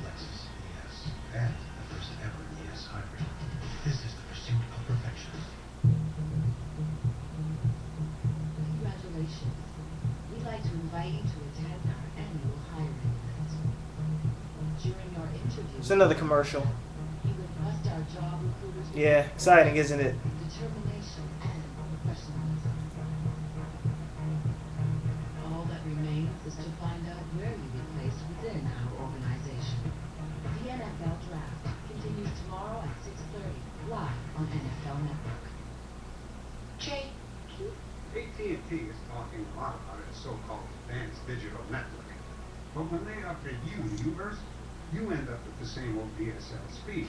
Lexus ES and the first ever ES hybrid. This is the pursuit of perfection. Congratulations. We'd like to invite you to attend our annual hiring event. During our interview, It's another commercial. you would trust our job recruiters with Yeah, exciting, isn't it? determination and professionalism. All that remains is to find out where you be placed within our organization. The NFL Draft continues tomorrow at 6:30, live on NFL Network. Jay, AT&T is talking a lot about its so-called advanced digital networking. But when they upgrade you to U-verse, you end up with the same old DSL speed.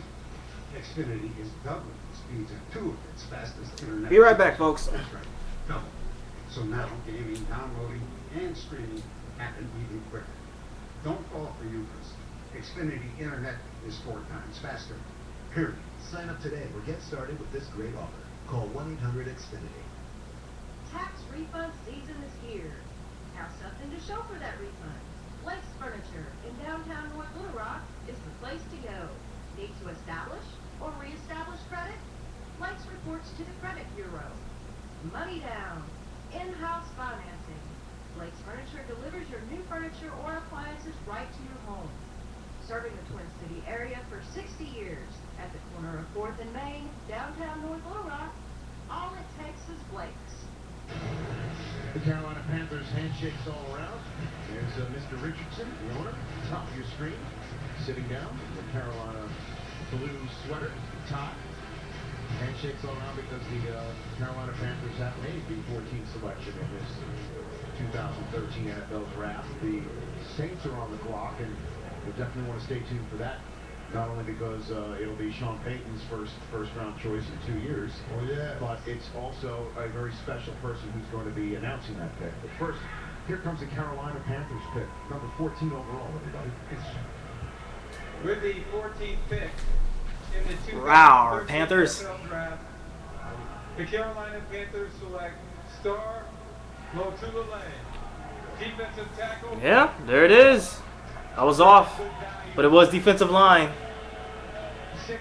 Xfinity is doubling the speeds of 2 of its fastest internet. Be right back, folks. That's right, double. So now gaming, downloading, and streaming happen even quicker. Don't fall for U-verse. Xfinity Internet is 4 times faster. Period. Sign up today or get started with this great offer. Call 1-800-XFINITY. Tax refund season is here. Have something to show for that refund. Blake's Furniture in downtown North Little Rock is the place to go. Need to establish or reestablish credit? Blake's reports to the Credit Bureau. Money down. In-house financing. Blake's Furniture delivers your new furniture or appliances right to your home. Serving the Twin City area for 60 years at the corner of 4th and Main, downtown North Little Rock. All it takes is Blake's. The Carolina Panthers handshakes all around. There's Mr. Richardson, the owner, top of your screen, sitting down in the Carolina blue sweater, tie. Handshakes all around because the Carolina Panthers have made the 14th selection in this 2013 NFL Draft. The Saints are on the clock, and you'll definitely want to stay tuned for that. Not only because it'll be Sean Payton's first round choice in 2 years, but it's also a very special person who's going to be announcing that pick. But first, here comes the Carolina Panthers pick, number 14 overall, everybody. With the 14th pick in the 2013 Panthers. NFL Draft, the Carolina Panthers select Star Lotulelei, defensive tackle. Yeah, there it is. I was off, but it was defensive line. 6'2.5",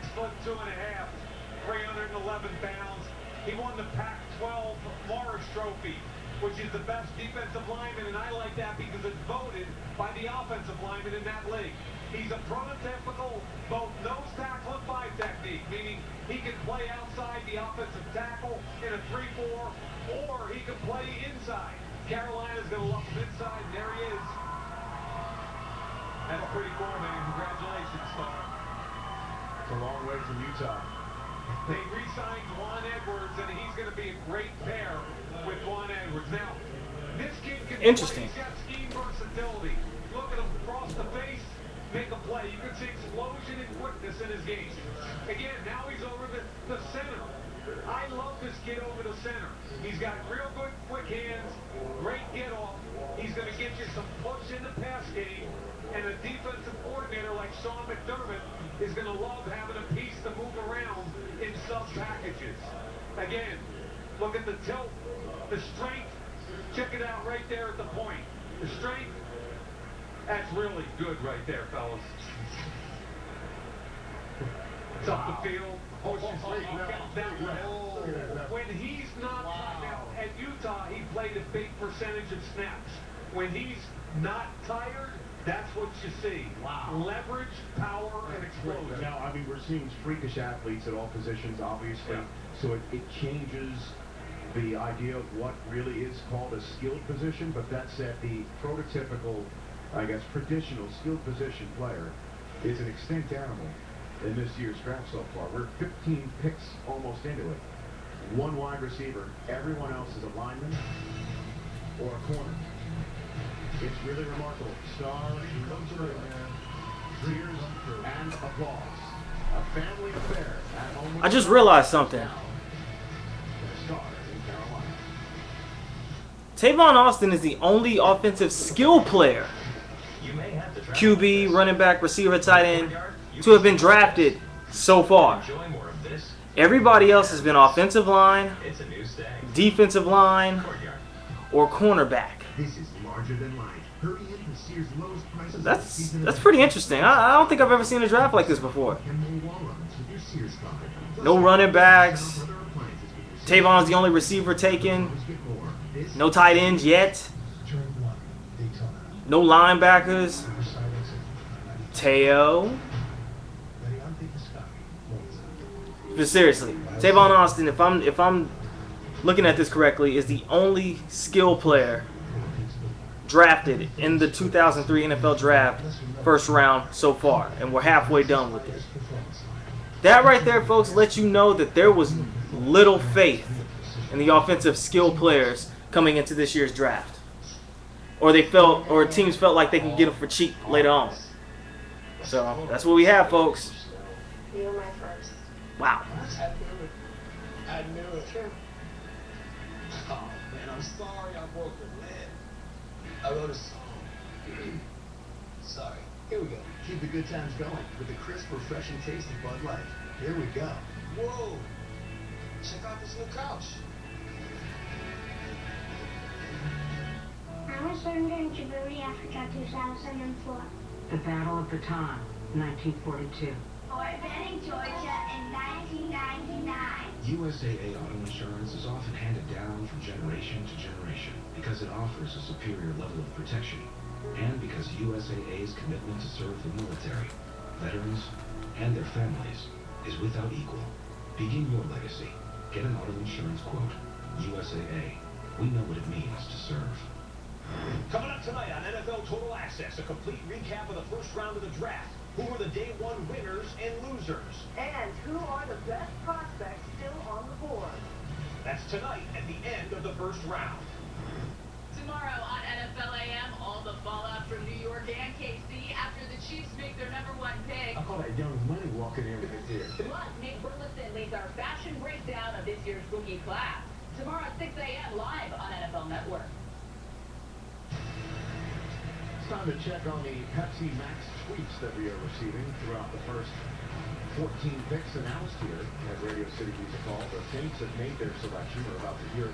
311 pounds. He won the Pac-12 Morris Trophy, which is the best defensive lineman, and I like that because it's voted by the offensive lineman in that league. He's a prototypical both nose tackle and 5 technique, meaning he can play outside the offensive tackle in a 3-4, or he can play inside. Carolina's going to love him inside, and there he is. That's pretty cool, man. Congratulations, Star. It's a long way from Utah. They re-signed Juan Edwards, and he's going to be a great pair with Juan Edwards. Now, this kid can Interesting. play. He's got scheme versatility. Look at him cross the face, make a play. You can see explosion and quickness in his game. Again, now he's over the center. I love this kid over the center. He's got real good quick hands, great get-off. He's going to get you some push in the pass game, and a defensive coordinator like Sean McDermott is going to love having a piece to move around in sub packages. Again, look at the tilt, the strength. Check it out right there at the point. The strength, that's really good right there, fellas. It's up the field. When he's not now at Utah, he played a big percentage of snaps. When he's not tired, that's what you see. Wow. Leverage, power, and explosion. Now, I mean, we're seeing freakish athletes at all positions, obviously. Yeah. So it changes the idea of what really is called a skilled position. But that said, the prototypical, I guess, traditional skilled position player is an extinct animal in this year's draft so far. We're 15 picks almost into it. One wide receiver. Everyone else is a lineman or a corner. It's really remarkable. Star comes through. Cheers and applause. A family affair at home. I just realized something. Tavon Austin is the only offensive skill player, QB, running back, receiver, tight end, to have been drafted so far. Everybody else has been offensive line, defensive line, or cornerback. This is larger than life. Hurry in for Sears lowest prices. That's pretty interesting. I don't think I've ever seen a draft like this before. No running backs. Tavon's the only receiver taken. No tight ends yet. No linebackers. Teo. But seriously, Tavon Austin, if I'm looking at this correctly, is the only skill player drafted in the 2003 NFL Draft first round so far, and we're halfway done with it. That right there, folks, lets you know that there was little faith in the offensive skill players coming into this year's draft, or teams felt like they can get them for cheap later on. So that's what we have, folks. You were my first. Wow. I knew it. True. Oh, man, I'm sorry I broke your leg. I wrote a song. Sorry. Here we go. Keep the good times going with the crisp, refreshing taste of Bud Light. Here we go. Whoa. Check out this new couch. I was learned in Djibouti, Africa, 2004. The Battle of Bataan, 1942. Fort Benning, Georgia, in 1999. USAA Auto Insurance is often handed down from generation to generation because it offers a superior level of protection, and because USAA's commitment to serve the military, veterans, and their families is without equal. Begin your legacy. Get an auto insurance quote. USAA. We know what it means to serve. Coming up tonight on NFL Total Access, a complete recap of the first round of the draft. Who were the day one winners and losers? And who are the best prospects still on the board? That's tonight at the end of the first round. Tomorrow on NFL AM, all the fallout from New York and KC after the Chiefs make their #1 pick. I call that young money walking in with his ear. Plus, Nick Burleson leads our fashion breakdown of this year's rookie class. Tomorrow at 6 a.m. live on NFL Network. It's time to check on the Pepsi Max tweets that we are receiving throughout the first 14 picks announced here at Radio City Music Hall. The Saints have made their selection. We're about to hear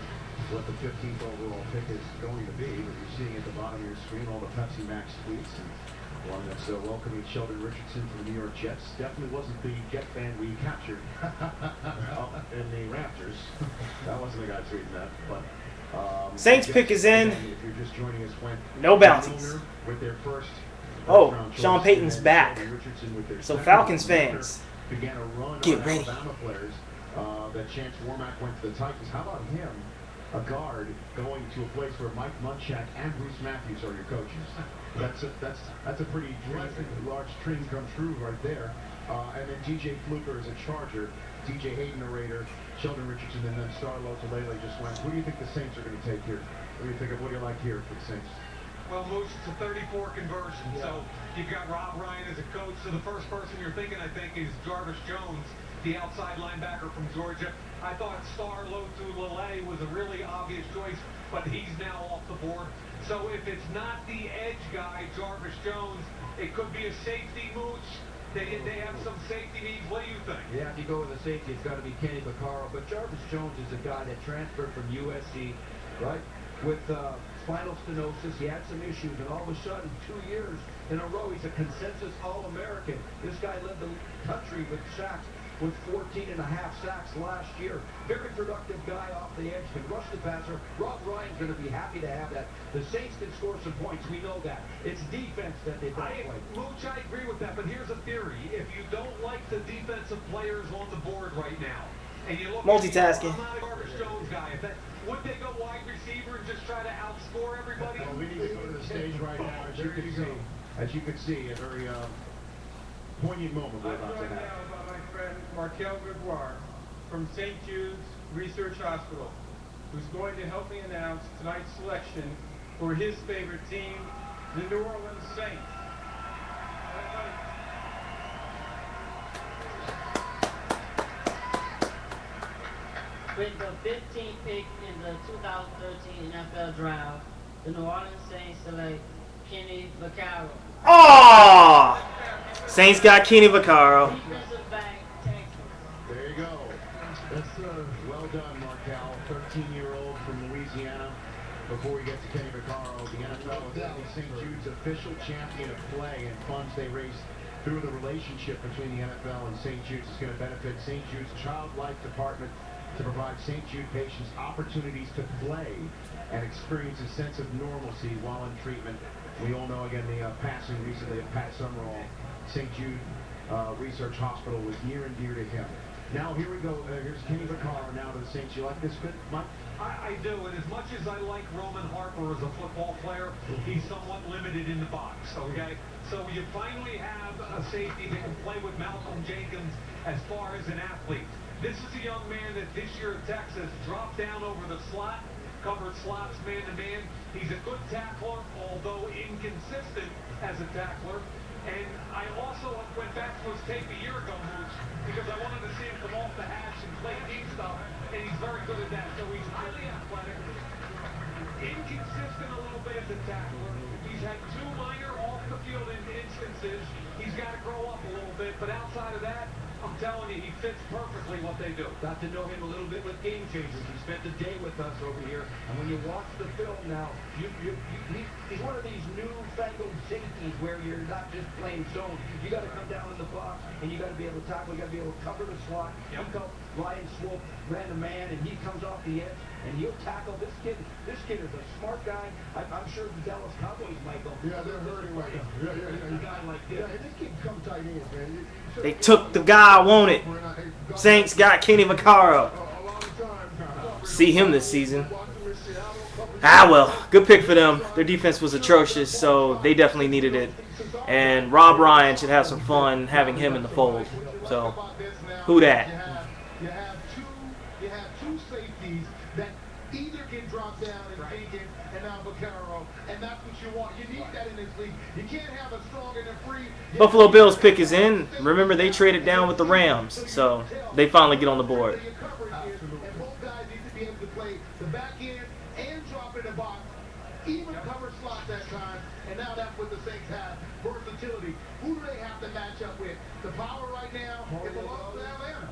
what the 15th overall pick is going to be. But you're seeing at the bottom of your screen all the Pepsi Max tweets. And one that's welcoming Sheldon Richardson from the New York Jets. Definitely wasn't the Jet fan we captured in the Raptors. That wasn't the guy tweeting that. But Saints pick is in. If you're just joining us, no bounties. With their first Sean Payton's back. So Falcons fans, get ready. Players, that Chance Warmack went to the Titans. How about him, a guard, going to a place where Mike Munchak and Bruce Matthews are your coaches? That's a pretty large dream come true right there. And then DJ Fluker is a Charger. DJ Hayden, a Raider. Sheldon Richardson, and then Starlo Talele just went. Who do you think the Saints are going to take here? What do you think of? What do you like here for the Saints? Well, Moose, it's a 34 conversion, so you've got Rob Ryan as a coach, so the first person you're thinking, I think, is Jarvis Jones. the outside linebacker from Georgia. I thought Star Lotulelei was a really obvious choice, but he's now off the board. So if it's not the edge guy, Jarvis Jones, it could be a safety Mooch. They have some safety needs. What do you think? Yeah, if you go with a safety, it's got to be Kenny Vaccaro. But Jarvis Jones is a guy that transferred from USC, right? With spinal stenosis, he had some issues, and all of a sudden, 2 years in a row, he's a consensus All-American. This guy led the country with sacks, with 14.5 sacks last year. Very productive guy off the edge, can rush the passer. Rob Ryan's going to be happy to have that. The Saints can score some points, we know that. It's defense that they don't play. Mooch, I agree with that, but here's a theory. If you don't like the defensive players on the board right now, and you look multitasking. I'm not a Jarvis Jones guy. Would they go wide receiver and just try to outscore everybody? Well, we need to go to the stage right now, as you can see. As you can see, a very poignant moment we're about to have. Now by my friend Markel Gregoire from St. Jude's Research Hospital, who's going to help me announce tonight's selection for his favorite team, the New Orleans Saints. With the 15th pick in the 2013 NFL Draft, the New Orleans Saints select Kenny Vaccaro. Oh! Saints got Kenny Vaccaro. Defensive back, Texas. There you go. That's well done, Markel. 13-year-old from Louisiana. Before we get to Kenny Vaccaro, the NFL is St. Jude's official champion of play, and funds they raise through the relationship between the NFL and St. Jude's is going to benefit St. Jude's Child Life Department to provide St. Jude patients opportunities to play and experience a sense of normalcy while in treatment. We all know, again, the passing recently of Pat Summerall. St. Jude Research Hospital was near and dear to him. Now, here we go. Here's Kenny Vaccaro now to the Saints. You like this fit, Mike? I do, and as much as I like Roman Harper as a football player, he's somewhat limited in the box, okay? So you finally have a safety that can play with Malcolm Jenkins as far as an athlete. This is a young man that this year at Texas dropped down over the slot, covered slots man-to-man. He's a good tackler, although inconsistent as a tackler. And I also went back to his tape a year ago, Mooch, because I wanted to see him come off the hash and play deep stuff, and he's very good at that. So he's highly athletic, inconsistent a little bit as a tackler. He's had 2 minor off-the-field instances. He's got to grow up a little bit, but outside of that, I'm telling you, he fits perfectly what they do. Got to know him a little bit with Game Changers. He spent the day with us over here, and when you watch the film now, he's one of these newfangled safeties where you're not just playing zone. You got to come down in the box, and you got to be able to tackle. You got to be able to cover the slot. Yep. Ryan Swope ran the man, and he comes off the edge, and he'll tackle. This kid is a smart guy. I'm sure the Dallas Cowboys might go. Yeah, they're hurting right now. A guy like this. Yeah, this kid come tight ends, man. They took the guy I wanted. Saints got Kenny Vaccaro. See him this season. Ah, well, good pick for them. Their defense was atrocious, so they definitely needed it. And Rob Ryan should have some fun having him in the fold. So, who that? You have two safeties that either can drop down and Jenkins and now Vaccaro, and that's what you want. You need that in this league. You can't have a strong and a free. Buffalo Bills pick is in. Remember, they traded down with the Rams, so they finally get on the board. And both guys need to be able to play the back end and drop in the box, even cover slots at times, and now that's what the Saints have, versatility. Who do they have to match up with? The power right now, it belongs to Atlanta.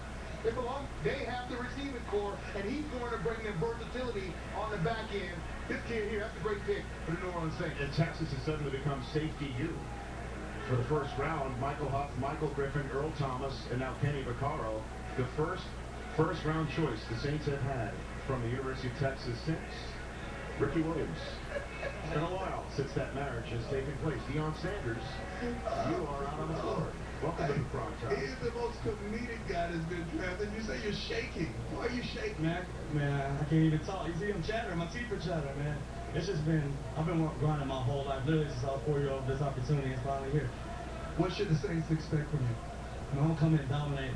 They have the receiving core, and he's going to bring them versatility on the back end. This kid here, that's a great pick for the New Orleans Saints. And Texas has suddenly become safety U. For the first round, Michael Huff, Michael Griffin, Earl Thomas, and now Kenny Vaccaro. The first round choice the Saints have had from the University of Texas since Ricky Williams. It's been a while since that marriage has taken place. Deion Sanders, you are out on the board. Welcome to the Prime Time. He's the most comedic guy that's been drafted. You say you're shaking. Why are you shaking? Man, I can't even talk. You see him chattering. My teeth are chattering, man. It's just been, I've been grinding my whole life. Literally since I was 4 years old, this opportunity is finally here. What should the Saints expect from you? I'm going to come in and dominate.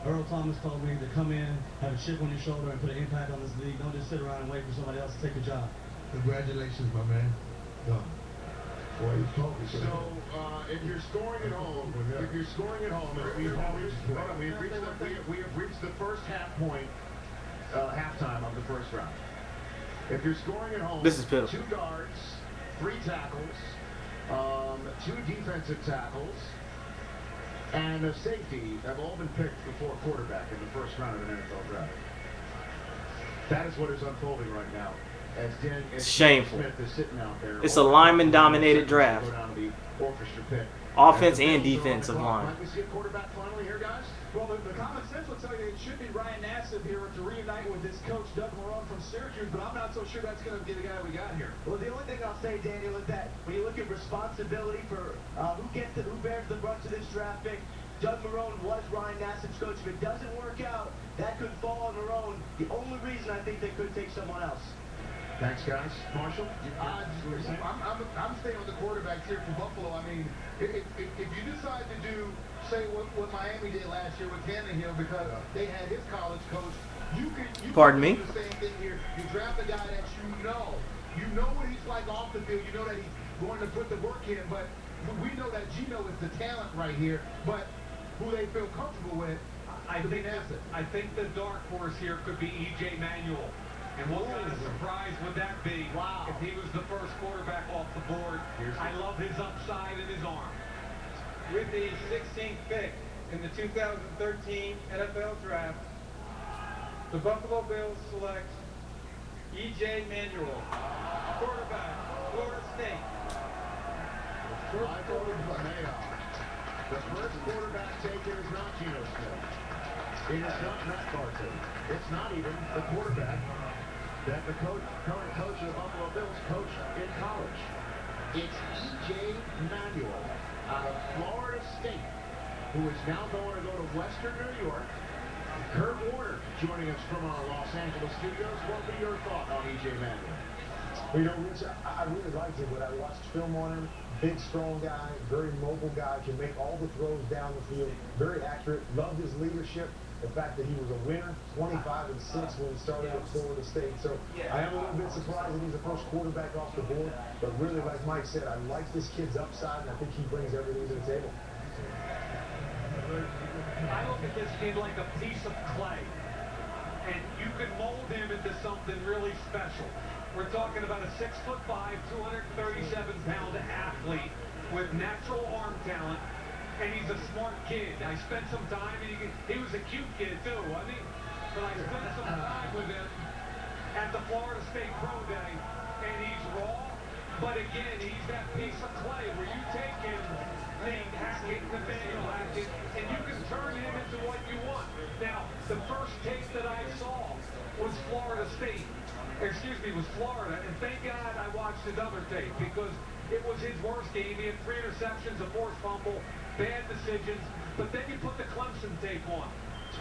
Earl Thomas told me to come in, have a chip on your shoulder, and put an impact on this league. Don't just sit around and wait for somebody else to take the job. Congratulations, my man. Done. Boy, he's talking. So, if you're scoring at home, as we have reached the first halftime of the first round. If you're scoring at home, This is pitiful. 2 guards, 3 tackles, 2 defensive tackles, and a safety have all been picked before quarterback in the first round of an NFL draft. That is what is unfolding right now. As Shameful. Smith is sitting out there. It's a lineman-dominated draft. Go down to the orchestra pit. Offense and defensive line. Might we see a quarterback finally here, guys? Well, the common sense will tell you it should be Ryan Nassib here to reunite with his coach, Doug Marrone from Syracuse, but I'm not so sure that's going to be the guy we got here. Well, the only thing I'll say, Daniel, is that when you look at responsibility for who bears the brunt of this draft pick, Doug Marrone was Ryan Nassib's coach. If it doesn't work out, that could fall on Marrone. The only reason I think they could take someone else. Thanks, guys. Marshall? I'm staying on the quarterbacks here for Buffalo. I mean, if you decide to do, say, what Miami did last year with Tannehill because they had his college coach, you can do the same thing here. You draft a guy that you know what he's like off the field. You know that he's going to put the work in, but we know that Geno is the talent right here, but who they feel comfortable with, I think the dark horse here could be E.J. Manuel. And what kind of surprise would that be if he was the first quarterback off the board? I love his upside and his arm. With the 16th pick in the 2013 NFL Draft, the Buffalo Bills select E.J. Manuel, quarterback, Florida State. The first quarterback taken is not Geno Smith. It is not Matt Barkley. It's not even the quarterback that the current coach of the Buffalo Bills coached in college. It's E.J. Manuel out of Florida State, who is now going to go to Western New York. Kurt Warner joining us from our Los Angeles studios. What would be your thought on E.J. Manuel? Well, you know, Rich, I really liked him when I watched film on him. Big, strong guy, very mobile guy, can make all the throws down the field, very accurate. Loved his leadership. The fact that he was a winner, 25-6 when he started at Florida State. So I am a little bit surprised that he's the first quarterback off the board. But really, like Mike said, I like this kid's upside, and I think he brings everything to the table. I look at this kid like a piece of clay. And you can mold him into something really special. We're talking about a 6'5", 237-pound athlete with natural arm talent. And he's a smart kid. I spent some time, and he was a cute kid too, wasn't he? But I spent some time with him at the Florida State Pro Day, and he's raw, but again, he's that piece of clay where you take him, named Hackett, Nathaniel Hackett, and you can turn him into what you want. Now, the first tape that I saw was Florida, and thank God I watched his other tape, because it was his worst game. He had 3 interceptions, a forced fumble, bad decisions, but then you put the Clemson tape on.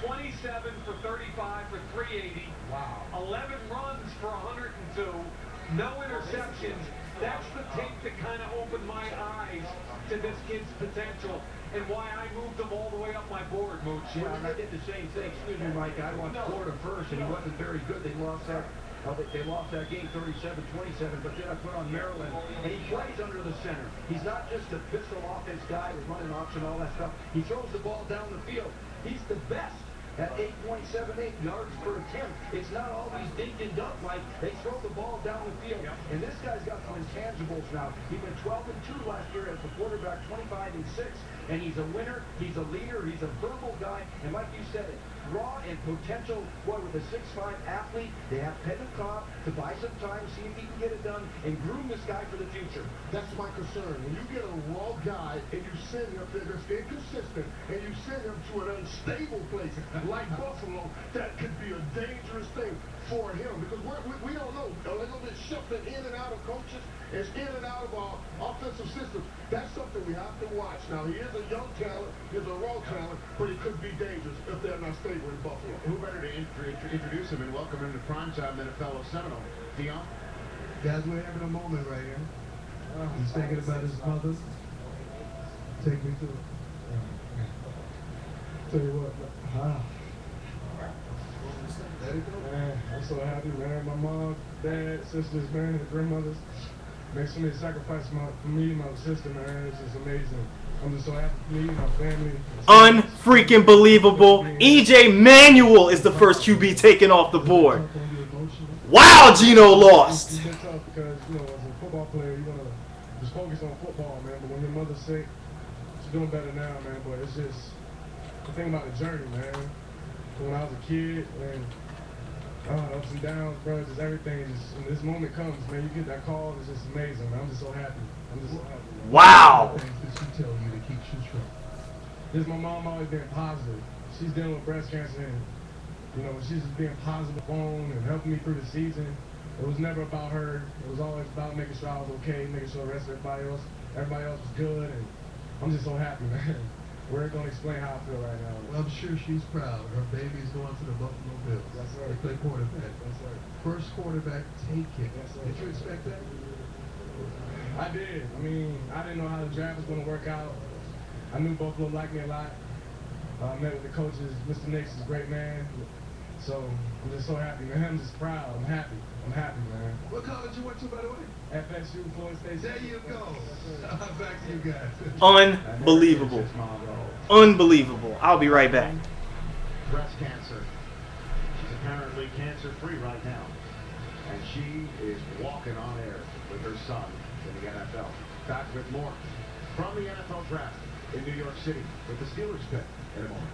27 for 35 for 380. Wow. 11 runs for 102. No interceptions. That's the tape that kind of opened my eyes to this kid's potential and why I moved him all the way up my board, Mooch. Yeah, and I did the same thing. Excuse me, Mike. I watched Florida first, and he wasn't very good. They lost that game 37-27, but then I put on Maryland, and he plays under the center. He's not just a pistol offense guy with running option, all that stuff. He throws the ball down the field. He's the best at 8.78 yards per attempt. It's not always dink and dunk, Mike. They throw the ball down the field, and this guy's got some intangibles now. He went 12-2 last year as the quarterback, 25-6, and he's a winner, he's a leader, he's a verbal guy, and like you said it, raw and potential, boy, with a 6'5" athlete, they have Pendon Cobb to buy some time, see if he can get it done, and groom this guy for the future. That's my concern. When you get a raw guy and you send him that's inconsistent, and you send him to an unstable place like Buffalo, that could be a dangerous thing for him, because we don't know. A little bit shifting in and out of coaches, it's in and out of our offensive system. That's something we have to watch. Now, he is a young talent, he's a raw talent, but he could be dangerous if they're not stable in Buffalo. Who better to introduce him and welcome him to primetime than a fellow Seminole? Dion? Guys, we're having a moment right here. He's thinking about his mother. Take me to it. Tell you what, man, I'm so happy, man. My mom, dad, sisters, man, and grandmothers. makes so many sacrifices for me and my sister, man. It's just amazing. I'm just so happy for me, my family. Unfreaking believable. EJ Manuel is the first QB taken off the board. Wow, Geno lost. It's been tough because, you know, as a football player, you want to just focus on football, man. But when your mother's sick, she's doing better now, man. But it's just the thing about the journey, man. When I was a kid, and ups and downs, bro, just everything. Just when this moment comes, man, you get that call, it's just amazing, man. I'm just so happy. I'm just so happy, man. Wow. Things that she tell you to keep you strong. This my mom always been positive. She's dealing with breast cancer, and you know, she's just being positive on and helping me through the season. It was never about her. It was always about making sure I was okay, making sure the rest of everybody else was good, and I'm just so happy, man. We're gonna explain how I feel right now. Well, I'm sure she's proud. Her baby's going to the Buffalo Bills. That's right. They play quarterback. That's right. First quarterback take it. Yes, sir. Did you expect that? I did. I mean, I didn't know how the draft was gonna work out. I knew Buffalo liked me a lot. I met with the coaches. Mr. Nix is a great man. So I'm just so happy, man. I'm just proud. I'm happy. I'm happy, man. What college you went to, by the way? FSU, Florida State. There you go. Back to you guys. Unbelievable. Unbelievable. I'll be right back. Breast cancer. She's apparently cancer-free right now. And she is walking on air with her son in the NFL. Back with more from the NFL draft in New York City with the Steelers pick in a moment.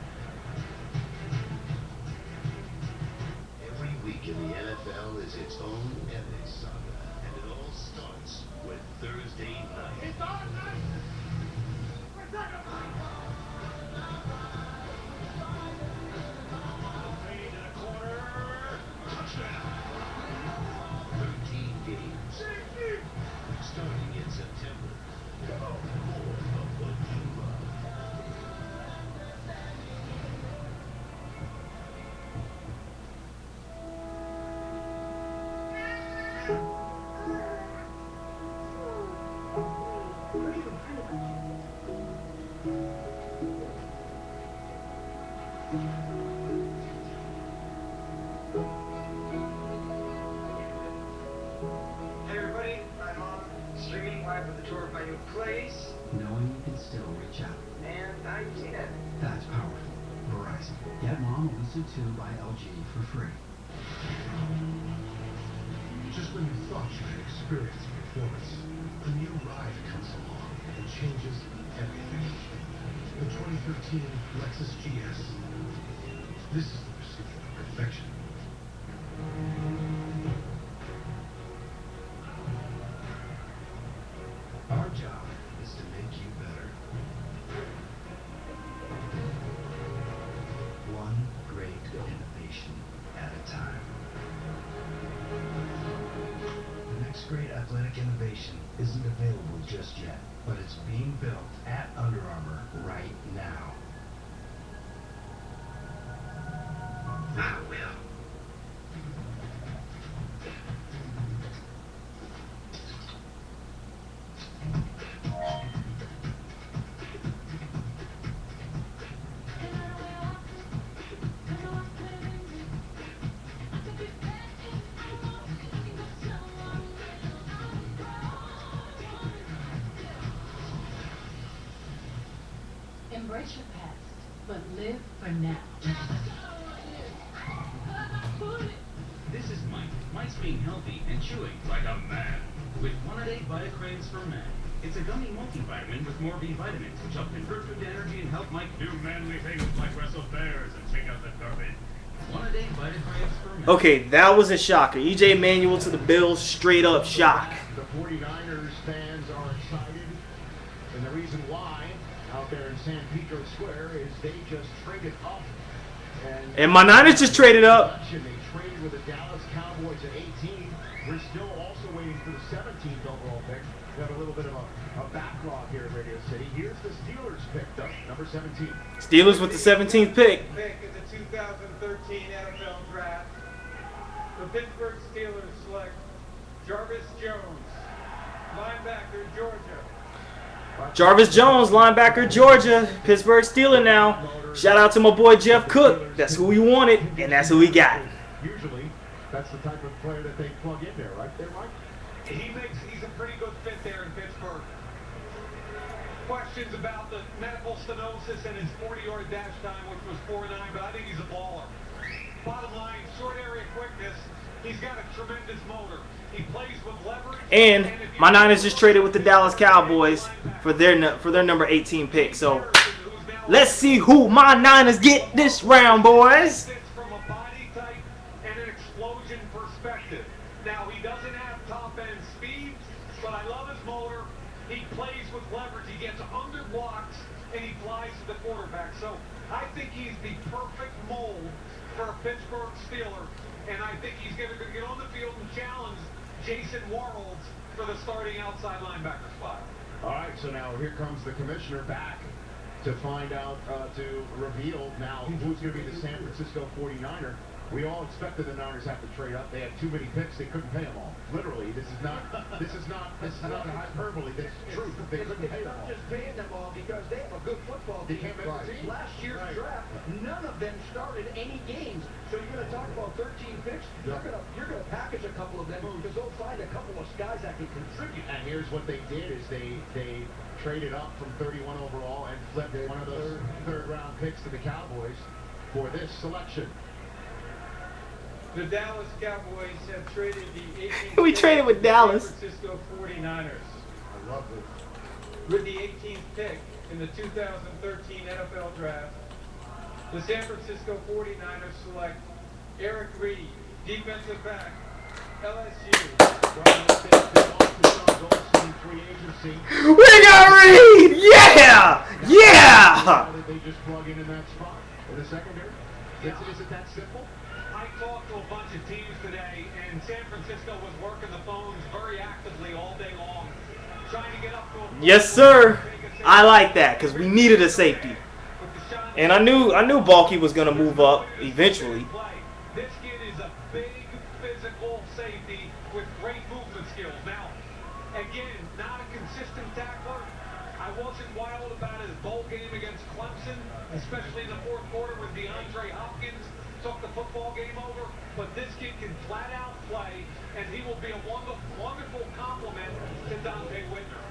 Every week in the NFL is its own epic saga, and it all starts with Thursday night. It's on night! Fade to the corner. Touchdown! 13 games. Starting in September. More of what you love. Hey everybody, I'm on streaming live with a tour of my new place, Knowing you can still reach out. and now you've seen it. That's powerful. Verizon. Get Mom Alexa 2 by LG for free. Just when you thought you could experience performance, a new ride comes along and changes everything. The 2013 Lexus GS. This is the pursuit of perfection. Our job is to make you better. One great innovation at a time. The next great athletic innovation isn't available just yet, but it's being built at Under Armour right now. I will. Embrace your past, but live for now. This is Mike. Mike's being healthy and chewing like a man. With 1-A Vitacraves for Men. It's a gummy multivitamin with more B vitamins, which help convert food to energy and help Mike do manly things like wrestle bears and take out the garbage. 1-A Vitacraves for Men. Okay, that was a shocker. EJ Manuel to the Bills, straight up shock. The 49ers fans are excited, and the reason why out there in San Pedro Square is they just traded up. And my Niners just traded up. They traded with the Dallas Cowboys at 18. We're still also waiting for the 17th overall pick. We have a little bit of a backlog here at Radio City. Here's the Steelers picked up, number 17. Steelers with the 17th pick. Pick in the 2013 NFL Draft. The Pittsburgh Steelers select Jarvis Jones, linebacker, Georgia. Jarvis Jones, linebacker, Georgia. Pittsburgh Steeler now. Shout out to my boy Jeff Cook. That's who we wanted, and that's who we got. Usually, that's the type of player that they plug in there, right there, Mike? He he's a pretty good fit there in Pittsburgh. Questions about the medical stenosis and his 40-yard dash time, which was 4.9, but I think he's a baller. Bottom line, short area quickness. He's got a tremendous motor. He plays with leverage. And my Niners just traded with the Dallas Cowboys for their number 18 pick. So let's see who my Niners get this round, boys. From a body type and an explosion perspective. Now, he doesn't have top-end speed, but I love his motor. He plays with leverage. He gets under blocks, and he flies to the quarterback. So I think he's the perfect mold for a Pittsburgh Steeler, and I think he's going to get on the field and challenge Jason Warholds for the starting outside linebacker spot. All right, so now here comes the commissioner back to find out, to reveal now who's going to be the San Francisco 49er. We all expected the Niners have to trade up. They had too many picks. They couldn't pay them all. Literally, this is not a hyperbole. This is truth. They couldn't pay them all. Just paying them all because they have a good football team. They can't make the team. Last year's draft, none of them started any games. So you're going to talk about 13 picks. You're going to package a couple of them because they'll find a couple of guys that can contribute. And here's what they did: is they traded up from 31 overall and flipped one of those third-round picks to the Cowboys for this selection. The Dallas Cowboys have traded the 18th We traded with Dallas. San Francisco 49ers. I love it. With the 18th pick in the 2013 NFL Draft, the San Francisco 49ers select Eric Reed, defensive back, LSU. We got Reed! Yeah! Yeah! They just plug in that spot in the secondary. Is it that simple? I talked to a bunch of teams today, and San Francisco was working the phones very actively all day long, trying to get up to a Yes, sir. I like that because we needed a safety. And I knew Balky was going to move up eventually. This kid is a big physical safety with great movement skills. Now, again, not a consistent tackler. I wasn't wild about his bowl game against Clemson, especially in the fourth quarter when DeAndre Hopkins took the football game over. But this kid can flat out play, and he will be a wonderful complement to Dante Whitner.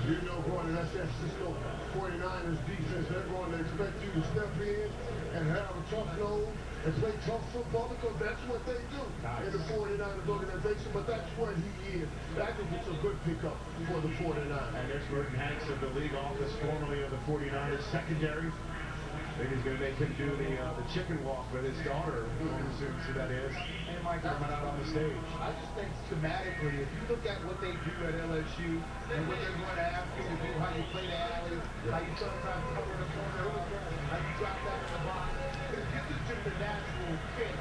You know, going to that San Francisco 49ers defense, they're going to expect you to step in and have a tough nose and play tough football because that's what they do in the 49ers organization, but that's what he is. I think it's a good pickup for the 49ers. And there's Burton Hanks of the league office, formerly of the 49ers secondary. I think he's going to make him do the chicken walk with his daughter, who assumes who that is. And Mike coming out on the stage. I just think schematically, if you look at what they do at LSU and what they're going to ask you to do, how you play the alley, how you sometimes cover the corner, how you drop back in the box, this is just a natural fit.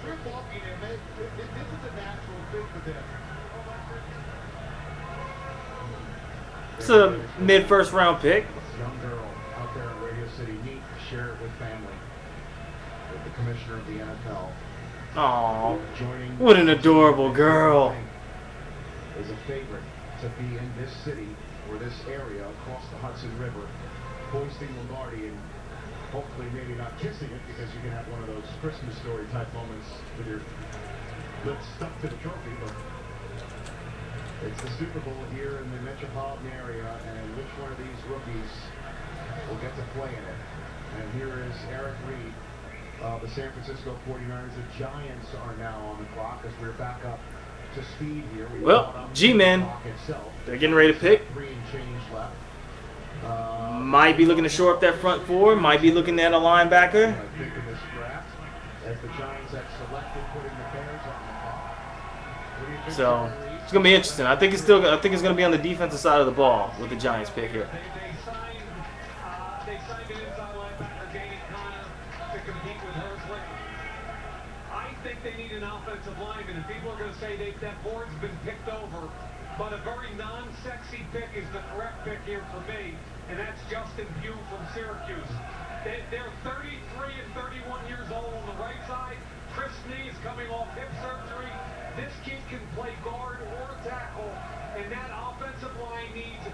We're walking in, man. This is a natural fit for them. It's a mid-first round pick. Young girl out there in Radio City, neat to share it with family. With the commissioner of the NFL. Aww, what an adorable girl. Is a favorite to be in this city or this area across the Hudson River, hoisting Lombardi and hopefully maybe not kissing it because you can have one of those Christmas story type moments with your lips stuck to the trophy. But it's the Super Bowl here in the metropolitan area, and which one of these rookies will get to play in it? And here is Eric Reed. The San Francisco 49ers, the Giants are now on the clock as we're back up to speed here. Well, G-Men, they're getting ready to pick. 3 and change left. Might be looking to shore up that front four. Might be looking at a linebacker. I think in this draft, as the Giants have selected, putting the Bears on the clock. What do you think, So it's gonna be interesting. I think it's gonna be on the defensive side of the ball with the Giants pick here. They signed an inside linebacker, Danny Connor, to compete with Herzlich. I think they need an offensive lineman, and people are going to say that board's been picked over, but a very non-sexy pick is the correct pick here for me, and that's Justin Pugh from Syracuse. They're 33 and 31 years old on the right side. Chris Snee is coming off hip surgery. This kid can play guard or tackle, and that offensive line needs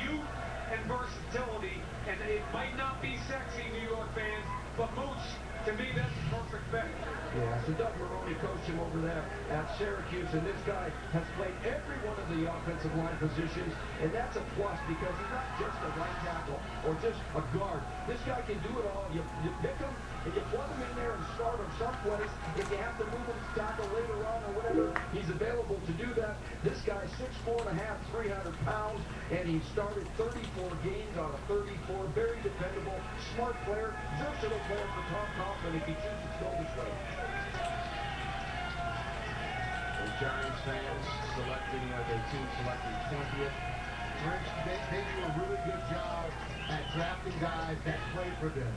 youth and versatility, and it might not be sexy, New York fans, but Mooch, to me, that's the perfect fit. Yeah, so Doug Marrone coached him over there at Syracuse, and this guy has played every one of the offensive line positions, and that's a plus because he's not just a right tackle or just a guard. This guy can do it all. You pick him, and you plug him in there and start him someplace. If you have to move him to tackle later on or whatever, he's available to do that. This guy's 6'4.5", 300 pounds, and he started 34 games out of 34. Very dependable, smart player, versatile player for Tom Coughlin if he chooses to go this way. The Giants fans selecting their team selecting 20th. Rich, they do a really good job at drafting guys that play for them.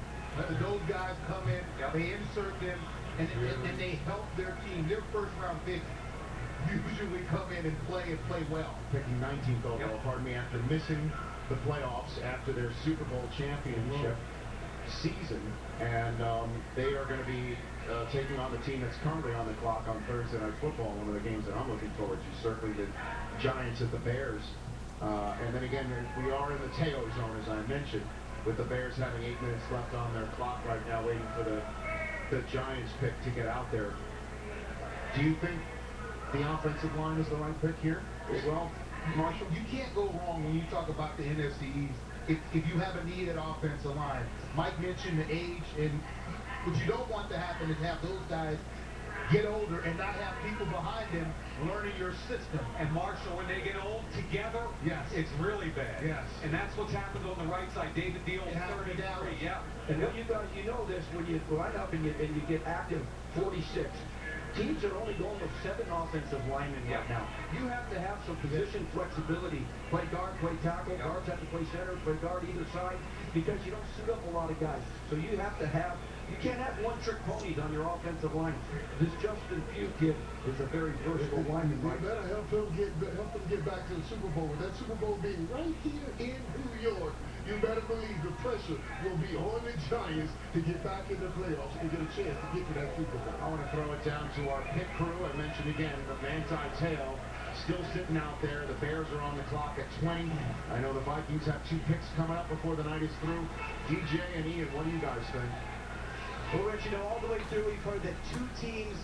Those guys come in, they insert them, and they help their team. Their first-round picks usually come in and play well. Picking 19th overall, pardon me, after missing the playoffs after their Super Bowl championship season, and they are going to be taking on the team that's currently on the clock on Thursday Night Football. One of the games that I'm looking forward to, certainly the Giants at the Bears. And then again, we are in the Teo zone, as I mentioned, with the Bears having 8 minutes left on their clock right now, waiting for the Giants pick to get out there. Do you think the offensive line is the right pick here as well, Marshall? You can't go wrong when you talk about the NFC East. If you have a need at offensive line, Mike mentioned the age, and what you don't want to happen is have those guys get older and not have people behind them learning your system. And Marshall, when they get old together, yes, it's really bad. Yes. And that's what's happened on the right side. David Deal, 33. Yeah. And what you guys, you know this, when you line up and you get active 46, teams are only going with 7 offensive linemen right now. You have to have some position flexibility. Play guard, play tackle, guards have to play center, play guard either side, because you don't suit up a lot of guys. So you have to have, you can't have one-trick ponies on your offensive line. This Justin Pugh kid is a very versatile lineman. You better help them get back to the Super Bowl. With that Super Bowl being right here in New York, you better believe the pressure will be on the Giants to get back in the playoffs and get a chance to get to that Super Bowl. I want to throw it down to our pit crew. I mentioned again, the Manti Te'o still sitting out there. The Bears are on the clock at 20. I know the Vikings have 2 picks coming up before the night is through. DJ and Ian, what do you guys think? Well, Rich, you know, all the way through, we've heard that 2 teams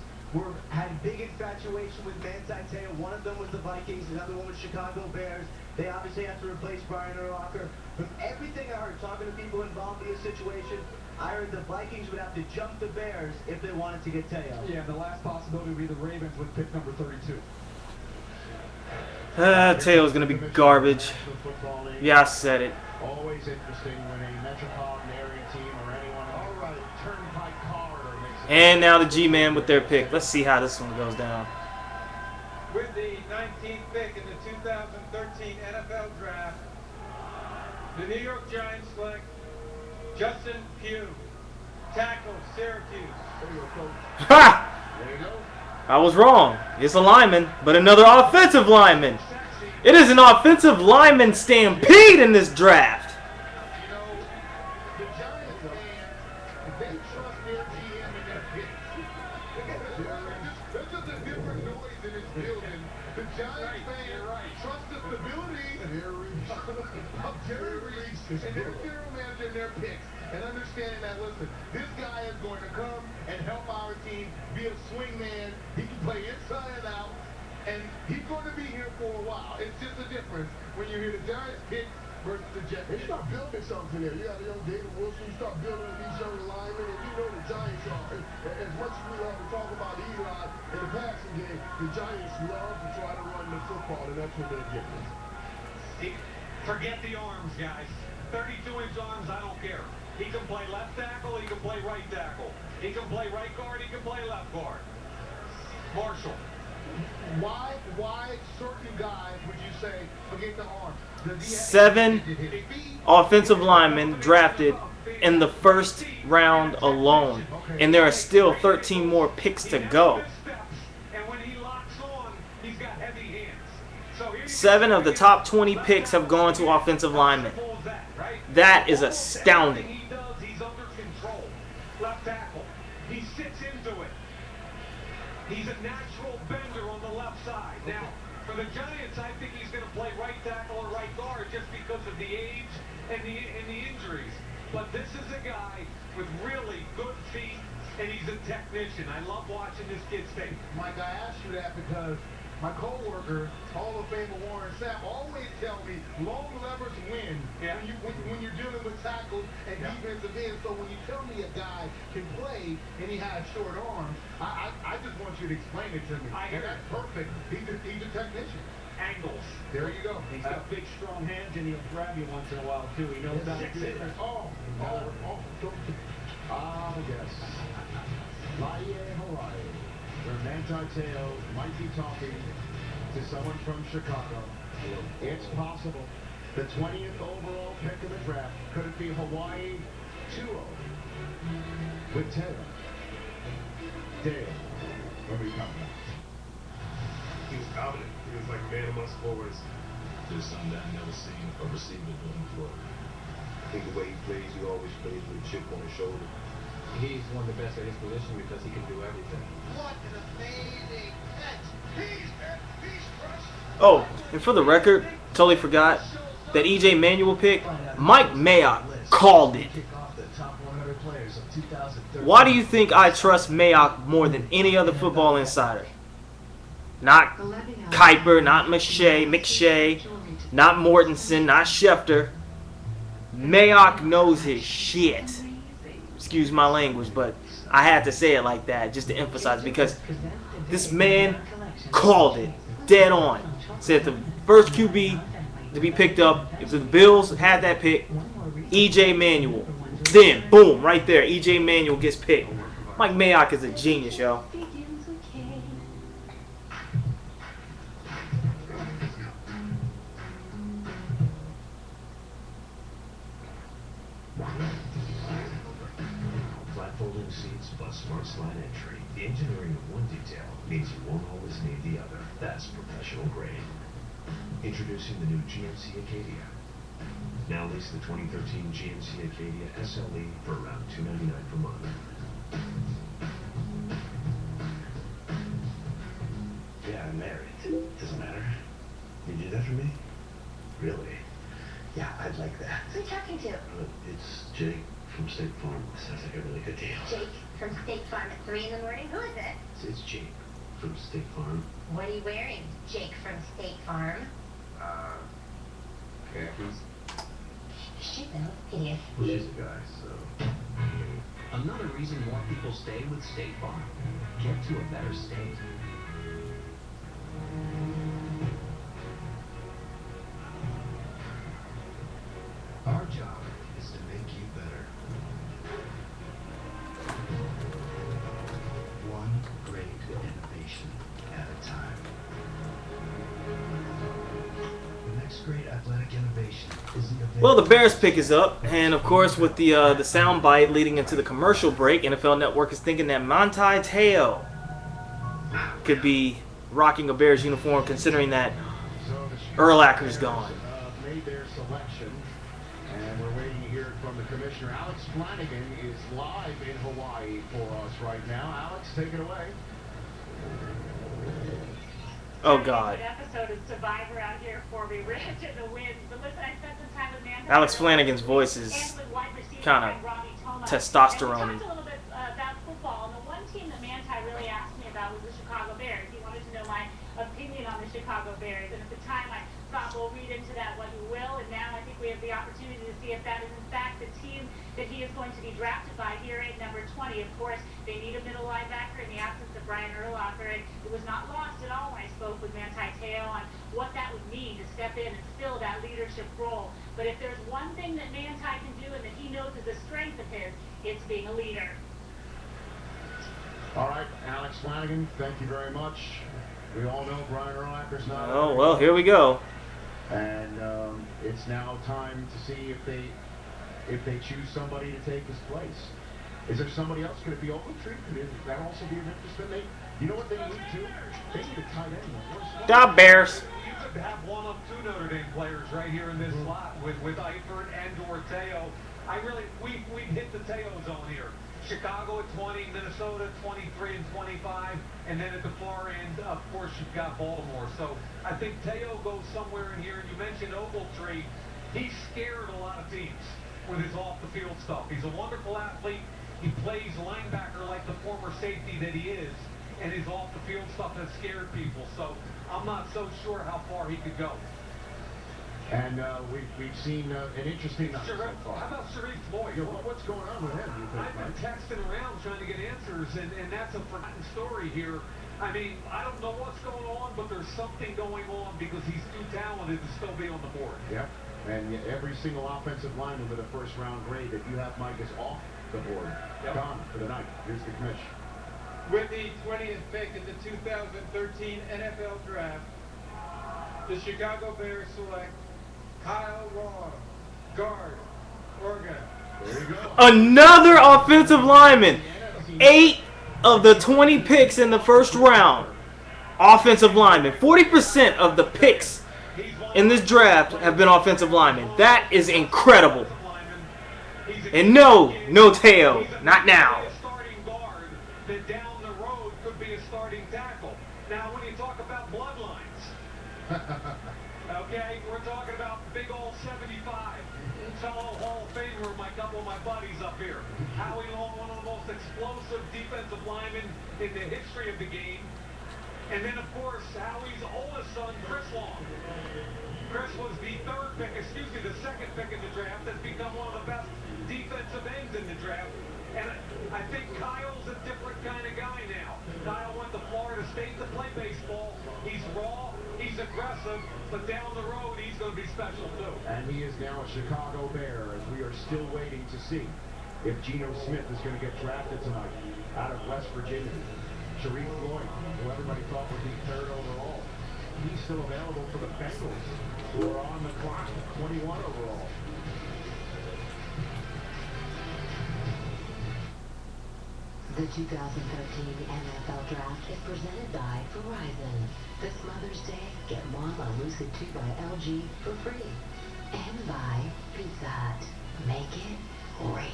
had big infatuation with Manti Te'o. One of them was the Vikings, another one was Chicago Bears. They obviously have to replace Brian Urlacher. From everything I heard, talking to people involved in this situation, I heard the Vikings would have to jump the Bears if they wanted to get Te'o. Yeah, the last possibility would be the Ravens with pick number 32. Teo's going to be garbage. Yeah, I said it. Always interesting when a metropolitan area team or anyone else. All right, Turnpike Corridor makes it. And now the G-Man with their pick. Let's see how this one goes down. With the 19th pick in the 2013 NFL Draft, the New York Giants select Justin Pugh, tackle, Syracuse. Ha! There you go. I was wrong. It's a lineman, but another offensive lineman. It is an offensive lineman stampede in this draft. You know, the Giants fans, they trust their GM and their picks. There's just a different noise in this building. The Giants fans trust the stability of Jerry Reese and their general manager and their picks. And understanding that, listen, this guy is going to come and help our team be a swing man. He can play inside and out. And he's going to be here for a while. It's just a difference when you hear the Giants pick versus the Jets. They start building something there. You got a young David Wilson. You start building these young linemen. And you know the Giants are, as much as we love to talk about Eli in the passing game, the Giants love to try to run the football, and that's what they're getting. Forget the arms, guys. 32-inch arms, I don't care. He can play left tackle, he can play right tackle. He can play right guard, he can play left guard. Marshall. Why certain guys would you say forget the arms? 7 offensive linemen drafted in the first round alone, and there are still 13 more picks to go. And when he locks on, he's got heavy hands. 7 of the top 20 picks have gone to offensive linemen. That is astounding. He's under control. Left tackle. He sits into it. He's a natural bender on the left side. Now, for the Giants, I think he's going to play right tackle or right guard just because of the age and the injuries. But this is a guy with really good feet, and he's a technician. I love watching this kid's tape. Mike, I asked you that because my coworker, Hall of Famer Warren Sapp, always tell me long levers win when you're dealing with tackles and defensive ends. So when you tell me a guy can play and he has short arms, I just want you to explain it to me. And that's perfect. He's a technician. Angles. There you go. He's got big, strong hands, and he'll grab you once in a while, too. He knows how to do it. Yes. Laie, Hawaii, where Manti Te'o might be talking to someone from Chicago. It's possible. The 20th overall pick in the draft. Could it be Hawaii 2-0 with Te'o? Dale, when we come back. He was dominant. He was like a man amongst forwards. There's something that I've never seen a receiver do before. I think the way he plays, he always plays with a chip on his shoulder. He's one of the best at his position because he can do everything. What an amazing catch. He's crushed. Oh, and for the record, totally forgot that EJ Manuel pick, Mike Mayock called it. Why do you think I trust Mayock more than any other football insider? Not Kuiper, not McShay, not Mortensen, not Schefter. Mayock knows his shit. Excuse my language, but I had to say it like that just to emphasize, because this man called it dead on. Said the first QB to be picked up, if the Bills had that pick, EJ Manuel. Then, boom, right there, EJ Manuel gets picked. Mike Mayock is a genius, yo. Flat-folding seats plus smart slide entry. The engineering of one detail means you won't always need the other. That's professional grade. Introducing the new GMC Acadia. Now lease the 2013 GMC Acadia SLE for around $299 per month. Yeah, I'm married. Doesn't matter. You do that for me? Really? Yeah, I'd like that. Who are you talking to? It's Jake from State Farm. Sounds like a really good deal. Jake from State Farm at 3 in the morning? Who is it? It's Jake from State Farm. What are you wearing, Jake from State Farm? Khakis. Shit, that looks hideous. Well, she's a guy, so... Another reason more people stay with State Farm. Get to a better state. Our job is to make you better. One great innovation at a time. The next great athletic innovation isn't available. Well, the Bears pick is up, and of course, with the sound bite leading into the commercial break, NFL Network is thinking that Manti Te'o could be rocking a Bears uniform, considering that Urlacher's gone. Made their selection, and we're waiting to hear from the commissioner. Alex Flanagan is live in Hawaii for us right now. Alex, take it away. Oh, God. Episode of Survivor out here for me. Rich in the wins. But listen, I spent some time with Manti. Alex Flanagan's voice is kind of testosterone-y. We talked a little bit about football, and the one team that Manti really asked me about was the Chicago Bears. He wanted to know my opinion on the Chicago Bears, and at the time I thought, well, read into that what you will, and now I think we have the opportunity to see if that is in fact the team that he is going to be drafted by here at number 20. Of course, they need a middle linebacker in the absence of Brian Urlacher, and it was not lost at all when I spoke with Manti Te'o on what that would mean to step in and fill that leadership role. But if there's one thing that Manti can do and that he knows is a strength of his, it's being a leader. All right, Alex Flanagan, thank you very much. We all know Brian Urlacher's not. Oh, well, here we go. And it's now time to see if they choose somebody to take his place. Is there somebody else? Could it be Ogletree? Could that also be of interest? Then you know what they need too? They need a tight end. The Bears. You could have one of two Notre Dame players right here in this slot with Eifert and or Te'o. We hit the Te'o zone here. Chicago at 20, Minnesota 23 and 25, and then at the far end, of course, you've got Baltimore. So I think Te'o goes somewhere in here. And you mentioned Ogletree. He scared a lot of teams with his off-the-field stuff. He's a wonderful athlete. He plays linebacker like the former safety that he is, and his off-the-field stuff has scared people. So I'm not so sure how far he could go. And we've seen an interesting night so far. How about Sharif Floyd? What's going on with him, you think, I've been Mike? texting around trying to get answers, and that's a forgotten story here. I mean, I don't know what's going on, but there's something going on because he's too talented to still be on the board. Yep. And every single offensive lineman with a first-round grade that you have, Mike, is off the board. Yep. Gone for the night. Here's the commish. With the 20th pick in the 2013 NFL Draft, the Chicago Bears select Kyle Raw, guard, Oregon. There you go. Another offensive lineman. 8 of the 20 picks in the first round. Offensive linemen. 40% of the picks in this draft have been offensive linemen. That is incredible. And no Teo. Not now. That down the road could be a starting tackle. Now, when you talk about bloodlines, okay, we're talking about big old 75, fellow Hall of Famer, my couple of my buddies up here. Howie Long, one of the most explosive defensive linemen in the history of the game. And then, of course, Howie's oldest son, Chris Long. Chris was the second pick in the draft, has become one of the best defensive ends in the draft. And I think Kyle's a different kind of guy now. Kyle went to Florida State to play baseball. He's raw, he's aggressive, but down the road he's going to be special too. And he is now a Chicago Bear, as we are still waiting to see if Geno Smith is going to get drafted tonight out of West Virginia. Sharif Floyd, who everybody thought would be 3rd overall. He's still available for the Bengals, who are on the clock, 21 overall. The 2013 NFL Draft is presented by Verizon. This Mother's Day, get Mom a Lucid 2 by LG for free. And by Pizza Hut. Make it great.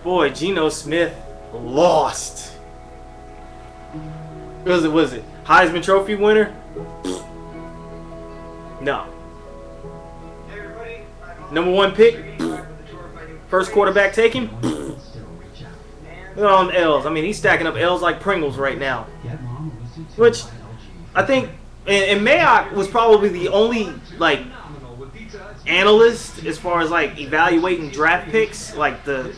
Boy, Geno Smith lost. Was it Heisman Trophy winner? No. Number 1 pick? First quarterback taken? Look at all them L's. I mean, he's stacking up L's like Pringles right now. Which, I think, and Mayock was probably the only, like, analyst as far as, like, evaluating draft picks, like the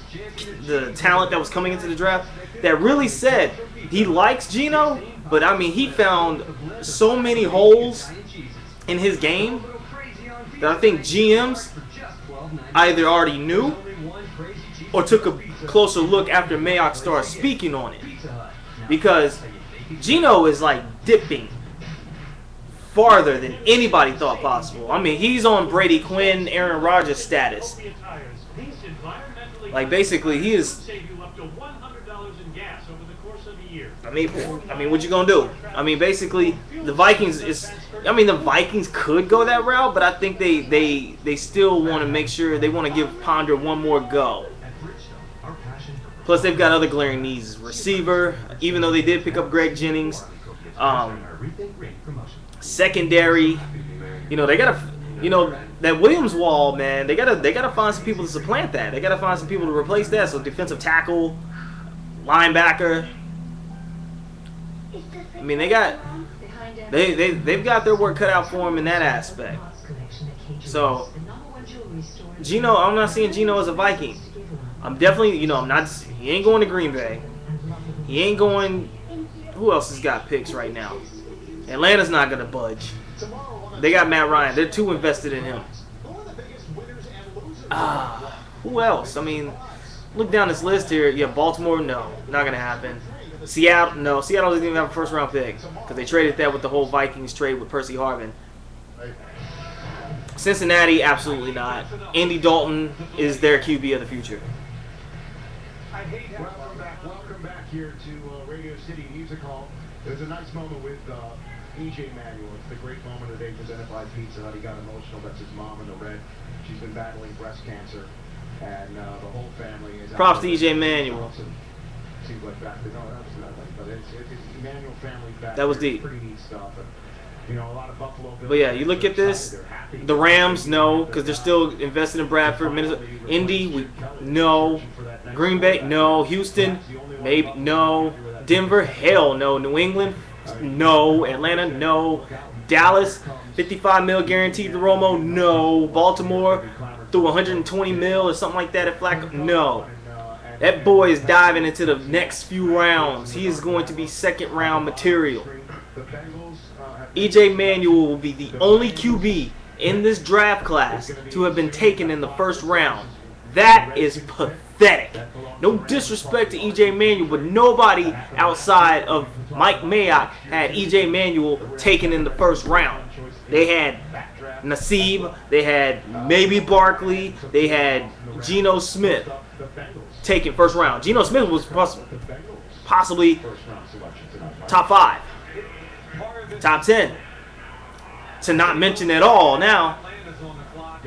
talent that was coming into the draft, that really said he likes Geno, but, I mean, he found so many holes in his game that I think GMs either already knew or took a closer look after Mayock started speaking on it. Because Geno is like dipping farther than anybody thought possible. I mean, he's on Brady Quinn, Aaron Rodgers status. Like, basically, he is... I mean, what you gonna do? I mean, basically, the Vikings is... I mean, the Vikings could go that route, but I think they still want to make sure, they want to give Ponder one more go. Plus, they've got other glaring needs. Receiver, even though they did pick up Greg Jennings. Secondary, you know, they gotta, you know, that Williams wall, man, they gotta find some people to supplant that. They gotta find some people to replace that. So defensive tackle, linebacker. I mean, they've got their work cut out for them in that aspect. So Geno, I'm not seeing Geno as a Viking. I'm definitely, you know, I'm not. He ain't going to Green Bay. He ain't going. Who else has got picks right now? Atlanta's not gonna budge. They got Matt Ryan. They're too invested in him. Who else? I mean, look down this list here. Yeah, Baltimore, no, not gonna happen. Seattle, no. Seattle doesn't even have a first-round pick because they traded that with the whole Vikings trade with Percy Harvin. Cincinnati, absolutely not. Andy Dalton is their QB of the future. Welcome back here to Radio City Music Hall. There's a nice moment with E.J. Manuel. It's the great moment of the day presented by Pizza Hut. He got emotional. That's his mom in the red. She's been battling breast cancer, and the whole family is. Props to E.J. Manuel. Seems like back then. No, that's not like But it's Emmanuel family back. That was there. deep. Pretty neat stuff. And, you know, a lot of Buffalo Bills. But yeah, you look at this. The Rams, no, because they're still invested in Bradford. Minnesota, Indy, no. Green Bay, no. Houston, maybe, no. Denver, hell no. New England, no. Atlanta, no. Dallas, 55 mil guaranteed to Romo, no. Baltimore, threw 120 mil or something like that at Flacco, no. That boy is diving into the next few rounds. He is going to be second round material. EJ Manuel will be the only QB in this draft class to have been taken in the first round. That is pathetic. No disrespect to EJ Manuel, but nobody outside of Mike Mayock had EJ Manuel taken in the first round. They had Nassib, they had maybe Barkley, they had Geno Smith taken first round. Geno Smith was possibly top 5. Top 10. To not mention at all now. I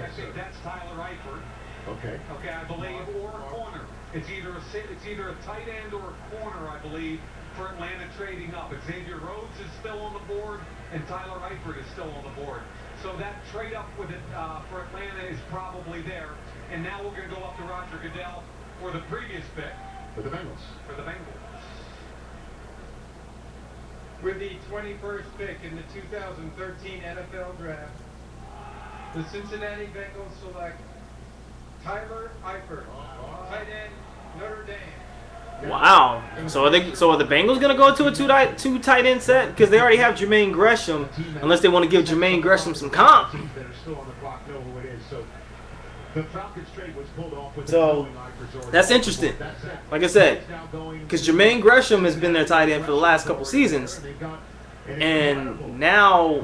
think that's Tyler Eifert. Okay. Okay, I believe, or a corner. It's either a tight end or a corner, I believe, for Atlanta trading up. Xavier Rhodes is still on the board, and Tyler Eifert is still on the board. So that trade up with it for Atlanta is probably there. And now we're going to go up to Roger Goodell for the previous pick. For the Bengals. For the Bengals. With the 21st pick in the 2013 NFL Draft, the Cincinnati Bengals select Tyler Eifert, tight end, Notre Dame. Wow. So are the Bengals gonna go to a two tight end set because they already have Jermaine Gresham, unless they want to give Jermaine Gresham some comp. So that's interesting. Like I said, because Jermaine Gresham has been their tight end for the last couple seasons, and now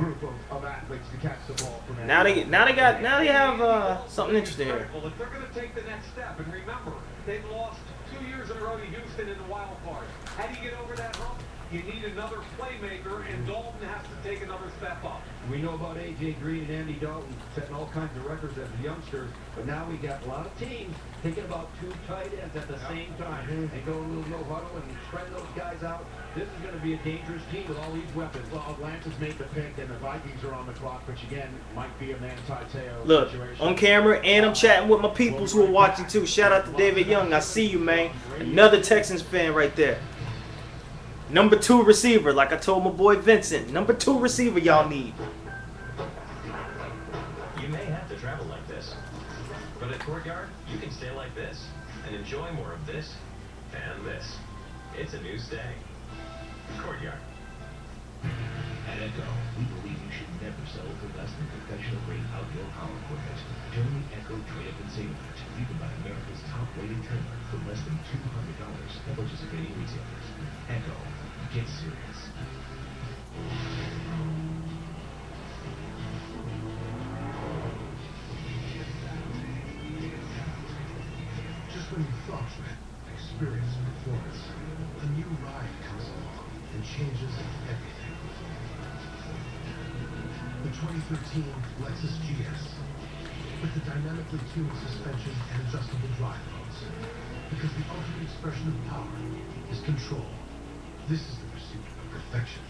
they have something interesting here. Well, if they're going to take the next step, and remember, they've lost 2 years in a row to Houston in the wild card. How do you get over that hump? You need another playmaker, and Dalton has to take another step up. We know about A.J. Green and Andy Dalton setting all kinds of records as youngsters, but now we got a lot of teams thinking about 2 tight ends at the same time. And go a little no huddle and spread those guys out. This is going to be a dangerous team with all these weapons. Well, Atlanta's made the pick, and the Vikings are on the clock, which again might be a Manti-Te'o Look, situation. on camera, and I'm chatting with my peoples who are watching too. Shout out to David Young. I see you, man. Another Texans fan right there. Number 2 receiver, like I told my boy Vincent. Number 2 receiver y'all need. You may have to travel like this, but at Courtyard, you can stay like this and enjoy more of this and this. It's a new stay. Courtyard. At Echo, we believe you should never settle for less than professional-grade outdoor power equipment. During the Echo Trade-Up and Save Event, you can buy America's top-rated trailer for less than $200 at participating retailers. Echo, get serious. Just when you thought you had experienced performance, a new ride comes along and changes everything. The 2013 Lexus GS with the dynamically tuned suspension and adjustable drive modes. Because the ultimate expression of power is control. This is the pursuit of perfection.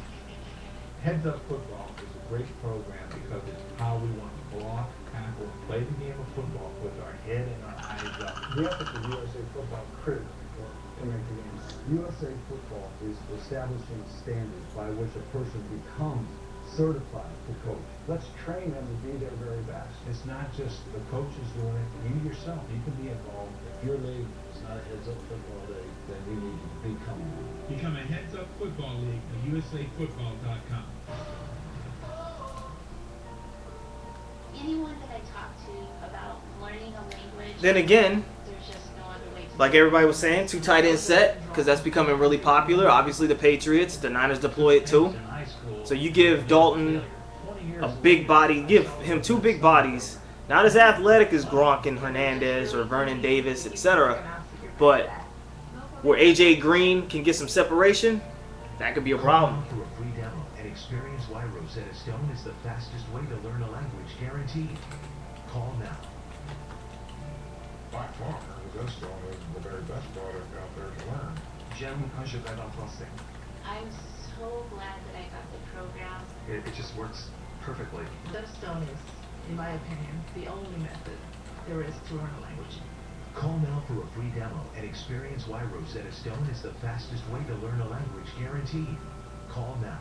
Heads Up Football is a great program because it's how we want to block, tackle, and play the game of football with our head and our eyes up. The ethics of USA Football is critical to make the game. USA Football is establishing standards by which a person becomes certified to coach. Let's train them to be their very best. It's not just the coaches doing it, you yourself, you can be involved. If your league is not a Heads Up Football League, then we need to become one. Become a Heads Up Football League at USAFootball.com. Anyone that I talk to about learning a language, Then again, there's just no other way to like everybody was saying, 2 tight end set, because that's becoming really popular. Obviously the Patriots, the Niners deploy it too. So you give Dalton a big body, give him 2 big bodies, not as athletic as Gronk and Hernandez or Vernon Davis, etc., but where AJ Green can get some separation, that could be a problem. For a free demo and experience why Rosetta Stone is the fastest way to learn a language, guaranteed. Call now. By far, Rosetta Stone is the very best product out there to learn. J'aime quand je vais en français. I'm so glad that I got the program. It just works perfectly. Rosetta Stone is, in my opinion, the only method there is to learn a language. Call now for a free demo and experience why Rosetta Stone is the fastest way to learn a language, guaranteed. Call now.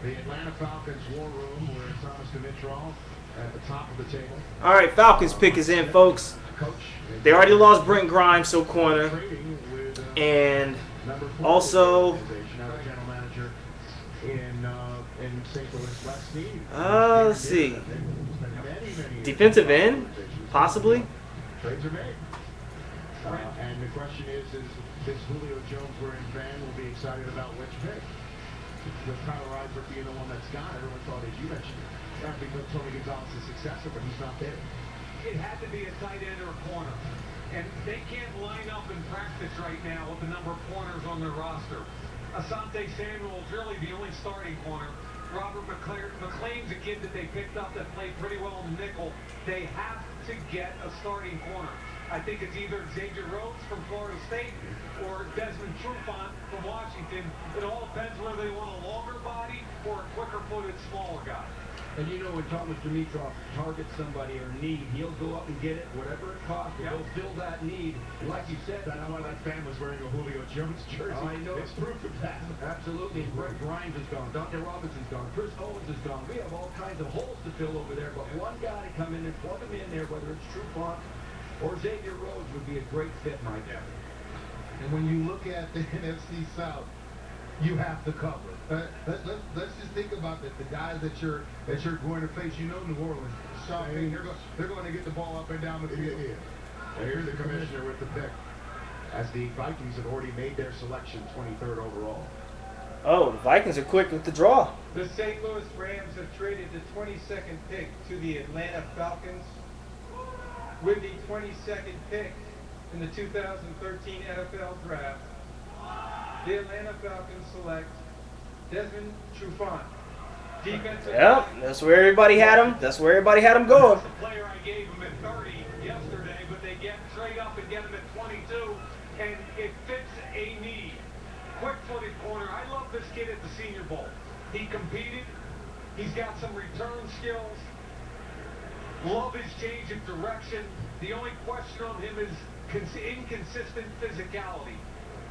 The Atlanta Falcons war room where Thomas Dimitrov at the top of the table. All right, Falcons pick is in, folks. They already lost Brent Grimes, so corner. And also, In St. Louis, Les Snead. let's see. Defensive end, possibly. Trades are made. And the question is this Julio Jones wearing fan will be excited about which pick? With Kyler Eifert being the one that's gone, everyone thought, as you mentioned, that because Tony Gonzalez is successor, but he's not there. It had to be a tight end or a corner. And they can't line up in practice right now with the number of corners on their roster. Asante Samuel is really the only starting corner. Robert McLean's a kid that they picked up that played pretty well in the nickel. They have to get a starting corner. I think it's either Xavier Rhodes from Florida State or Desmond Trufant from Washington. It all depends whether they want a longer body or a quicker-footed, smaller guy. And you know when Thomas Dimitrov targets somebody or need, he'll go up and get it, whatever it costs, he'll fill that need. And like you said, that's why that fan was wearing a Julio Jones jersey. I know. It's proof of that. Absolutely. And Brent Grimes is gone. Dante Robinson's gone. Chris Owens is gone. We have all kinds of holes to fill over there, but one guy to come in and plug him in there, whether it's Trufant or Xavier Rhodes, would be a great fit, Mike. And when you look at the NFC South, you have to cover. Let's just think about the guys that you're going to face. You know, New Orleans, Sean Payton, they're going to get the ball up and down the field. And here's the commissioner with the pick, as the Vikings have already made their selection, 23rd overall. Oh, the Vikings are quick with the draw. The St. Louis Rams have traded the 22nd pick to the Atlanta Falcons. With the 22nd pick in the 2013 NFL Draft, the Atlanta Falcons select Desmond Trufant, defensive. Yep, that's where everybody had him. That's where everybody had him going. That's the player I gave him at 30 yesterday, but they trade up and get him at 22, and it fits a need. Quick-footed corner. I love this kid at the Senior Bowl. He competed. He's got some return skills. Love his change of direction. The only question on him is inconsistent physicality.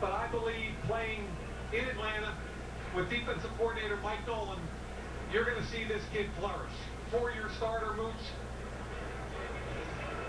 But I believe playing in Atlanta with defensive coordinator Mike Nolan, you're going to see this kid flourish. 4-year starter, Mooch.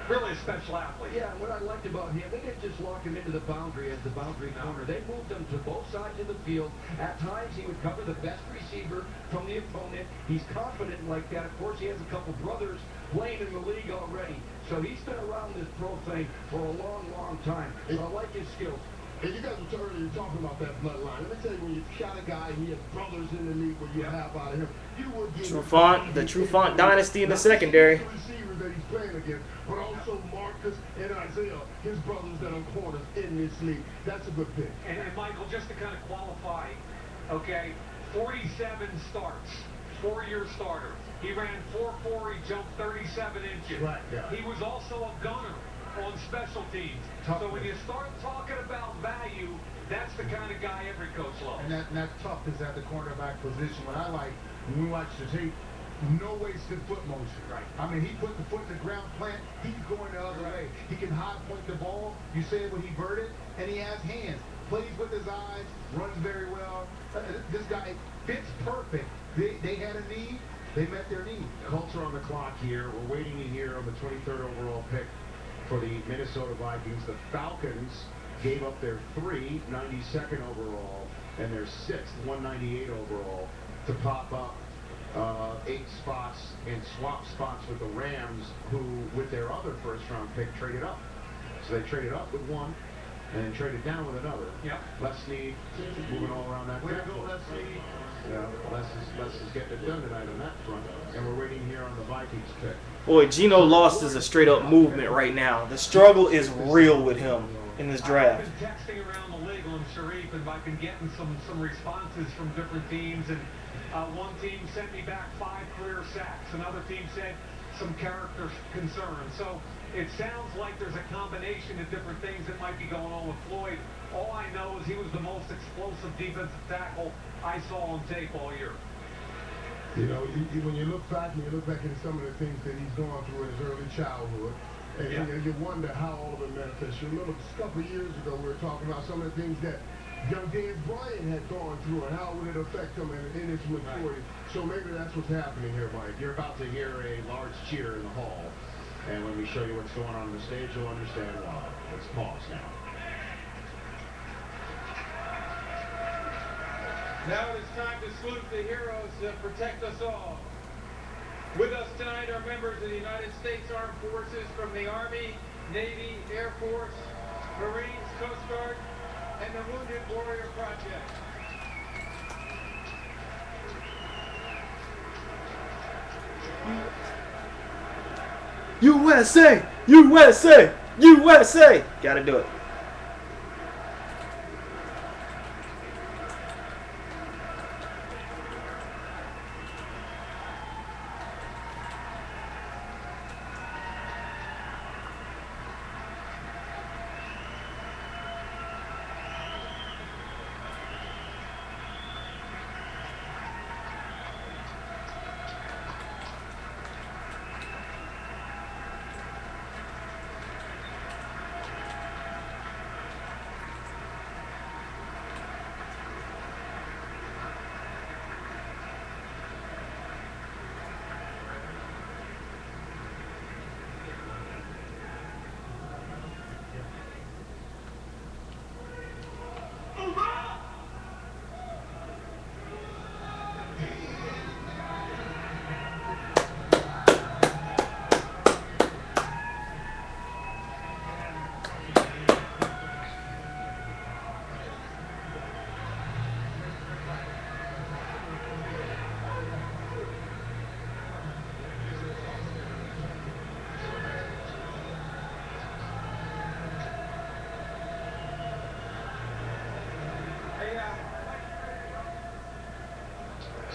Really a special athlete. Yeah, what I liked about him, they didn't just lock him into the boundary as the boundary corner. They moved him to both sides of the field. At times, he would cover the best receiver from the opponent. He's confident like that. Of course, he has a couple brothers playing in the league already. So he's been around this pro thing for a long, long time. So I like his skills. And you guys were earlier talking about that bloodline. Let me tell you, when you got a guy and he has brothers in the league where you have out of him, you would get Trufant, the Trufant dynasty in the secondary. Receivers that he's playing against, but also Marcus and Isaiah, his brothers that are corners in this league. That's a good pick. And Michael, just to kind of qualify, okay, 47 starts, 4-year starter. He ran 4.4, he jumped 37 inches. Right, yeah. He was also a gunner on special teams. So when you start talking about value, that's the kind of guy every coach loves. And that toughness at the cornerback position. What I like, when we watch the tape, no wasted foot motion. Right. I mean, he put the foot in the ground, plant, he's going the other way. He can high point the ball, you say when he verted, and he has hands. Plays with his eyes, runs very well. This guy fits perfect. They had a need, they met their need. Culture on the clock here. We're waiting in here on the 23rd overall pick for the Minnesota Vikings. The Falcons gave up their 92nd overall and their 6th 198 overall to pop up 8 spots and swap spots with the Rams, who, with their other first-round pick, traded up. So they traded up with one and then traded down with another. Yep. Les Snead moving all around that. Way to go, Les Snead. Yeah, Les is getting it done tonight on that front. And we're waiting here on the Vikings pick. Boy, Geno Lost is a straight-up movement right now. The struggle is real with him in this draft. I've been texting around the league on Sharif, and I've been getting some responses from different teams. And one team sent me back 5 career sacks. Another team said some character concerns. So it sounds like there's a combination of different things that might be going on with Floyd. All I know is he was the most explosive defensive tackle I saw on tape all year. You know, when you look back at some of the things that he's gone through in his early childhood, and you wonder how all of it manifests. You remember a couple of years ago we were talking about some of the things that young Dan Bryan had gone through and how would it affect him in his maturity. So maybe that's what's happening here, Mike. You're about to hear a large cheer in the hall. And when we show you what's going on the stage, you'll understand why. Let's pause now. Now it is time to salute the heroes that protect us all. With us tonight are members of the United States Armed Forces from the Army, Navy, Air Force, Marines, Coast Guard, and the Wounded Warrior Project. USA! USA! USA! Gotta do it.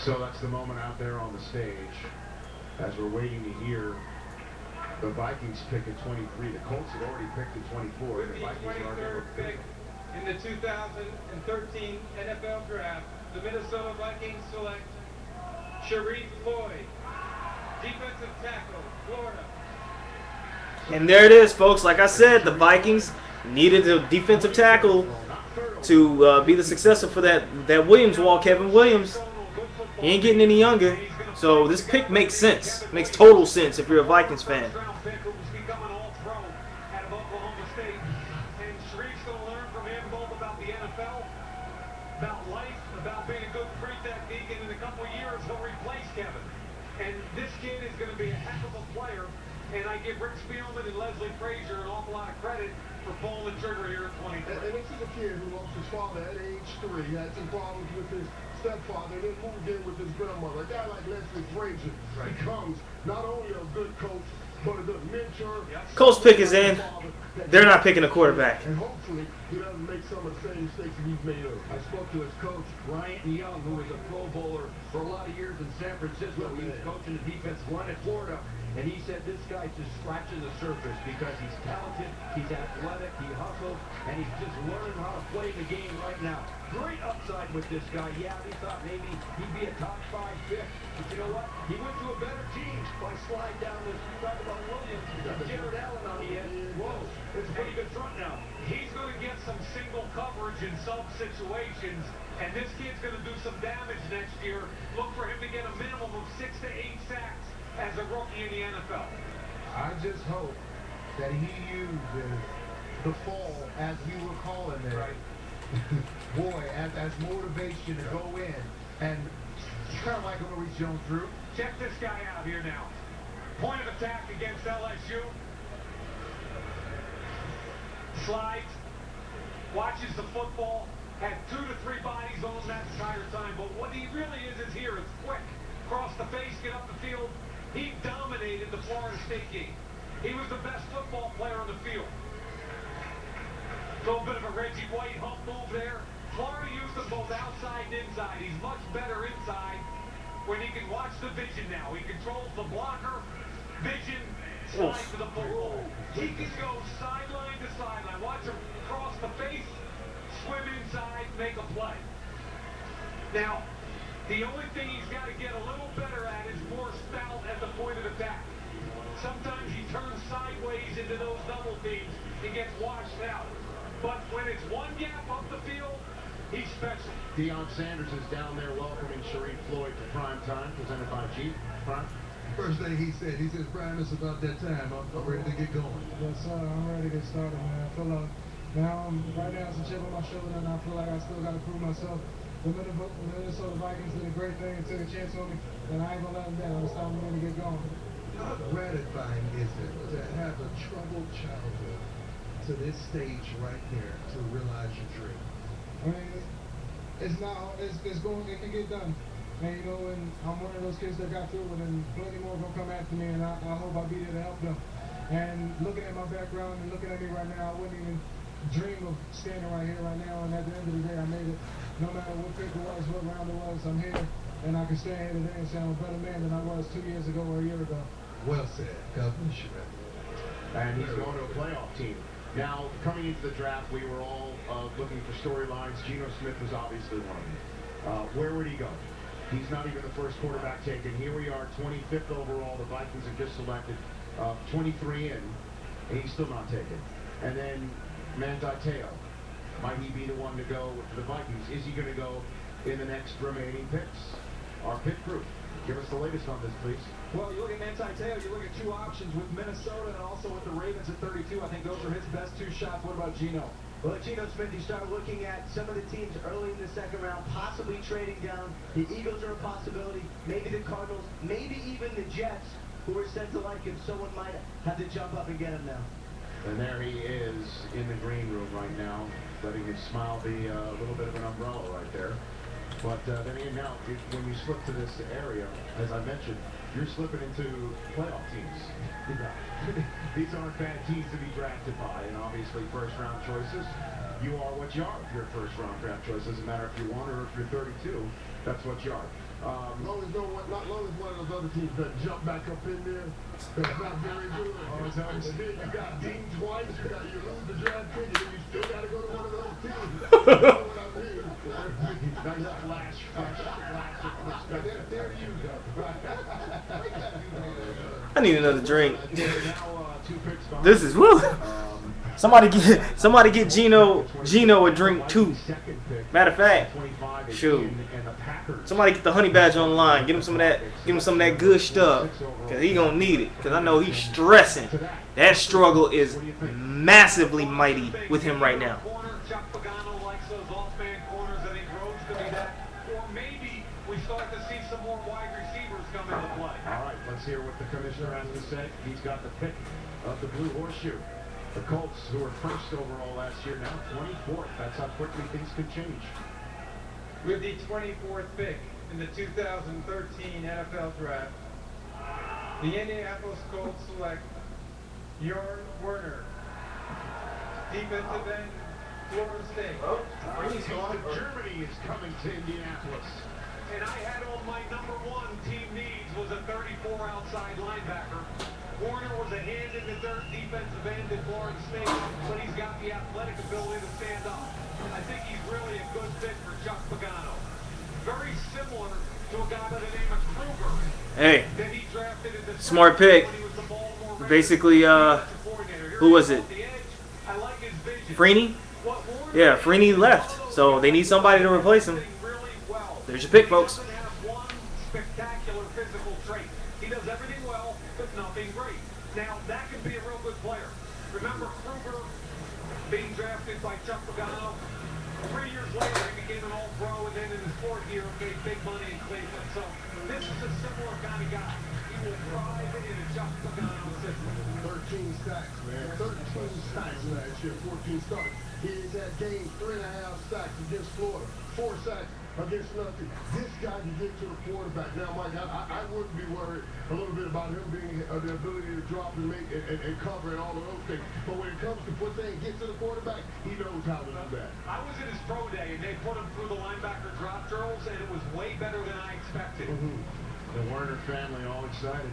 So that's the moment out there on the stage as we're waiting to hear the Vikings pick at 23. The Colts had already picked at 24. With The the Vikings are 23rd pick in the 2013 NFL Draft, the Minnesota Vikings select Sharif Floyd, defensive tackle, Florida. And there it is, folks. Like I said, the Vikings needed a defensive tackle to be the successor for that Williams wall, Kevin Williams. He ain't getting any younger. So this pick makes sense. Makes total sense if you're a Vikings fan. About life, about being a good free technique, and in a couple of years he'll replace Kevin. And this kid is going to be a heck of a player, and I give Rick Spielman and Leslie Frazier an awful lot of credit for pulling the trigger here at 23. And this is a kid who lost his father at age 3, had some problems with his stepfather, then moved in with his grandmother. A guy like Leslie Frazier becomes not only a good coach, but a good mentor. Colts pick is in. They're not picking a quarterback. And hopefully he doesn't make some of the same mistakes that he's made. I spoke to his coach, Bryant Young, who was a Pro Bowler for a lot of years in San Francisco. He was coaching the defensive line at Florida. And he said this guy's just scratching the surface because he's talented, he's athletic, he hustles, and he's just learning how to play the game right now. Great upside with this guy. Yeah, we thought maybe he'd be a top 5 pick. But you know what? He went to a better team by sliding down this. Talk about Williams. You got Jared Allen on the end. Whoa, it's a pretty good front now. He's going to get some single coverage in some situations, and this kid's going to do some damage next year. Look for him to get a minimum of 6 to 8 sacks as a rookie in the NFL. I just hope that he uses the fall, as we were calling it. Right. Boy, as motivation to go in and kind of like what Maurice Jones drew. Check this guy out here now. Point of attack against LSU. Slides. Watches the football. Had 2 to 3 bodies on him that entire time. But what he really is here is quick. Cross the face, get up the field. He dominated the Florida State game. He was the best football player on the field. A little bit of a Reggie White hump move there. Florida used him both outside and inside. He's much better inside when he can watch the vision now. He controls the blocker, vision, slide to the football. He can go sideline to sideline. Watch him cross the face, swim inside, make a play. Now, the only thing he's got to get a little better at is more stout at the point of attack. Sometimes he turns sideways into those double teams and gets washed out. But when it's one gap up the field, he's special. Deion Sanders is down there welcoming Sharif Floyd to Prime Time, presented by Jeep. Prime. First thing he said, Brian, it's about that time. I'm ready to get going. Yes, sir. I'm ready to get started, man. I feel like now, right now, it's a chip on my shoulder, and I feel like I still got to prove myself. The Minnesota Vikings did a great thing and took a chance on me, and I ain't going to let them down. It's time for me to get going. How gratifying is it to have a troubled childhood to this stage right here to realize your dream? I mean, it's not, it's going, it can get done. And you know, and I'm one of those kids that got through it, and plenty more gonna come after me, and I hope I'll be there to help them. And looking at my background and looking at me right now, I wouldn't even dream of standing right here right now, and at the end of the day, I made it. No matter what pick it was, what round it was, I'm here, and I can stand here today and say I'm a better man than I was 2 years ago or a year ago. Well said. God bless you, man. And he's going to a playoff team. Now, coming into the draft, we were all looking for storylines. Geno Smith was obviously one of them. Where would he go? He's not even the first quarterback taken. Here we are, 25th overall. The Vikings have just selected 23 in, and he's still not taken. And then Manti Te'o. Might he be the one to go to the Vikings? Is he going to go in the next remaining picks? Our pick group. Give us the latest on this, please. Well, you look at Manti Te'o, you look at 2 options with Minnesota and also with the Ravens at 32. I think those are his best 2 shots. What about Geno? Well, Geno Smith, you start looking at some of the teams early in the second round, possibly trading down. The Eagles are a possibility, maybe the Cardinals, maybe even the Jets, who are set to like him. Someone might have to jump up and get him now. And there he is in the green room right now, letting his smile be a little bit of an umbrella right there. But then again, now, when you slip to this area, as I mentioned, you're slipping into playoff teams. These aren't bad teams to be drafted by, and obviously first-round choices. You are what you are if you're a first-round draft choice. Doesn't matter if you're 1 or if you're 32. That's what you are. Not long as one of those other teams that jump back up in there, that's not very good. And then you got dinged twice, you lose the draft pick, and then you still got to go to one of those teams. You know what I mean? Nice flash. And then there you go. I need another drink. This is woo. Somebody get Geno a drink too. Matter of fact, shoot. Somebody get the honey badger online. Get him some of that good stuff, cause he gonna need it. Cause I know he's stressing. That struggle is massively mighty with him right now. Chuck Pagano likes those off-man corners. I think Rhodes could be that. Or maybe we start to see some more wide receivers come into play. All right, let's hear what the commissioner has to say. He's got the pick of the Blue Horseshoe. The Colts, who were first overall last year, now 24th. That's how quickly things could change. With the 24th pick in the 2013 NFL Draft, the Indianapolis Colts select Jordan Werner, defensive end, Florida State. Germany is coming to Indianapolis. And I had on my number 1 team needs was a 34 outside linebacker. Warner was a hand in the dirt defensive end at Florida State, but he's got the athletic ability to stand up. I think he's really a good fit for Chuck Pagano. Very similar to a guy by the name of Kruger. Hey, that he drafted in the smart pick. Basically, who was it? Freeney? Yeah, Freeney left, so they need somebody to replace him. There's your pick, folks. Spectacular physical trait. He does everything well, but nothing great. Now, that can be a real good player. Remember, Kruger became an All-Pro, and then in his fourth year, made big money in Cleveland. So this is a similar kind of guy. He will thrive in a Josh Pagano system. 13 sacks, man. 13 sacks last year, 14 starts. He's had gained 3.5 sacks against Florida, 4 sacks against nothing. This guy can get to the quarterback. Now, Mike, I wouldn't be worried a little bit about him being the ability to drop and make and cover and all of those things. But when it comes to put things, get to the quarterback, he knows how to do that. I was at his pro day, and they put him through the linebacker drop drills, and it was way better than I expected. The Werner family all excited.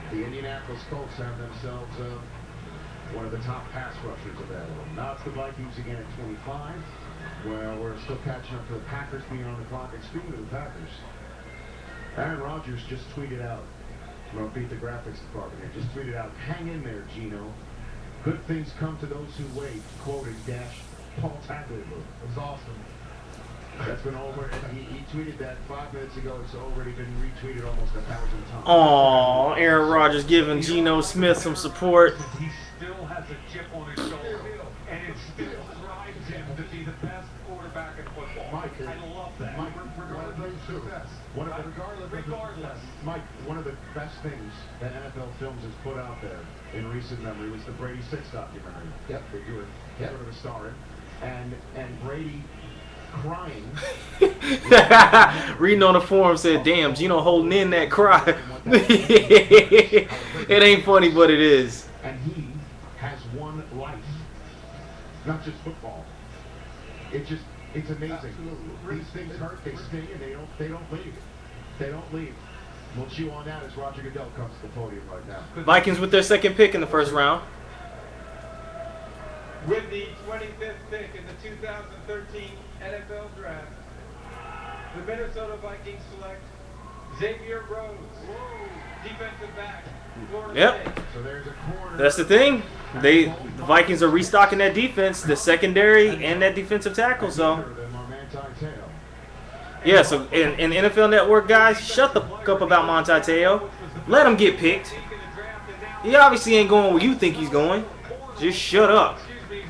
The Indianapolis Colts have themselves one of the top pass rushers available. Now it's the Vikings again at 25. Well, we're still catching up to the Packers being on the clock. And speaking of the Packers, Aaron Rodgers just tweeted out, I'm going to beat the graphics department here, just tweeted out, hang in there, Gino. Good things come to those who wait, quoting Paul Tagliabue. It's awesome. That's been over, and he tweeted that 5 minutes ago. It's already been retweeted almost 1,000 times. Oh, Aaron Rodgers giving Geno Smith some support. He still has a chip on his shoulder, and it still drives him to be the best quarterback in football. Mike, I love that. Mike, regardless. Mike, one of the best things that NFL Films has put out there in recent memory was the Brady 6 documentary. Yep, they do it. Sort of a star in. And Brady crying. Reading on the forum said, damn, Gino holding in that cry. It ain't funny, but it is. And he has one life. Not just football. It's amazing. Absolutely. These things hurt, they sting, and they don't leave. They don't leave. We'll chew on that as Roger Goodell comes to the podium right now. Vikings with their second pick in the first round. With the 25th pick in the 2013 NFL Draft, the Minnesota Vikings select Xavier Rhodes, defensive back, Florida Yep. State. So there's a corner. That's the thing. The Vikings are restocking that defense, the secondary, and that defensive tackle. So, yeah. So in NFL Network, guys, shut the fuck up about Monte Teo. Let him get picked. He obviously ain't going where you think he's going. Just shut up. And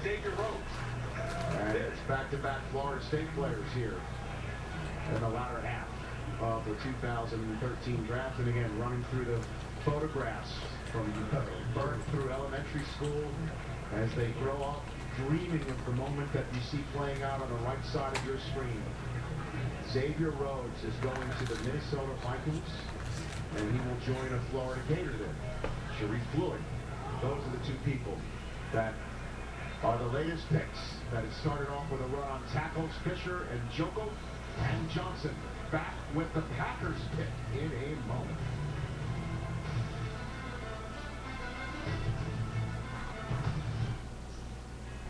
it's back-to-back Florida State players here in the latter half of the 2013 draft. And again, running through the photographs from birth through elementary school as they grow up, dreaming of the moment that you see playing out on the right side of your screen. Xavier Rhodes is going to the Minnesota Vikings, and he will join a Florida Gator there. Sharif Floyd. Those are the two people that are the latest picks. That it started off with a run on tackles, Fisher and Joko and Johnson. Back with the Packers pick in a moment.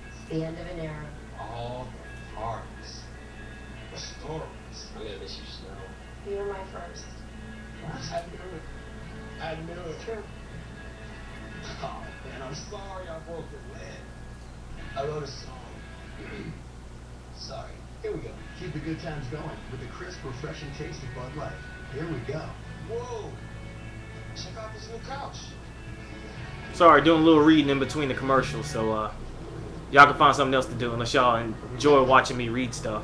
It's the end of an era. All hearts. The stories. I'm gonna miss you, Snow. You were my first. I knew it. I knew it. True. Oh, man, I'm sorry I broke your leg. I wrote a song. Sorry. Here we go. Keep the good times going with the crisp, refreshing taste of Bud Light. Here we go. Whoa. Check out this new couch. Sorry, doing a little reading in between the commercials, so y'all can find something else to do unless y'all enjoy watching me read stuff.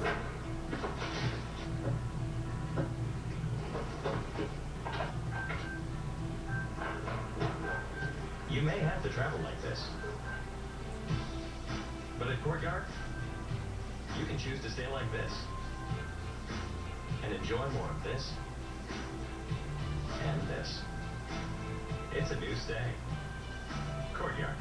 You may have to travel like this, but at Courtyard, you can choose to stay like this and enjoy more of this and this. It's a new stay. Courtyard.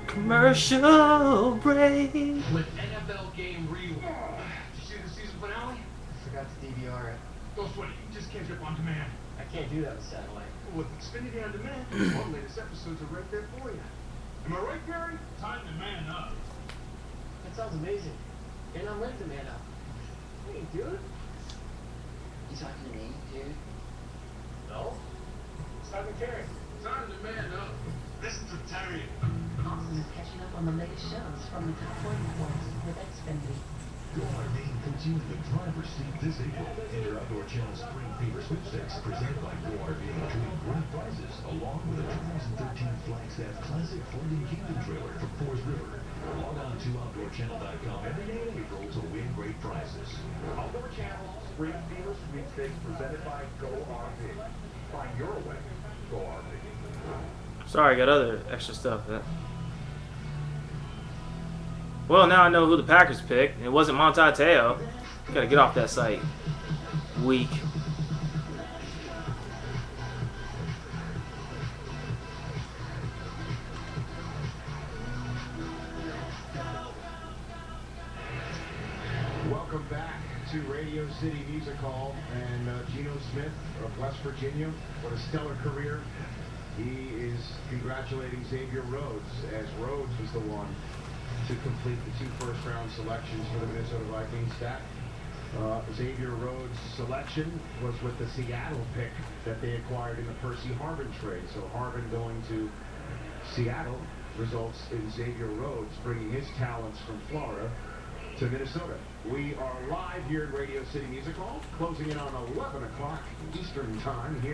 Commercial break. With NFL Game Rewind. Did you see the season finale? I forgot to DVR it. Don't sweat it. You just can't jump on demand. I can't do that with satellite. With Xfinity On Demand, all the latest episodes are right there for you. Am I right, Gary? Time to man up. That sounds amazing. And I'm ready to man up. Hey, dude. You talking to me, dude? No. It's talking to Terry. It's not the man, no. Listen to Terry. Austin is catching up on the latest shows from the Top 40 Reports with Xfinity. GoRV puts you in the driver's seat this April. Enter Outdoor Channel's Spring Fever Sweepstakes presented by GoRV, including great prizes, along with a 2013 Flagstaff Classic Floating Kingdom trailer from Forest River. Log on to OutdoorChannel.com every day in April to win great prizes. Outdoor Channel Spring Fever Sweepstakes presented by GoRV. Find your way. GoRV. Sorry, I got other extra stuff. Well, now I know who the Packers picked. It wasn't Monte Teo. Gotta get off that site. Weak. Welcome back to Radio City Music Hall, and Geno Smith of West Virginia. What a stellar career. He is congratulating Xavier Rhodes, as Rhodes was the one to complete the 2 first-round selections for the Minnesota Vikings. That Xavier Rhodes' selection was with the Seattle pick that they acquired in the Percy Harvin trade. So Harvin going to Seattle results in Xavier Rhodes bringing his talents from Florida to Minnesota. We are live here at Radio City Music Hall, closing in on 11 o'clock Eastern Time here.